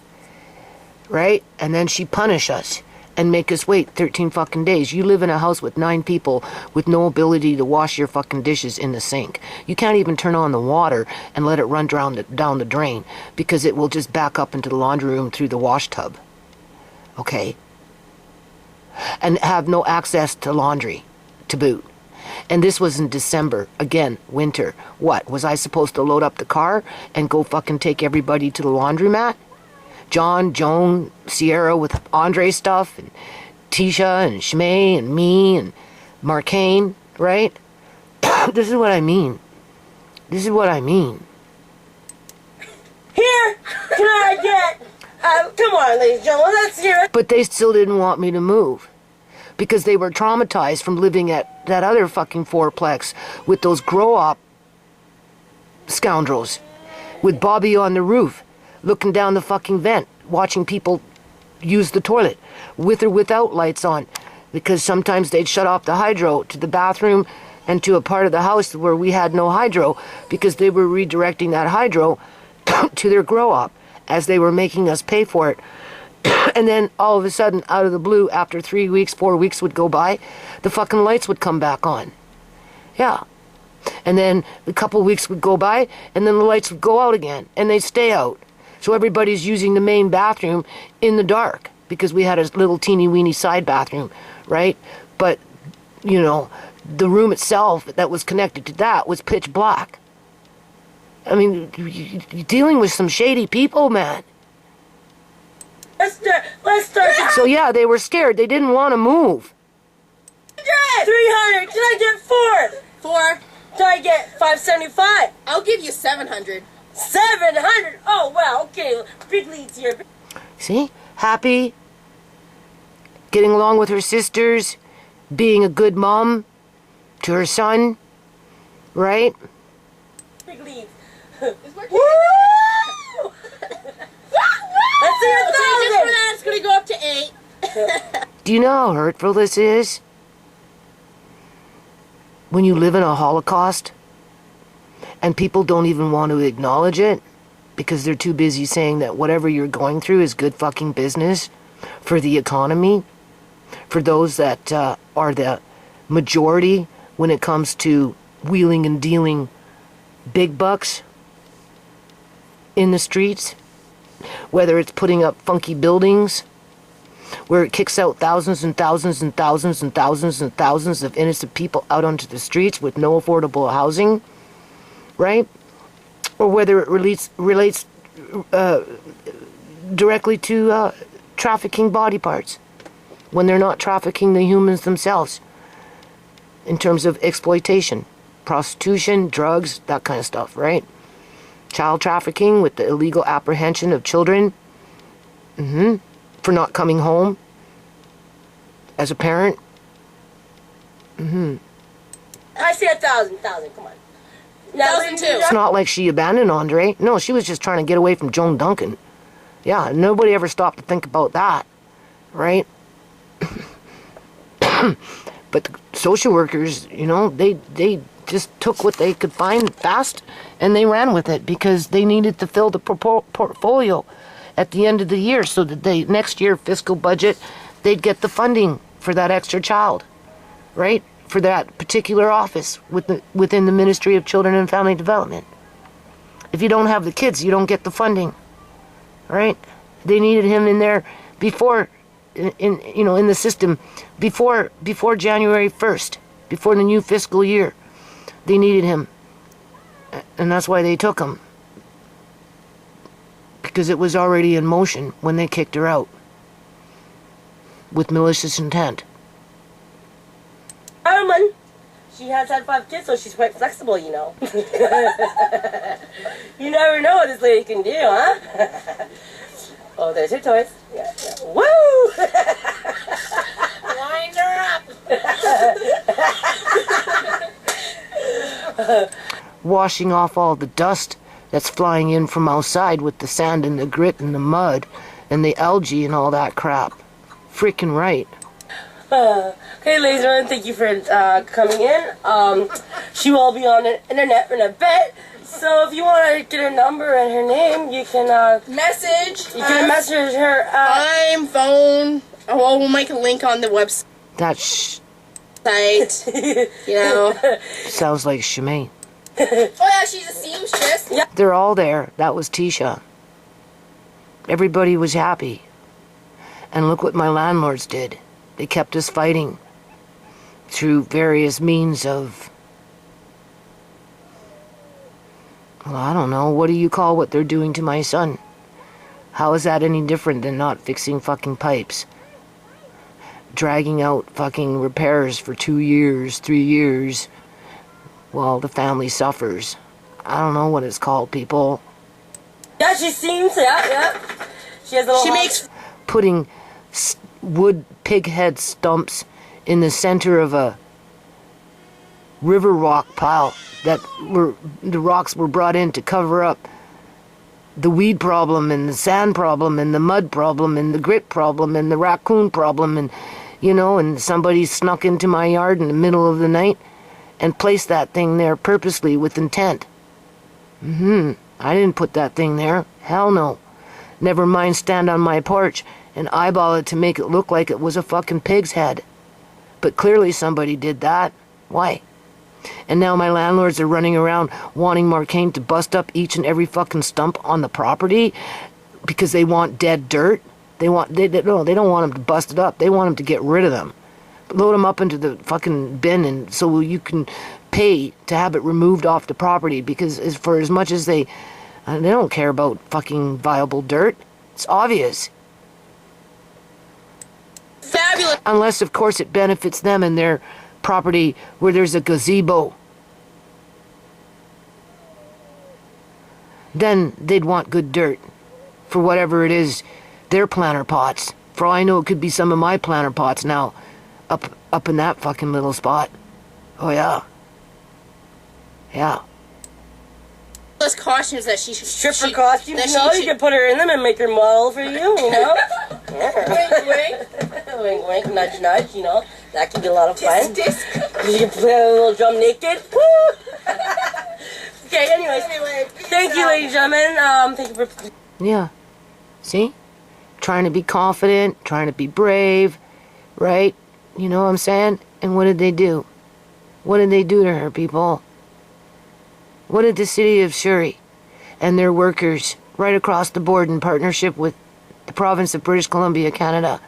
Right? And then she punish us and make us wait 13 fucking days. You live in a house with 9 people with no ability to wash your fucking dishes in the sink. You can't even turn on the water and let it run down the drain because it will just back up into the laundry room through the wash tub. Okay? And have no access to laundry to boot. And this was in December. Again, winter. What? Was I supposed to load up the car and go fucking take everybody to the laundromat? John, Joan, Ciera with Andre stuff, and Tisha, and ShaMay, and me, and Marcane, right? This is what I mean. This is what I mean. Here, can I get... come on, ladies and gentlemen, let's hear it. But they still didn't want me to move. Because they were traumatized from living at that other fucking fourplex with those grow-up scoundrels. With Bobby on the roof, looking down the fucking vent, watching people use the toilet, with or without lights on. Because sometimes they'd shut off the hydro to the bathroom and to a part of the house where we had no hydro, because they were redirecting that hydro to their grow-up as they were making us pay for it. And then all of a sudden, out of the blue, after 3 weeks, 4 weeks would go by, the fucking lights would come back on. Yeah. And then a couple of weeks would go by, and then the lights would go out again, and they'd stay out. So everybody's using the main bathroom in the dark, because we had a little teeny-weeny side bathroom, right? But, you know, the room itself that was connected to that was pitch black. I mean, you're dealing with some shady people, man. Let's start. So yeah, they were scared. They didn't want to move. 300. Can I get 4? 4. Can I get 575? I'll give you 700. 700. Oh well, okay. Big leads here. See? Happy. Getting along with her sisters. Being a good mom to her son. Right? Big leads. It's working. Woo! Let's see Okay, just for that, it's going to go up to 8. Do you know how hurtful this is? When you live in a Holocaust and people don't even want to acknowledge it because they're too busy saying that whatever you're going through is good fucking business for the economy, for those that are the majority when it comes to wheeling and dealing big bucks in the streets. Whether it's putting up funky buildings where it kicks out thousands and thousands and thousands and thousands and thousands of innocent people out onto the streets with no affordable housing, right? Or whether it relates directly to trafficking body parts when they're not trafficking the humans themselves in terms of exploitation, prostitution, drugs, that kind of stuff, right? Child trafficking with the illegal apprehension of children for not coming home as a parent. I see 1,000. Come on. Now, 1,002. It's not like she abandoned Andre. No, she was just trying to get away from Joan Duncan. Yeah, nobody ever stopped to think about that, right? But the social workers, you know, they just took what they could find fast and they ran with it because they needed to fill the portfolio at the end of the year so that they next year fiscal budget they'd get the funding for that extra child, right? For that particular office within the Ministry of Children and Family Development. If you don't have the kids, you don't get the funding, right? They needed him in there before in the system before January 1st, before the new fiscal year. They needed him, and that's why they took him, because it was already in motion when they kicked her out with malicious intent. Ireland. She has had 5 kids, so she's quite flexible, you know. You never know what this lady can do, huh? Oh, there's her toys. Yeah. Woo! Washing off all the dust that's flying in from outside with the sand and the grit and the mud and the algae and all that crap. Freaking right. Okay, ladies and gentlemen, thank you for coming in. She will be on the internet in a bit. So if you want to get her number and her name, you can Message. you can message her. I'm phone. Oh, we'll make a link on the website. That You know. sounds like ShaMay. Oh yeah, she's a seamstress. Yeah. They're all there. That was Tisha. Everybody was happy. And look what my landlords did. They kept us fighting through various means of, well, I don't know. What do you call what they're doing to my son? How is that any different than not fixing fucking pipes? Dragging out fucking repairs for 2 years, 3 years, while the family suffers. I don't know what it's called, people. Yeah, she seems. Yeah. She has a little. She makes. Putting wood pig head stumps in the center of a river rock pile that the rocks were brought in to cover up the weed problem and the sand problem and the mud problem and the grit problem and the raccoon problem, and and somebody snuck into my yard in the middle of the night and placed that thing there purposely with intent. I didn't put that thing there. Hell no. Never mind stand on my porch and eyeball it to make it look like it was a fucking pig's head. But clearly somebody did that. Why? And now my landlords are running around wanting Marcane to bust up each and every fucking stump on the property because they want dead dirt. They don't want them to bust it up. They want them to get rid of them. Load them up into the fucking bin, and so you can pay to have it removed off the property, because for as much as they don't care about fucking viable dirt. It's obvious. Fabulous. Unless, of course, it benefits them and their property where there's a gazebo. Then they'd want good dirt for whatever it is, their planter pots. For all I know, it could be some of my planter pots now up in that fucking little spot. Oh, yeah. Yeah. Cautions that she should stripper costumes. You can put her in them and make her model for you. Wink, wink. Wink, wink, nudge, nudge. That can be a lot of fun. Disc. You can play a little drum naked. Woo! Okay. Anyway, thank you, ladies and gentlemen. Thank you for. Yeah. See? Trying to be confident, trying to be brave, right? You know what I'm saying? And what did they do? What did they do to her, people? What did the city of Surrey and their workers right across the board in partnership with the province of British Columbia, Canada,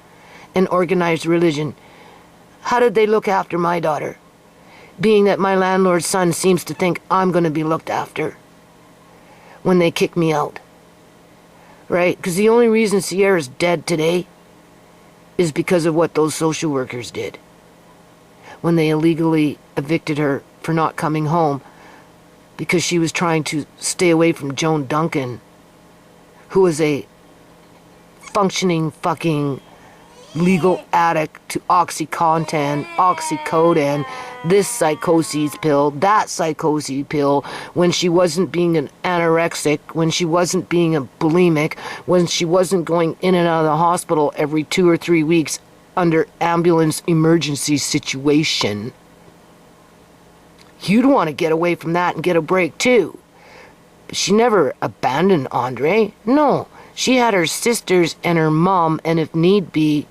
and organized religion, how did they look after my daughter? Being that my landlord's son seems to think I'm going to be looked after when they kick me out. Right? Because the only reason Ciera's dead today is because of what those social workers did when they illegally evicted her for not coming home because she was trying to stay away from Joan Duncan, who was a functioning fucking legal addict to oxycodone, this psychosis pill, that psychosis pill, when she wasn't being an anorexic, when she wasn't being a bulimic, when she wasn't going in and out of the hospital every 2 or 3 weeks under ambulance emergency situation. You'd want to get away from that and get a break too. But she never abandoned Andre. No, she had her sisters and her mom, and if need be,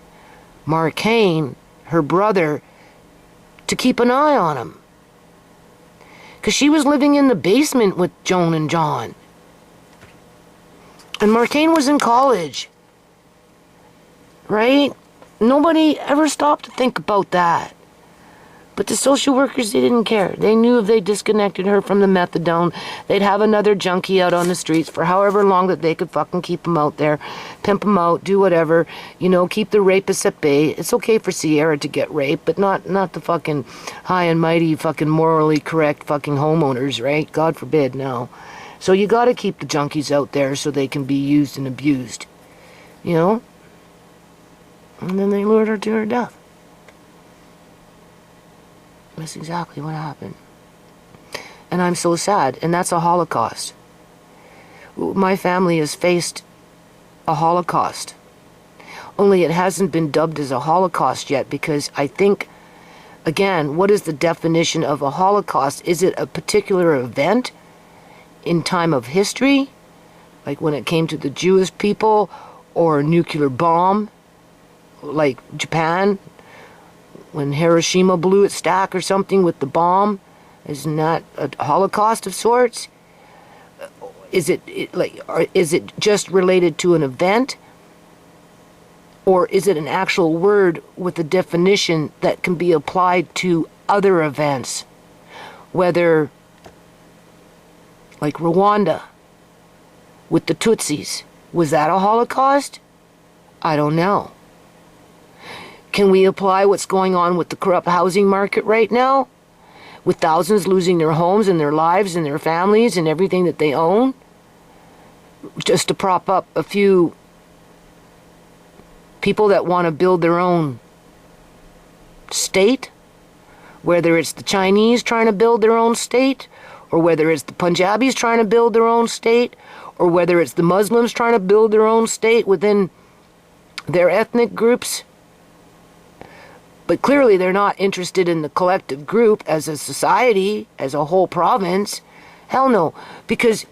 Marcane, her brother, to keep an eye on him. Because she was living in the basement with Joan and John. And Marcane was in college. Right? Nobody ever stopped to think about that. But the social workers, they didn't care. They knew if they disconnected her from the methadone, they'd have another junkie out on the streets for however long that they could fucking keep him out there, pimp him out, do whatever, keep the rapists at bay. It's okay for Ciera to get raped, but not the fucking high and mighty, fucking morally correct fucking homeowners, right? God forbid, no. So you gotta keep the junkies out there so they can be used and abused, And then they lured her to her death. That's exactly what happened. And I'm so sad. And that's a Holocaust. My family has faced a Holocaust. Only it hasn't been dubbed as a Holocaust yet, because I think, again, what is the definition of a Holocaust? Is it a particular event in time of history, like when it came to the Jewish people, or a nuclear bomb, like Japan, when Hiroshima blew its stack or something with the bomb? Isn't that a Holocaust of sorts? Is it just related to an event? Or is it an actual word with a definition that can be applied to other events? Whether, like Rwanda, with the Tutsis, was that a Holocaust? I don't know. Can we apply what's going on with the corrupt housing market right now? With thousands losing their homes and their lives and their families and everything that they own? Just to prop up a few people that want to build their own state, whether it's the Chinese trying to build their own state, or whether it's the Punjabis trying to build their own state, or whether it's the Muslims trying to build their own state within their ethnic groups. But clearly they're not interested in the collective group as a society, as a whole province. Hell no, because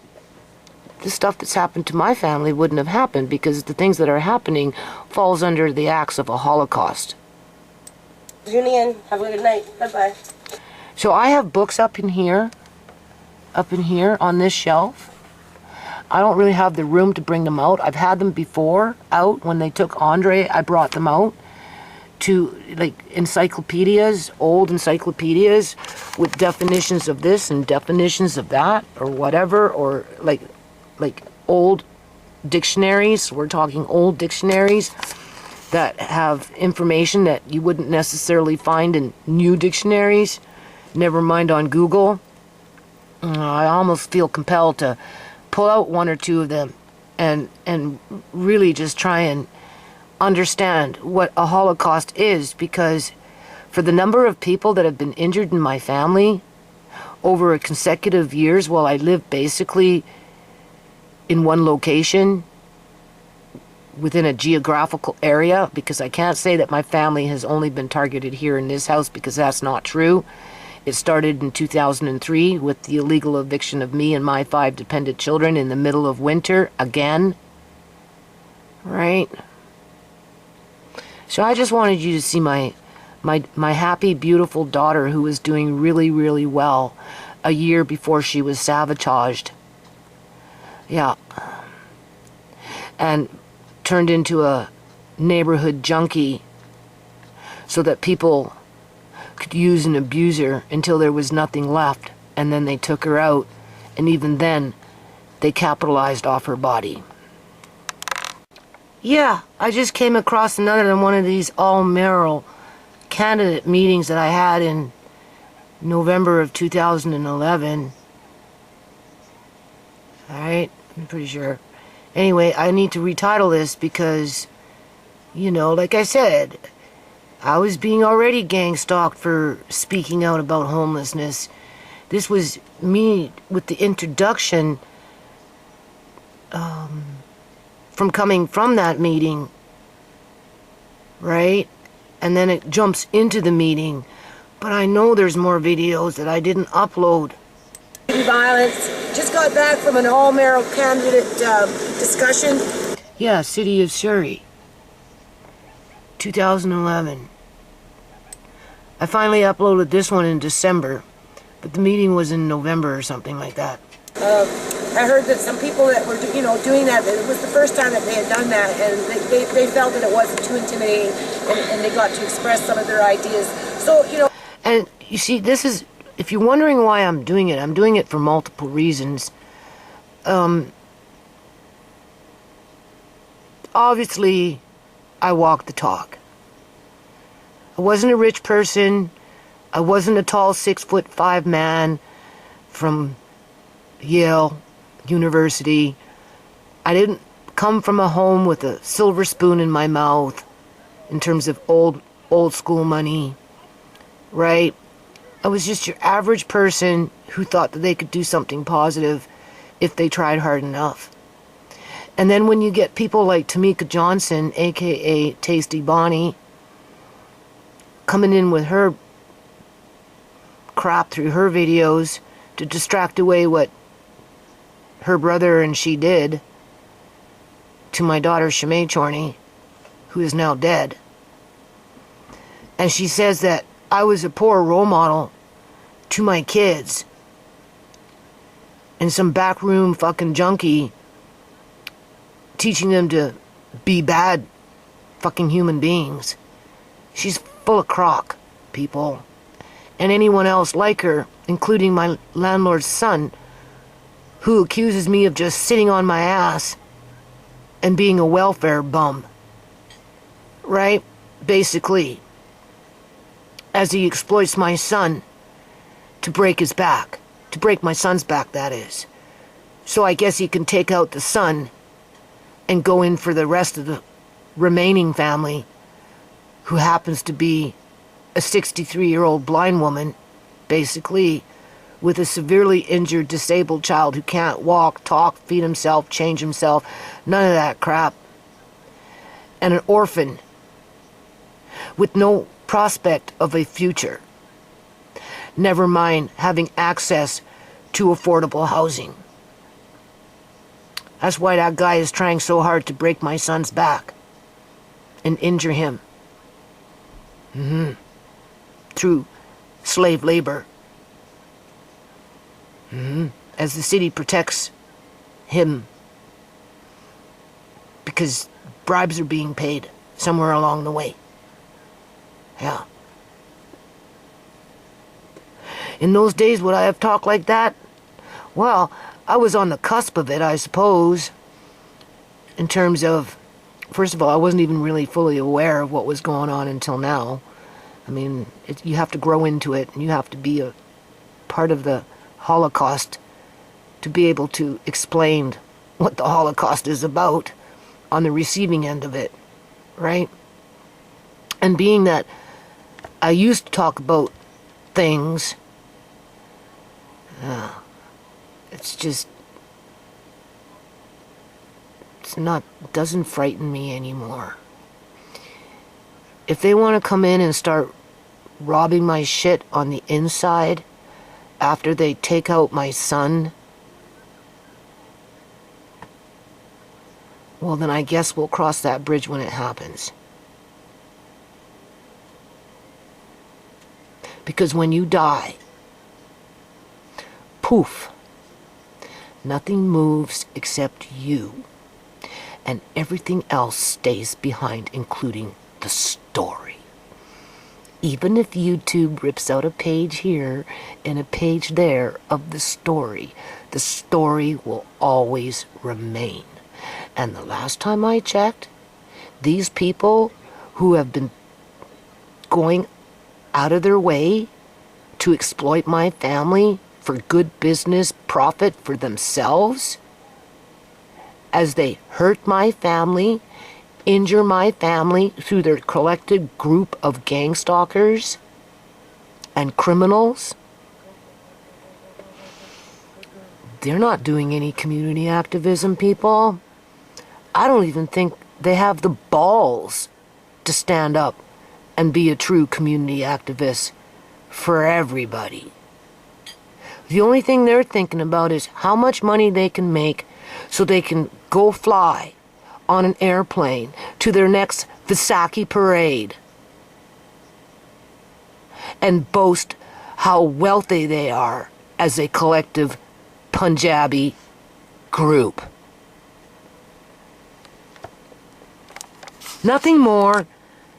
the stuff that's happened to my family wouldn't have happened, because the things that are happening falls under the acts of a Holocaust. Judy, in. Have a good night. Bye-bye. So I have books up in here on this shelf. I don't really have the room to bring them out. I've had them before out. When they took Andre, I brought them out to, like, encyclopedias, old encyclopedias with definitions of this and definitions of that or whatever, or like old dictionaries. We're talking old dictionaries that have information that you wouldn't necessarily find in new dictionaries, never mind on Google. I almost feel compelled to pull out one or two of them and really just try and understand what a Holocaust is, because for the number of people that have been injured in my family over a consecutive years while I lived basically in one location within a geographical area, because I can't say that my family has only been targeted here in this house, because that's not true. It started in 2003 with the illegal eviction of me and my 5 dependent children in the middle of winter again. Right? So I just wanted you to see my happy, beautiful daughter, who was doing really, really well a year before she was sabotaged. Yeah. And turned into a neighborhood junkie so that people could use and abuse her until there was nothing left, and then they took her out, and even then they capitalized off her body. Yeah, I just came across another one of these all-mayoral candidate meetings that I had in November of 2011. Alright, I'm pretty sure. Anyway, I need to retitle this because, you know, like I said, I was being already gang stalked for speaking out about homelessness. This was me with the introduction from coming from that meeting, right? And then it jumps into the meeting. But I know there's more videos that I didn't upload. Violence. Just got back from an all-mayoral candidate discussion. Yeah, City of Surrey, 2011. I finally uploaded this one in December, but the meeting was in November or something like that. I heard that some people that were, doing that, it was the first time that they had done that, and they felt that it wasn't too intimidating, and they got to express some of their ideas. So, And you see, this is, if you're wondering why I'm doing it for multiple reasons. Obviously, I walk the talk. I wasn't a rich person. I wasn't a tall 6'5" man from Yale University. I didn't come from a home with a silver spoon in my mouth in terms of old school money, right? I was just your average person who thought that they could do something positive if they tried hard enough. And then when you get people like Tamika Johnson, aka Tasty Bonnie, coming in with her crap through her videos to distract away what her brother and she did to my daughter ShaMay Chorney, who is now dead. And she says that I was a poor role model to my kids and some backroom fucking junkie teaching them to be bad fucking human beings. She's full of crock, people. And anyone else like her, including my landlord's son, who accuses me of just sitting on my ass and being a welfare bum. Right? Basically. As he exploits my son to break his back. To break my son's back, that is. So I guess he can take out the son and go in for the rest of the remaining family, who happens to be a 63-year-old blind woman, basically, with a severely injured, disabled child who can't walk, talk, feed himself, change himself, none of that crap. And an orphan with no prospect of a future. Never mind having access to affordable housing. That's why that guy is trying so hard to break my son's back and injure him. Through slave labor. As the city protects him because bribes are being paid somewhere along the way. Yeah. In those days, would I have talked like that? Well, I was on the cusp of it, I suppose. In terms of, first of all, I wasn't even really fully aware of what was going on until now. I mean, you have to grow into it, and you have to be a part of the Holocaust to be able to explain what the Holocaust is about on the receiving end of it, right? And being that I used to talk about things, it's just, doesn't frighten me anymore. If they want to come in and start robbing my shit on the inside after they take out my son, well, then I guess we'll cross that bridge when it happens. Because when you die, poof, nothing moves except you, and everything else stays behind, including the story. Even if YouTube rips out a page here and a page there of the story will always remain. And the last time I checked, these people who have been going out of their way to exploit my family for good business profit for themselves, as they hurt my family, injure my family through their collective group of gang stalkers and criminals, they're not doing any community activism, people. I don't even think they have the balls to stand up and be a true community activist for everybody. The only thing they're thinking about is how much money they can make so they can go fly on an airplane to their next Vaisakhi parade and boast how wealthy they are as a collective Punjabi group. Nothing more,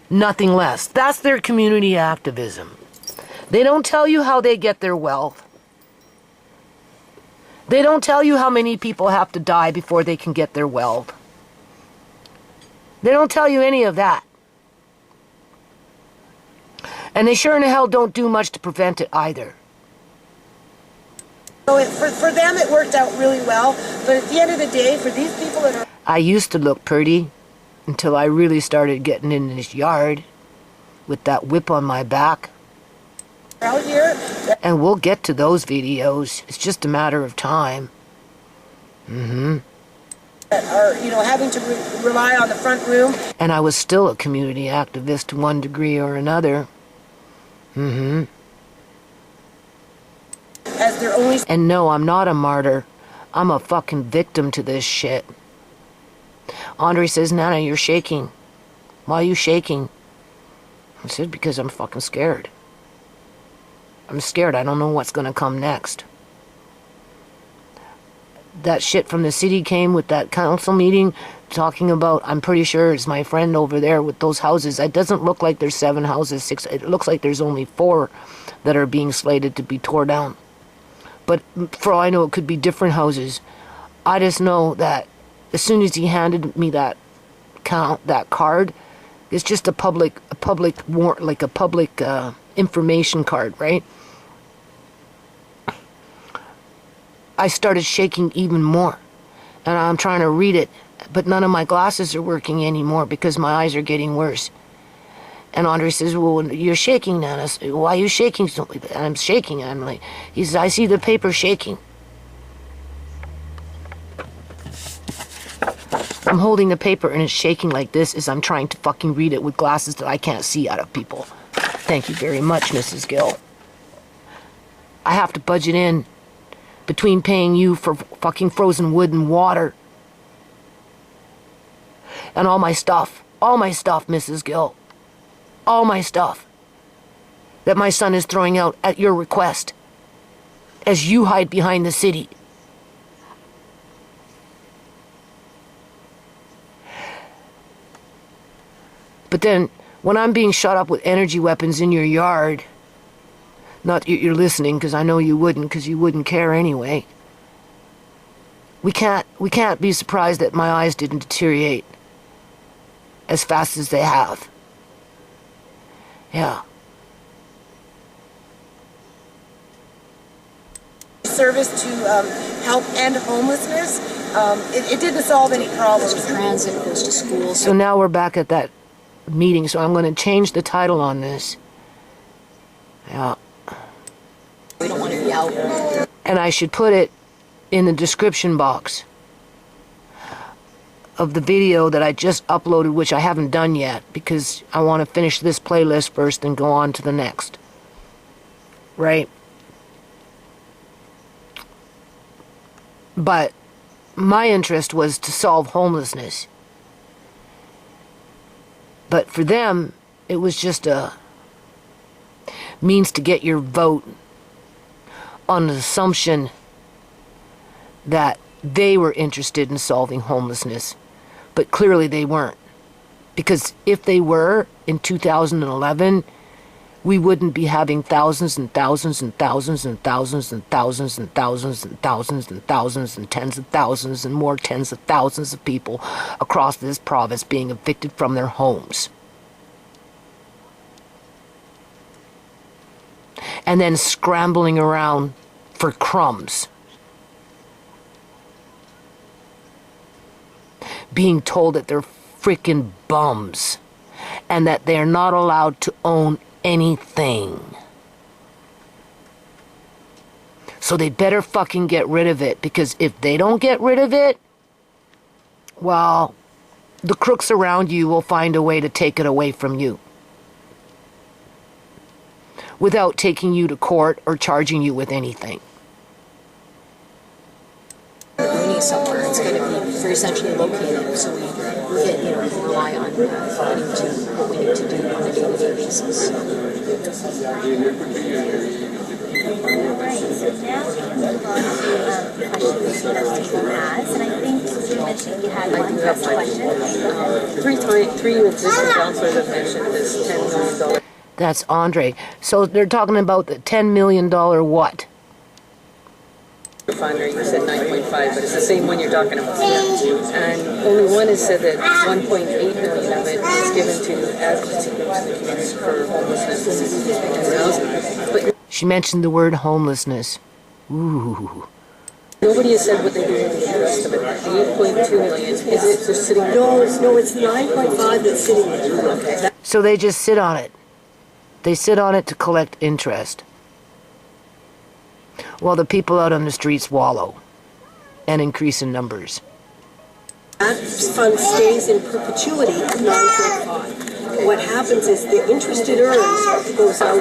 nothing less. That's their community activism. They don't tell you how they get their wealth. They don't tell you how many people have to die before they can get their wealth. They don't tell you any of that. And they sure in the hell don't do much to prevent it either. So for them it worked out really well, but at the end of the day, for these people that are... I used to look pretty until I really started getting in this yard with that whip on my back. out here that And we'll get to those videos. It's just a matter of time. are, you know, having to rely on the front room. And I was still a community activist to one degree or another. As their only. And no, I'm not a martyr. I'm a fucking victim to this shit. Andre says, Nana, you're shaking. Why are you shaking? I said, because I'm fucking scared. I'm scared. I don't know what's gonna come next. That shit from the city came with that council meeting talking about, I'm pretty sure it's my friend over there with those houses. It doesn't look like there's 7 houses, 6. It looks like there's only 4 that are being slated to be tore down. But for all I know, it could be different houses. I just know that as soon as he handed me that card, it's just a public information card, right? I started shaking even more, and I'm trying to read it, but none of my glasses are working anymore because my eyes are getting worse. And Andre says, well, you're shaking, Nana. Why are you shaking? And I'm shaking. And I'm like, he says, I see the paper shaking. I'm holding the paper and it's shaking like this as I'm trying to fucking read it with glasses that I can't see out of people. Thank you very much, Mrs. Gill. I have to budget in between paying you for fucking frozen wood and water and all my stuff, Mrs. Gill. All my stuff that my son is throwing out at your request as you hide behind the city. But then when I'm being shot up with energy weapons in your yard, not that you're listening because I know you wouldn't, because you wouldn't care anyway. We can't be surprised that my eyes didn't deteriorate as fast as they have. Yeah. Service to help end homelessness. It didn't solve any problems. Goes to transit, goes to schools. So now we're back at that meeting, so I'm going to change the title on this. Yeah. We don't want to be out. And I should put it in the description box of the video that I just uploaded, which I haven't done yet, because I want to finish this playlist first and go on to the next. Right? But my interest was to solve homelessness. But for them, it was just a means to get your vote on the assumption that they were interested in solving homelessness. But clearly they weren't. Because if they were, in 2011, we wouldn't be having thousands and thousands and thousands and thousands and thousands and thousands and thousands and thousands and tens of thousands and more tens of thousands of people across this province being evicted from their homes. And then scrambling around for crumbs. Being told that they're freaking bums and that they're not allowed to own anything. So they better fucking get rid of it, because if they don't get rid of it, well, the crooks around you will find a way to take it away from you without taking you to court or charging you with anything. We need somewhere. It's going to be very centrally located, so we get, rely on getting to what we need to do on a daily basis. Right, so now we can move on to questions that people has, and I think you mentioned you had one first question. Three existing councillors have mentioned this $10 million. That's Andre. So they're talking about the $10 million what? Funder, you said 9.5, but it's the same one you're talking about. And only one has said that 1.8 million of it is given to advocacy groups in the community for homelessness and housing. But She mentioned the word homelessness. Ooh. nobody has said what they do with the rest of it. The 8.2 million, is it just sitting there? No, it's 9.5 that's sitting there. Okay. So they just sit on it. They sit on it to collect interest, while the people out on the streets wallow and increase in numbers. That fund stays in perpetuity at 9.5. What happens is the interest it earns goes out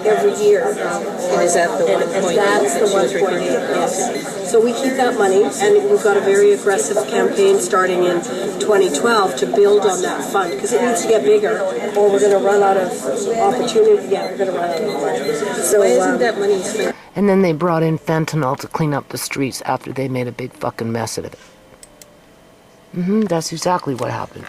every year. And is that the 1.8? And that's the 1.8, yes. So we keep that money, and we've got a very aggressive campaign starting in 2012 to build on that fund, because it needs to get bigger, or we're going to run out of opportunity. Yeah, we're going to run out of money. So why isn't that money spent? And then they brought in fentanyl to clean up the streets after they made a big fucking mess of it. That's exactly what happened.